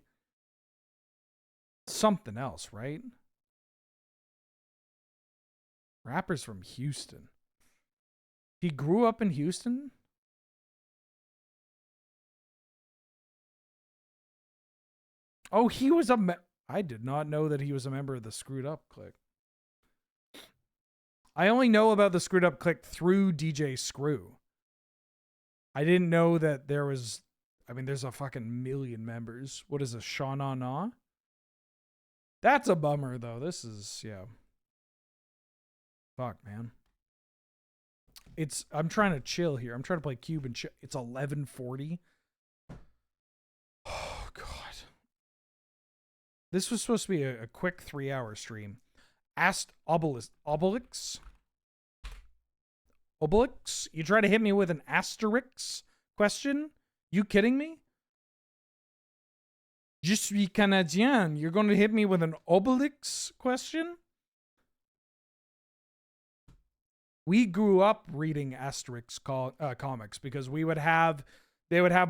something else, right? Rappers from Houston. He grew up in Houston? Oh, he was I did not know that he was a member of the Screwed Up Clique. I only know about the Screwed Up Clique through DJ Screw. I didn't know that there was, I mean, there's a fucking million members. What is a Shauna Na? That's a bummer, though. This is, yeah. Fuck, man. I'm trying to chill here. I'm trying to play Cube and chill. It's 11:40. Oh, God. This was supposed to be a quick 3-hour stream. Asked Obelix? You try to hit me with an asterisk question? You kidding me? Je suis Canadien. You're going to hit me with an Obelix question? We grew up reading Asterix comics because they would have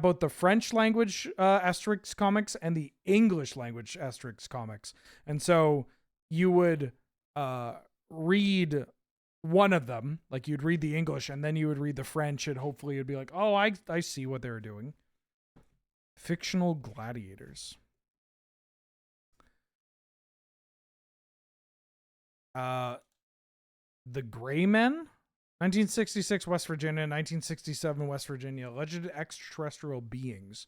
both the French language Asterix comics and the English language Asterix comics. And so you would read one of them, like you'd read the English and then you would read the French, and hopefully you'd be like, oh, I see what they were doing. Fictional gladiators. The Gray Men, 1966 West Virginia, 1967 West Virginia. Alleged extraterrestrial beings.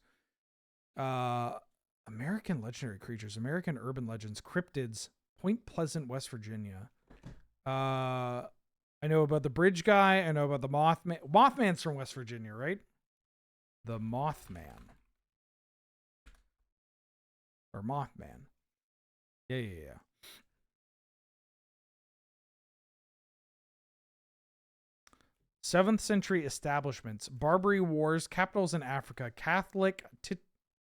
American legendary creatures, American urban legends, cryptids, Point Pleasant, West Virginia. I know about the bridge guy. I know about the Mothman. Mothman's from West Virginia, right? The Mothman. Or Mothman. Yeah. 7th century establishments, Barbary wars, capitals in Africa, Catholic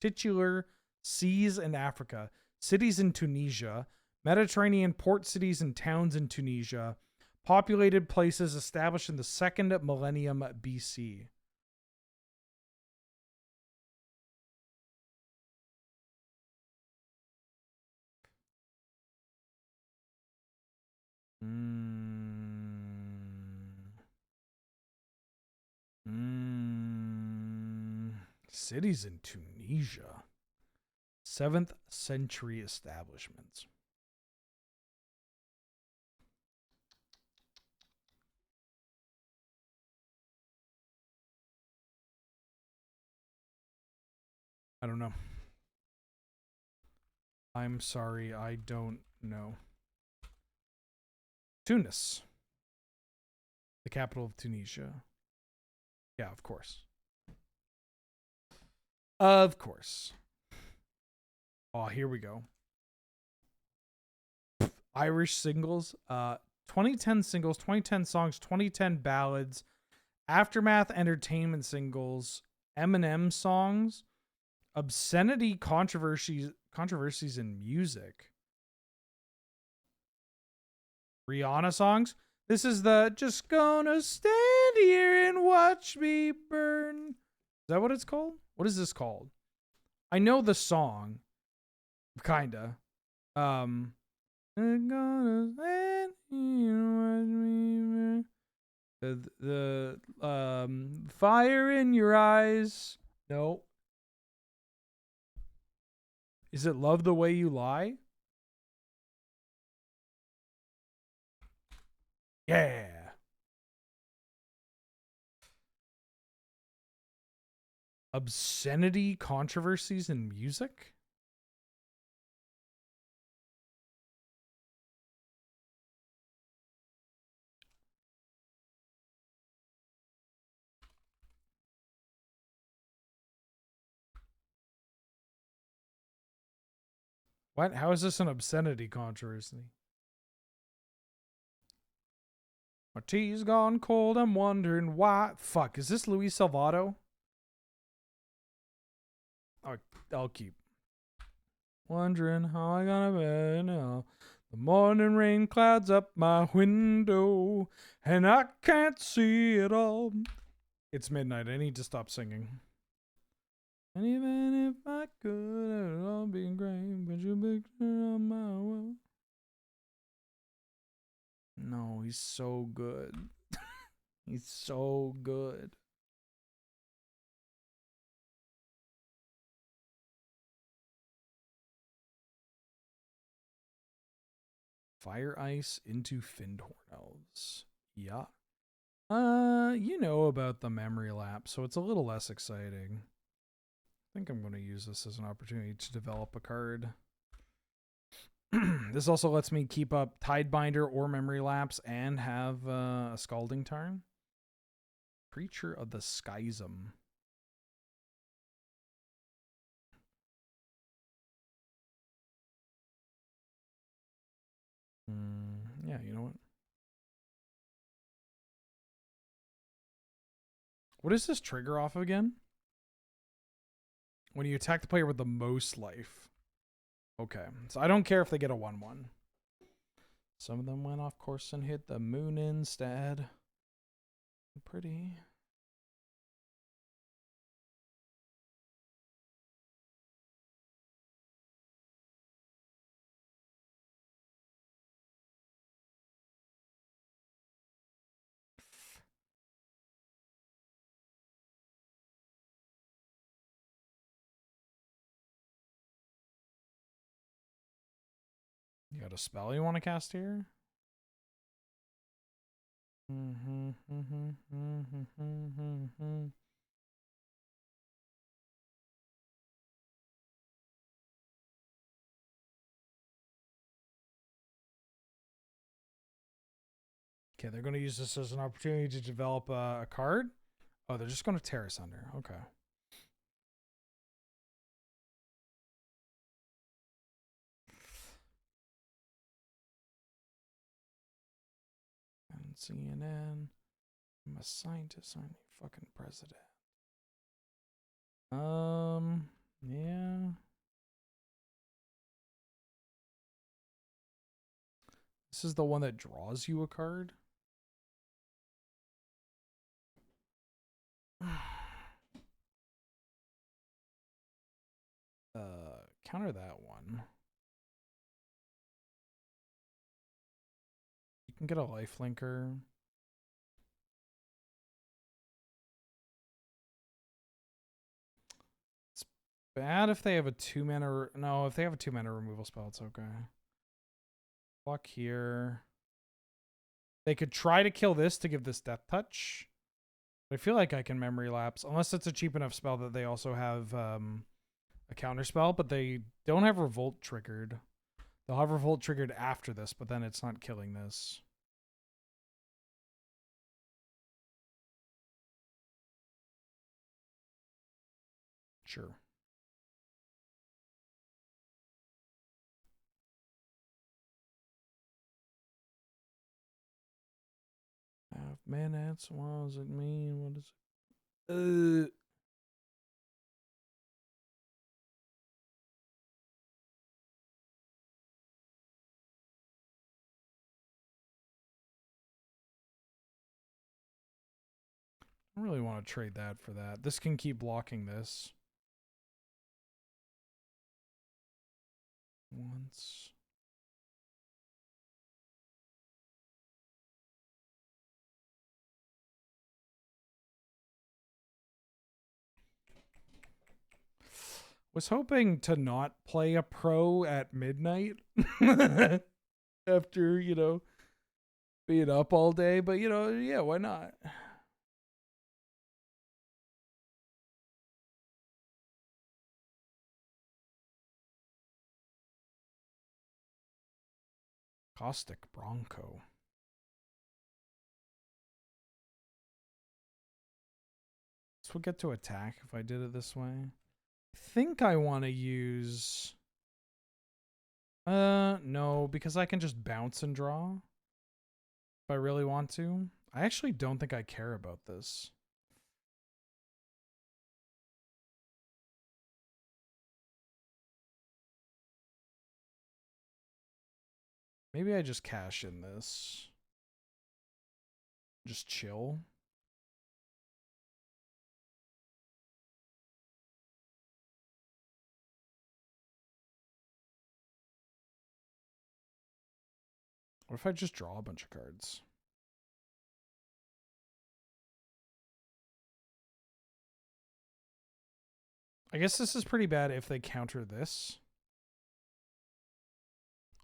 titular sees in Africa, cities in Tunisia, Mediterranean port cities and towns in Tunisia, populated places established in the 2nd millennium BC. Cities in Tunisia. 7th century establishments. I don't know. I'm sorry, I don't know. Tunis. The capital of Tunisia. Yeah, of course. Of course. Oh, here we go. Irish singles. 2010 singles, 2010 songs, 2010 ballads, Aftermath entertainment singles, Eminem songs, obscenity controversies in music. Rihanna songs. This is the just gonna stand here and watch me burn. Is that what it's called? What is this called? I know the song. Kinda. The fire in your eyes. No. Is it Love the Way You Lie? Yeah. Obscenity controversies in music? What? How is this an obscenity controversy? My tea's gone cold. I'm wondering why. Fuck, is this Luis Salvato? I'll keep. Wondering how I gonna be now. The morning rain clouds up my window, and I can't see it all. It's midnight. I need to stop singing. And even if I could, it'd all be great. But you picture on my world. No, he's so good. He's so good. Fire Ice into Findhorn Elves. Yeah. You know about the memory lapse, so it's a little less exciting. I think I'm going to use this as an opportunity to develop a card. This also lets me keep up Tidebinder or Memory Lapse and have a Scalding Tarn. Creature of the Schism. Yeah, you know what? What is this trigger off again? When you attack the player with the most life. Okay, so I don't care if they get a 1/1. Some of them went off course and hit the moon instead. Pretty. You got a spell you want to cast here? Okay, they're going to use this as an opportunity to develop a card. Oh, they're just going to tear us under. Okay. And CNN. I'm a scientist, aren't you? Fucking president. Yeah. This is the one that draws you a card. Counter that one. You can get a lifelinker. It's bad if they have a 2-mana. No, if they have a 2-mana removal spell, it's okay. Block here. They could try to kill this to give this death touch. But I feel like I can memory lapse, unless it's a cheap enough spell that they also have a counter spell, but they don't have Revolt triggered. They'll have Revolt triggered after this, but then it's not killing this. Sure. 5 minutes. What does it mean? What is it? I don't really want to trade that for that. This can keep blocking this. Once. Was hoping to not play a pro at midnight after, you know, being up all day, but you know, yeah, why not? Caustic Bronco. This would get to attack if I did it this way. I think I want to use... no, because I can just bounce and draw. If I really want to. I actually don't think I care about this. Maybe I just cash in this. Just chill. What if I just draw a bunch of cards? I guess this is pretty bad if they counter this.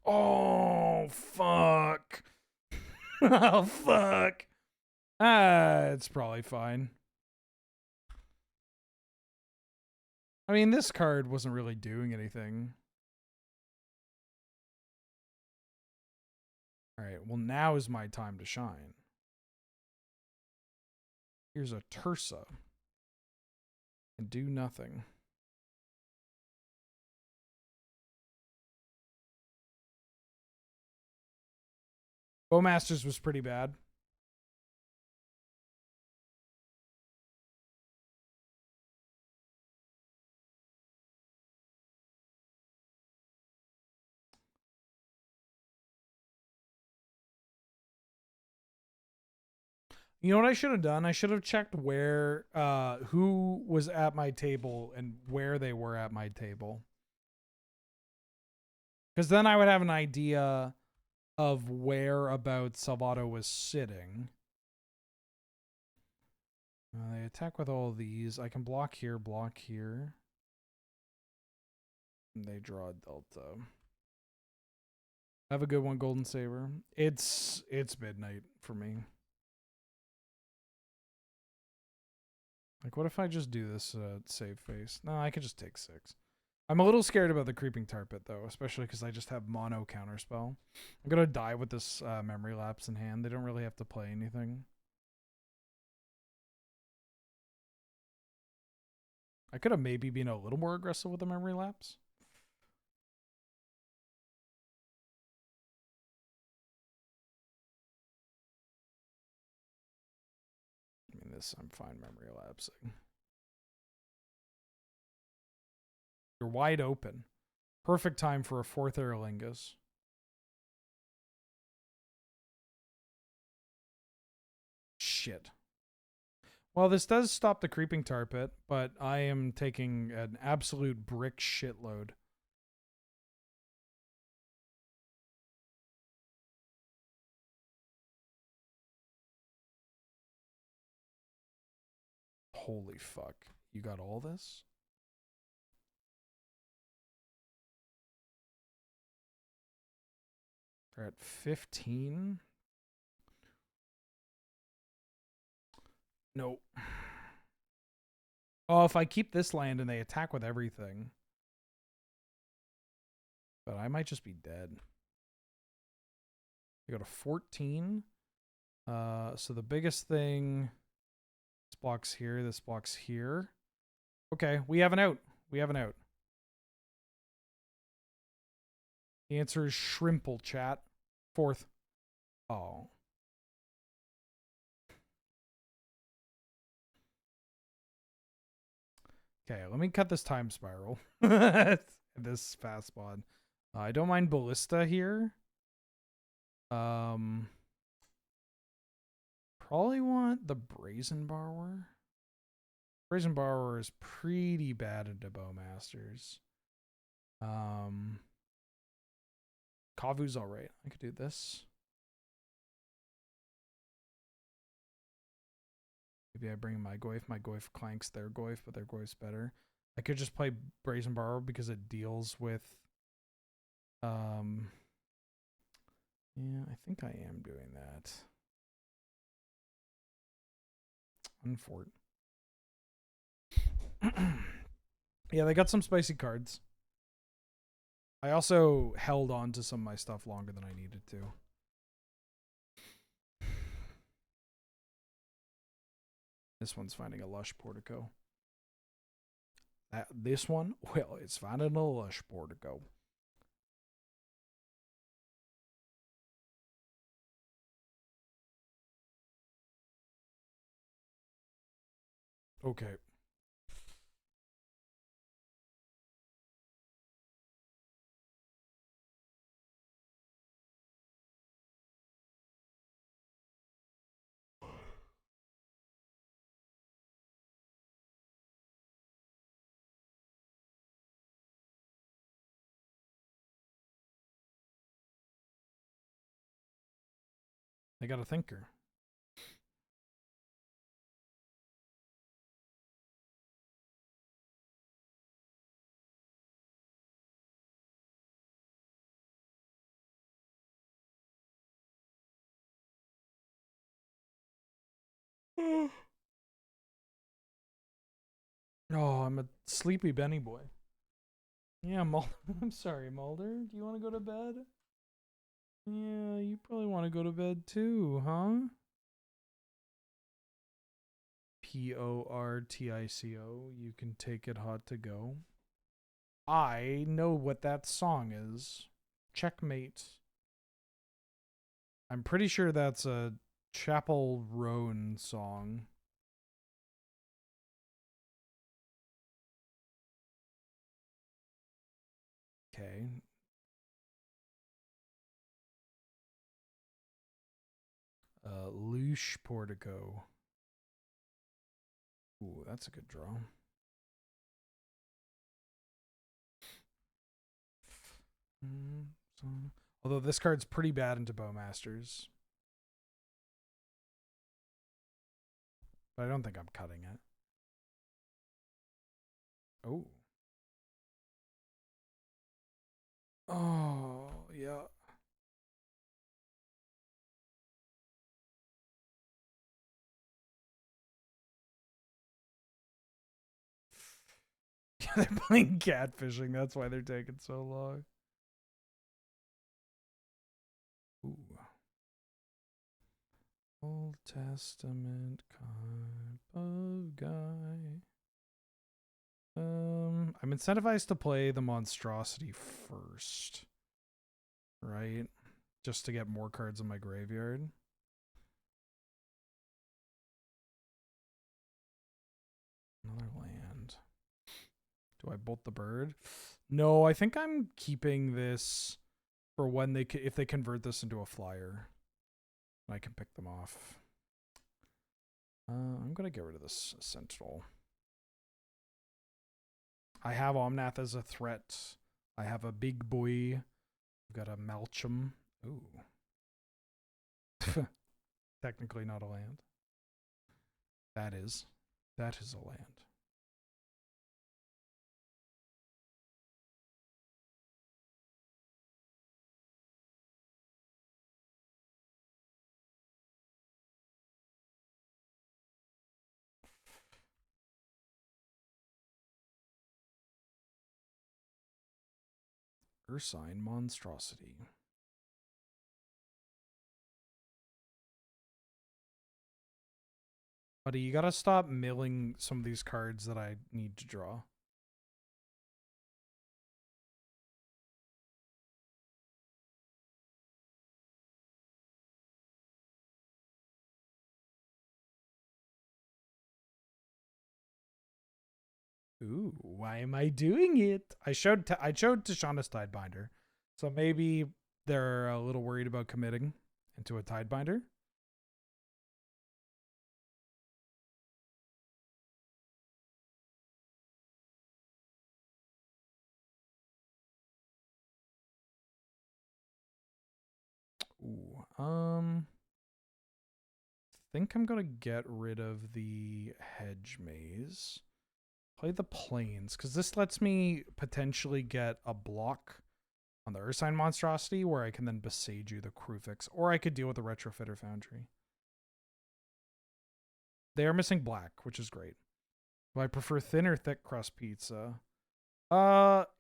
Oh, fuck. Oh, fuck. It's probably fine. I mean, this card wasn't really doing anything. All right, well, now is my time to shine. Here's a Tersa. And do nothing. Bowmasters was pretty bad. You know what I should have done? I should have checked where, who was at my table and where they were at my table. Because then I would have an idea of whereabouts Salvato was sitting. They attack with all these. I can block here, block here. And they draw a Delta. Have a good one, Golden Saber. It's midnight for me. Like, what if I just do this save face? No, I could just take 6. I'm a little scared about the Creeping Tar Pit, though, especially because I just have mono counterspell. I'm going to die with this Memory Lapse in hand. They don't really have to play anything. I could have maybe been a little more aggressive with the Memory Lapse. I mean, this I'm fine Memory Lapsing. You're wide open. Perfect time for a 4th Aerolingus. Shit. Well, this does stop the Creeping Tar Pit, but I am taking an absolute brick shitload. Holy fuck. You got all this? They're at 15. Nope. Oh, if I keep this land and they attack with everything. But I might just be dead. They go to 14. So the biggest thing... This blocks here, this blocks here. Okay, we have an out. We have an out. The answer is Shrimple, chat. 4th. Oh. Okay, let me cut this time spiral. This fast spawn. I don't mind Ballista here. Probably want the Brazen Borrower. Brazen Borrower is pretty bad into Bowmasters. Kavu's alright. I could do this. Maybe I bring my Goyf. My Goyf clanks their Goyf, but their Goyf's better. I could just play Brazen Borrow because it deals with yeah, I think I am doing that. Unfort. Yeah, they got some spicy cards. I also held on to some of my stuff longer than I needed to. This one's finding a lush portico. This one, well, it's finding a lush portico. Okay. They got a thinker. Oh, I'm a sleepy Benny boy. Yeah, Mulder. I'm sorry, Mulder. Do you want to go to bed? Yeah, you probably want to go to bed too, huh? Portico. You can take it hot to go. I know what that song is. Checkmate. I'm pretty sure that's a Chapel Roan song. Okay. Lush Portico. Ooh, that's a good draw. Although this card's pretty bad into Bowmasters. But I don't think I'm cutting it. Oh. Oh, yeah. They're playing catfishing. That's why they're taking so long. Ooh. Old Testament kind of guy. I'm incentivized to play the monstrosity first. Right? Just to get more cards in my graveyard. Another land. Do I bolt the bird? No, I think I'm keeping this for when they if they convert this into a flyer. I can pick them off. I'm gonna get rid of this Sentinel. I have Omnath as a threat. I have a big boy. I've got a Malchum. Ooh. Technically not a land. That is a land. Ursine Monstrosity. Buddy, you gotta stop milling some of these cards that I need to draw. Ooh, why am I doing it? I showed Tishana's Tidebinder, so maybe they're a little worried about committing into a Tidebinder. Ooh, think I'm gonna get rid of the Hedge Maze. Play the Plains, because this lets me potentially get a block on the Ursine Monstrosity where I can then Besage the Krufix, or I could deal with the Retrofitter Foundry. They are missing black, which is great. Do I prefer thin or thick crust pizza?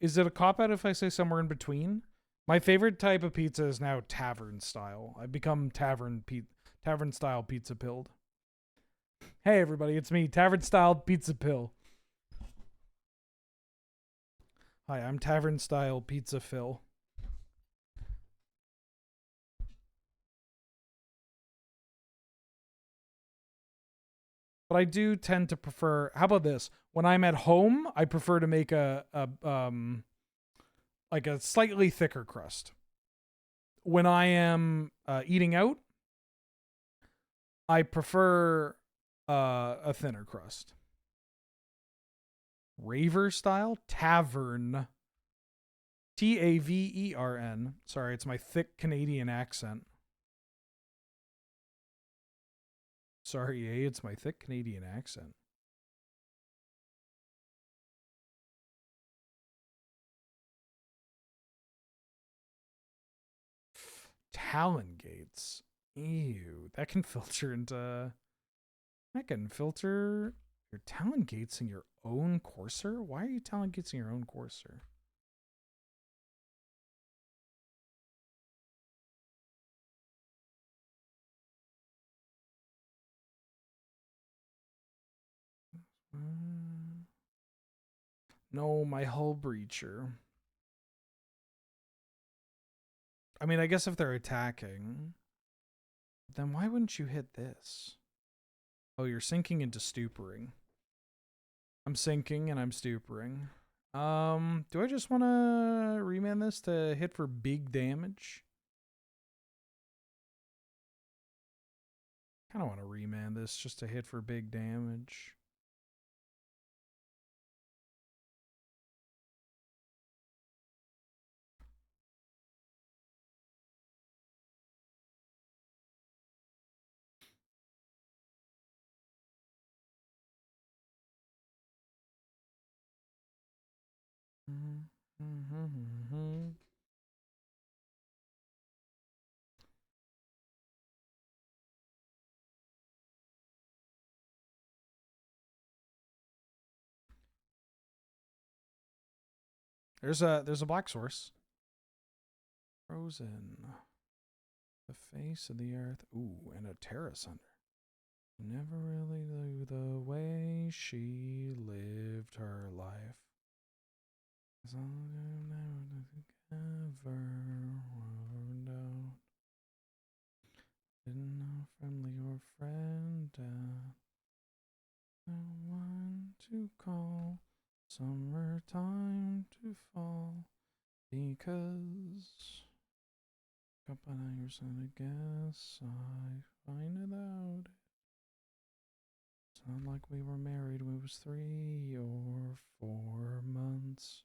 Is it a cop-out if I say somewhere in between? My favorite type of pizza is now tavern style. I've become tavern style pizza pilled. Hey everybody, it's me, tavern style pizza pill. Hi, I'm tavern style pizza Phil. But I do tend to prefer, how about this? When I'm at home, I prefer to make like a slightly thicker crust. When I am eating out, I prefer a thinner crust. Raver style? Tavern. Tavern. Sorry, it's my thick Canadian accent. Sorry, it's my thick Canadian accent. Talon gates. Ew, that can filter into... That can filter your Talon gates in your own Courser? Why are you Talon gates in your own Courser? No, my Hull Breacher. I mean, I guess if they're attacking, then why wouldn't you hit this? Oh, you're sinking into stupering. I'm sinking and I'm stupering. Do I just want to remand this to hit for big damage? Kind of want to remand this just to hit for big damage. There's a black source. Frozen. The face of the earth. Ooh, and a Terra Sunder. Never really knew the way she lived her life. As long as I never know. Didn't know friendly or friend. No one to call. Summertime to fall. Because couple hours and I guess I find it out. It's not like we were married when it was 3 or 4 months.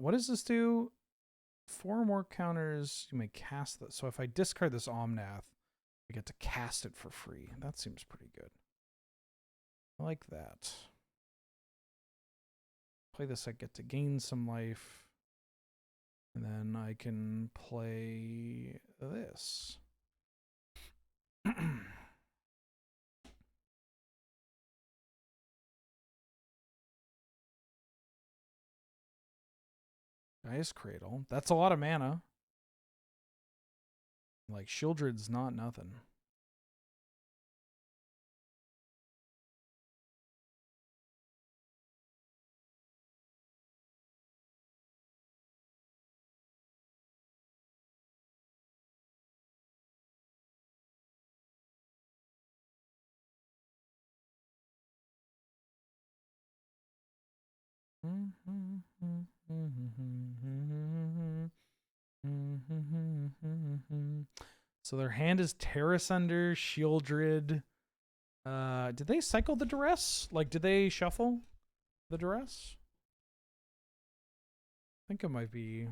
What does this do? 4 more counters. You may cast this. So if I discard this Omnath, I get to cast it for free. That seems pretty good. I like that. Play this, I get to gain some life. And then I can play this. Gaia's Cradle. That's a lot of mana. Like, Shieldred's not nothing. So their hand is Terrace Under, Shieldred. Did they cycle the Duress? Like, did they shuffle the Duress? I think it might be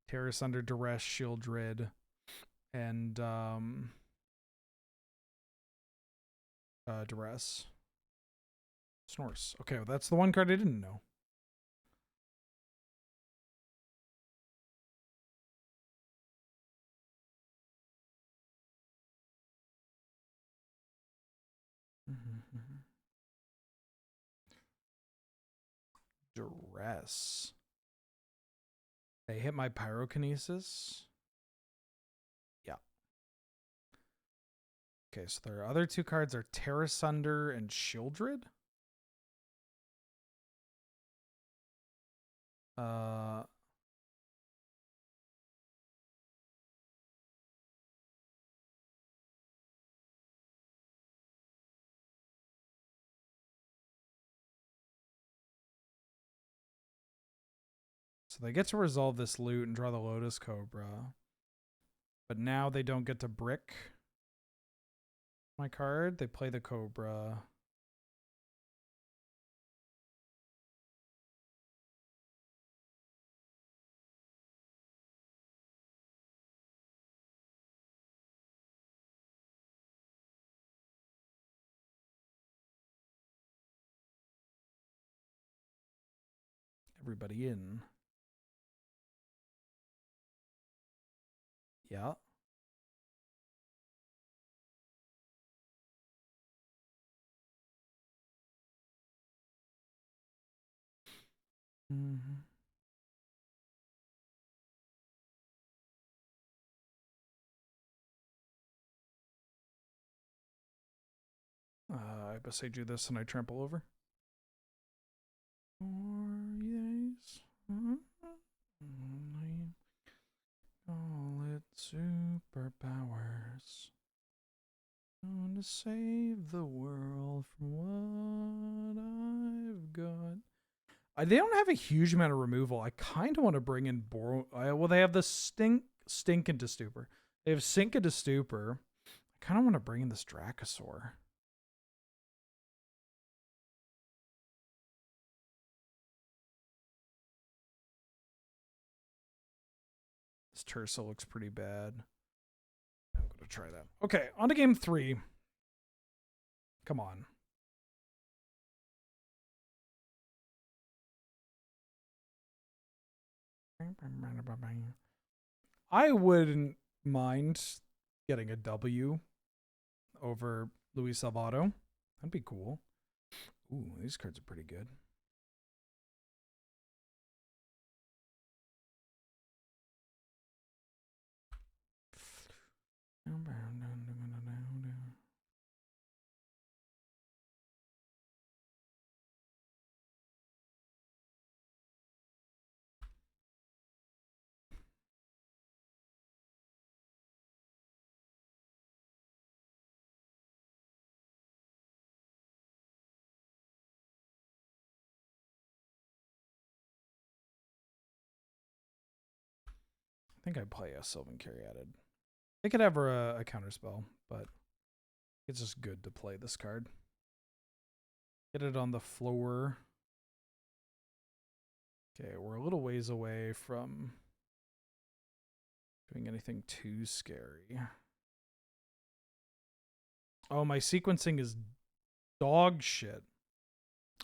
Terrace Under, Duress, Shieldred, and Duress. Snorse. Okay, well, that's the one card I didn't know. Duress. They hit my Pyrokinesis. Yeah. Okay, so their other two cards are Terrace Under and Shieldred. So they get to resolve this loot and draw the Lotus Cobra. But now they don't get to brick my card. They play the Cobra. Everybody in. Yeah. I guess I do this and I trample over. Call it superpowers. Going to save the world from what I've got. They don't have a huge amount of removal. I kind of want to bring in well, they have the stink into stupor. They have sink into stupor. I kind of want to bring in this Dracosaur. This Tersa looks pretty bad. I'm going to try that. Okay, on to game 3. Come on. I wouldn't mind getting a W over Luis Salvato. That'd be cool. Ooh, these cards are pretty good. I think I'd play a Sylvan Caryatid. They could have a counterspell, but it's just good to play this card. Get it on the floor. Okay, we're a little ways away from doing anything too scary. Oh, my sequencing is dog shit.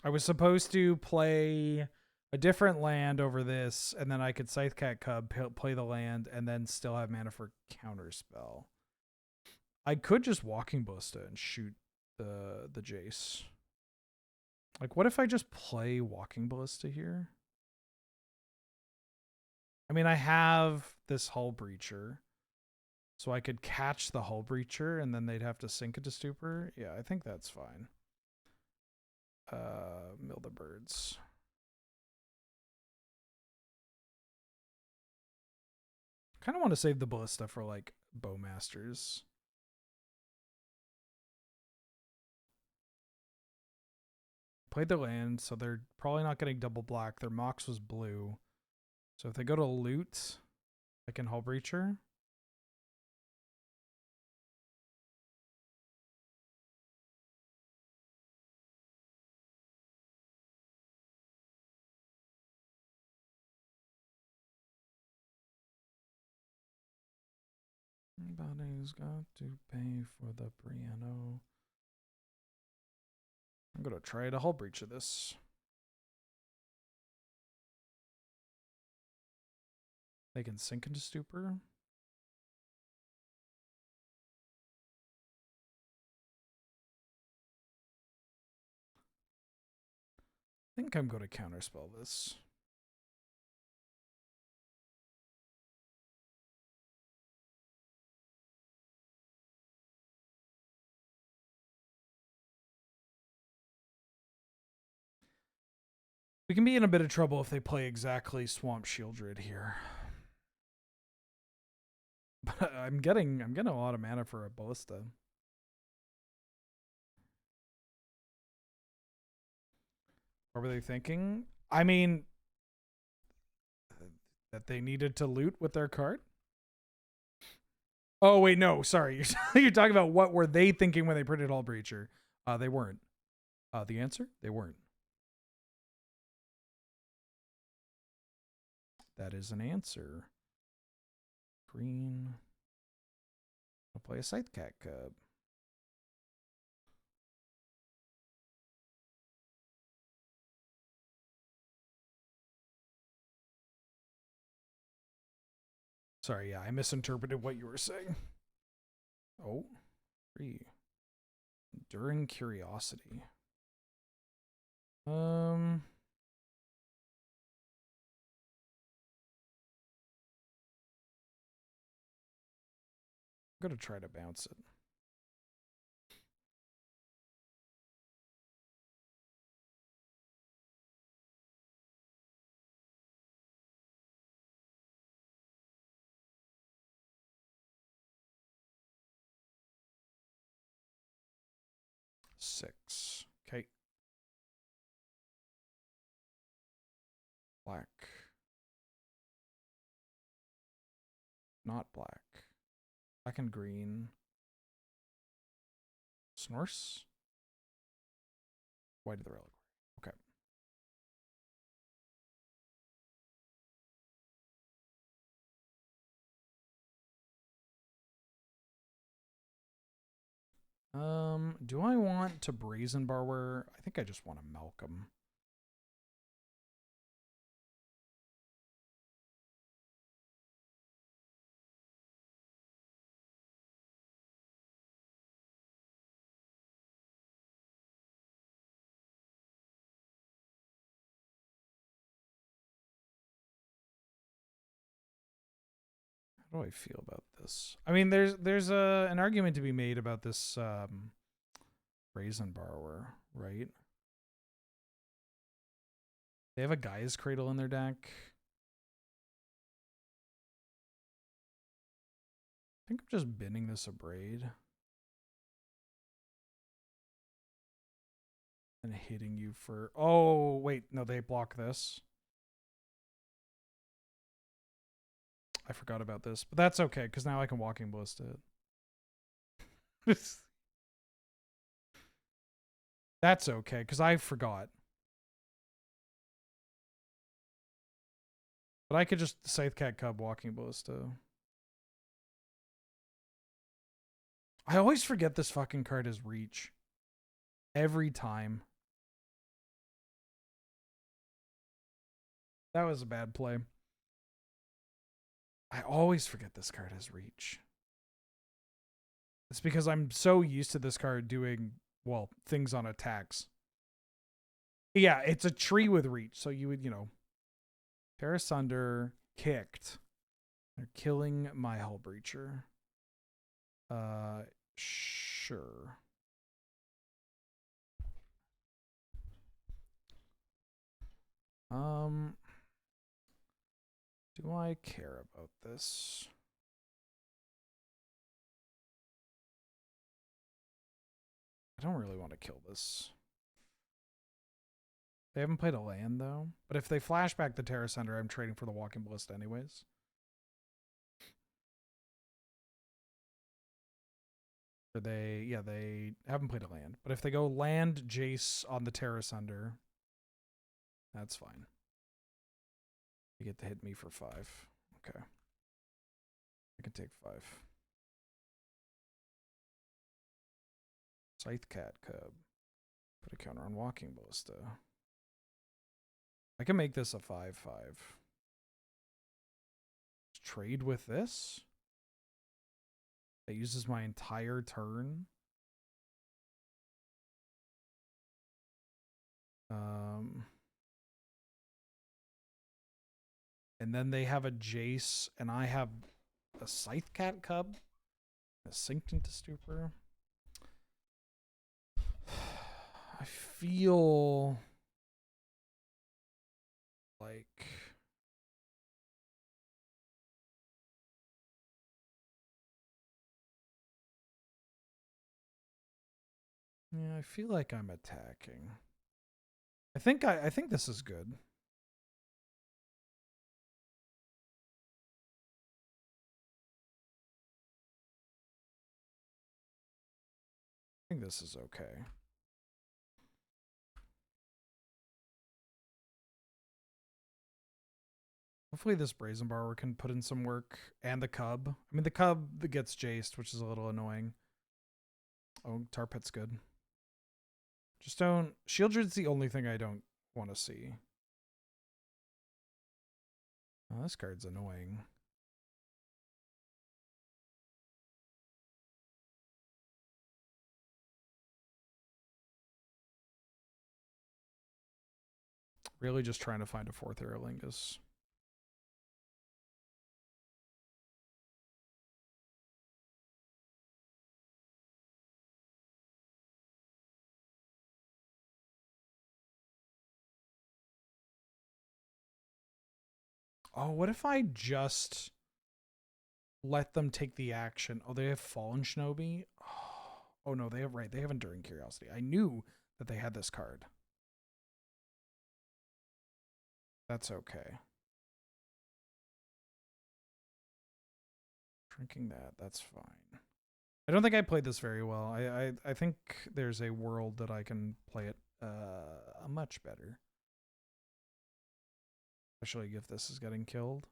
I was supposed to play a different land over this, and then I could Scythecat Cub, play the land, and then still have mana for counterspell. I could just Walking Ballista and shoot the Jace. Like, what if I just play Walking Ballista here? I mean, I have this Hull Breacher, so I could catch the Hull Breacher, and then they'd have to sink it to stupor. Yeah, I think that's fine. Mill the birds. Kind of want to save the Ballista for, like, Bowmasters. played the land, so they're probably not getting double black. Their Mox was blue. So if they go to loot, I can Hull Breacher. Everybody's got to pay for the piano. I'm going to try to Hull Breach of this. They can sink into Stupor. I think I'm going to counterspell this. We can be in a bit of trouble if they play exactly Swamp Shieldred here. But I'm getting a lot of mana for a Ballista. What were they thinking? I mean, that they needed to loot with their card? Oh, wait, no, sorry. You're talking about what were they thinking when they printed Hull Breacher? They weren't. The answer? They weren't. That is an answer. Green. I'll play a Scythecat Cub. Sorry, yeah, I misinterpreted what you were saying. Oh, 3. Enduring Curiosity. I'm gonna try to bounce it. Six. Okay. Black. Not black. Black and green. Snorse. White of the Reliquary. Okay. Do I want to Brazen Borrower? I think I just want to Malcolm. How do I feel about this? I mean, there's an argument to be made about this Brazen Borrower, right? They have a Gaia's Cradle in their deck. I think I'm just binning this Abrade. And hitting you for... Oh, wait. No, they block this. I forgot about this. But that's okay, because now I can Walking Ballista it. That's okay, because I forgot. But I could just Scythecat Cub Walking Ballista. I always forget this fucking card is Reach. Every time. That was a bad play. I always forget this card has Reach. It's because I'm so used to this card doing, well, things on attacks. Yeah, it's a tree with Reach. So you would, you know, tear asunder, kicked. They're killing my Hull Breacher. Sure. Do I care about this? I don't really want to kill this. They haven't played a land, though. But if they flash back the Terra Center, I'm trading for the Walking Ballista anyways. They haven't played a land. But if they go land Jace on the Terra Center, that's fine. You get to hit me for 5. Okay. I can take 5. Scythe Cat Cub. Put a counter on Walking Ballista. I can make this a 5/5. Trade with this? That uses my entire turn. And then they have a Jace, and I have a Scythe Cat Cub. Synced into Stupor. I feel like I feel like I'm attacking. I think this is good. I think this is okay. Hopefully this Brazen Borrower can put in some work. And the Cub. I mean, the Cub that gets Jaced, which is a little annoying. Oh, Tar Pit's good. Just don't... Shieldred's the only thing I don't want to see. Oh, this card's annoying. Really just trying to find a 4th Aerolingus. Oh, what if I just let them take the action? Oh, they have Fallen Shinobi? Oh no, they have they have Enduring Curiosity. I knew that they had this card. That's okay. Drinking that's fine. I don't think I played this very well. I think there's a world that I can play it much better. Especially if this is getting killed.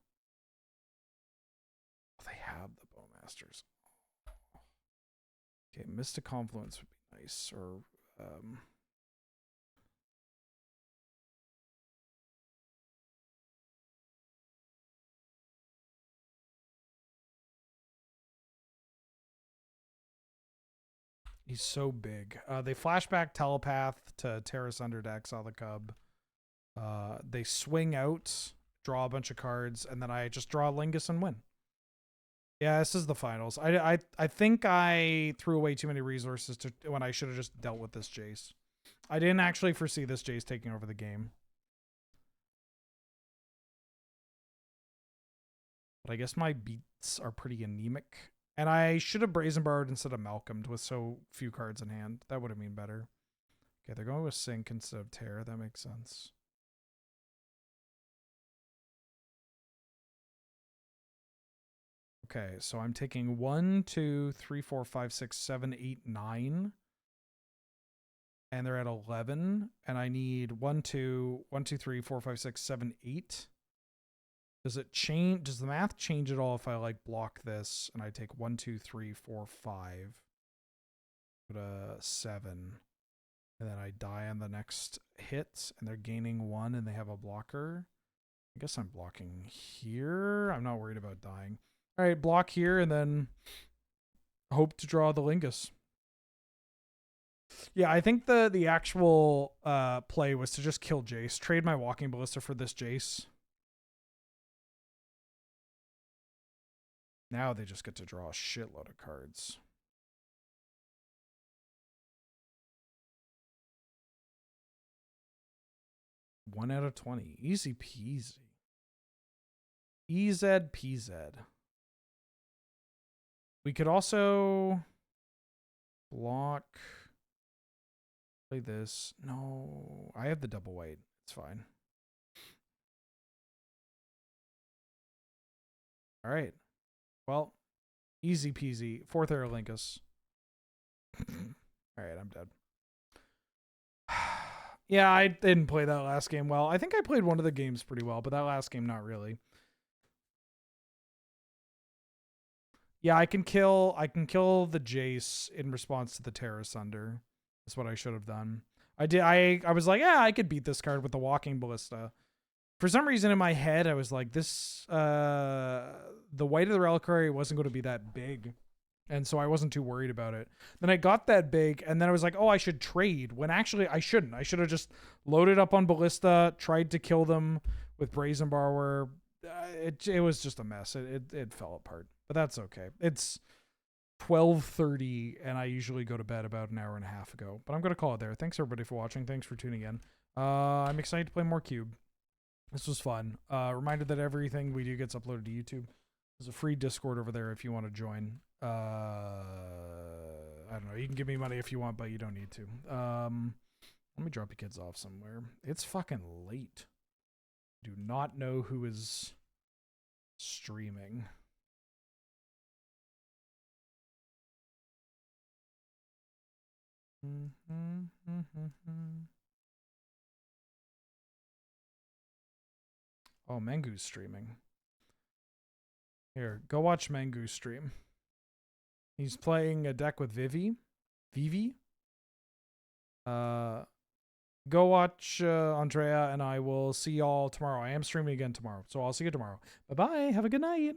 Oh, they have the Bowmasters. Okay, Mystic Confluence would be nice. Or he's so big. They flashback Telepath to Terrace Under to exile the Cub. They swing out, draw a bunch of cards, and then I just draw a Lingus and win. Yeah, this is the finals. I think I threw away too many resources when I should have just dealt with this Jace. I didn't actually foresee this Jace taking over the game. But I guess my beats are pretty anemic. And I should have Brazen Borrowed instead of Malcolmed with so few cards in hand. That would have been better. Okay, they're going with Sync instead of Tear. That makes sense. Okay, so I'm taking 1, 2, 3, 4, 5, 6, 7, 8, 9. And they're at 11. And I need 1, 2, 3, 4, 5, 6, 7, 8. Does it change? Does the math change at all if I like block this and I take 1, 2, 3, 4, 5, put a 7, and then I die on the next hit, and they're gaining 1, and they have a blocker? I guess I'm blocking here. I'm not worried about dying. All right, block here, and then hope to draw the Lingus. Yeah, I think the actual play was to just kill Jace, trade my Walking Ballista for this Jace. Now they just get to draw a shitload of cards. One out of 20. Easy peasy. EZ PZ. We could also block. Play this. No, I have the double white. It's fine. All right. Well, easy peasy. 4th Aerolinkus. All right, I'm dead. Yeah, I didn't play that last game well. I think I played one of the games pretty well, but that last game, not really. Yeah, I can kill the Jace in response to the Terra Sunder. That's what I should have done. I was like, yeah, I could beat this card with the Walking Ballista. For some reason in my head, I was like, this the White of the Reliquary wasn't going to be that big. And so I wasn't too worried about it. Then I got that big, and then I was like, oh, I should trade. When actually I shouldn't. I should have just loaded up on Ballista, tried to kill them with Brazen Borrower. It was just a mess. It fell apart. But that's okay. It's 12:30, and I usually go to bed about an hour and a half ago. But I'm going to call it there. Thanks, everybody, for watching. Thanks for tuning in. I'm excited to play more Cube. This was fun. Reminder that everything we do gets uploaded to YouTube. There's a free Discord over there if you want to join. I don't know. You can give me money if you want, but you don't need to. Let me drop you kids off somewhere. It's fucking late. Do not know who is streaming. Oh, Mangu's streaming. Here, go watch Mangu stream. He's playing a deck with Vivi. Go watch Andrea, and I will see y'all tomorrow. I am streaming again tomorrow, so I'll see you tomorrow. Bye-bye. Have a good night.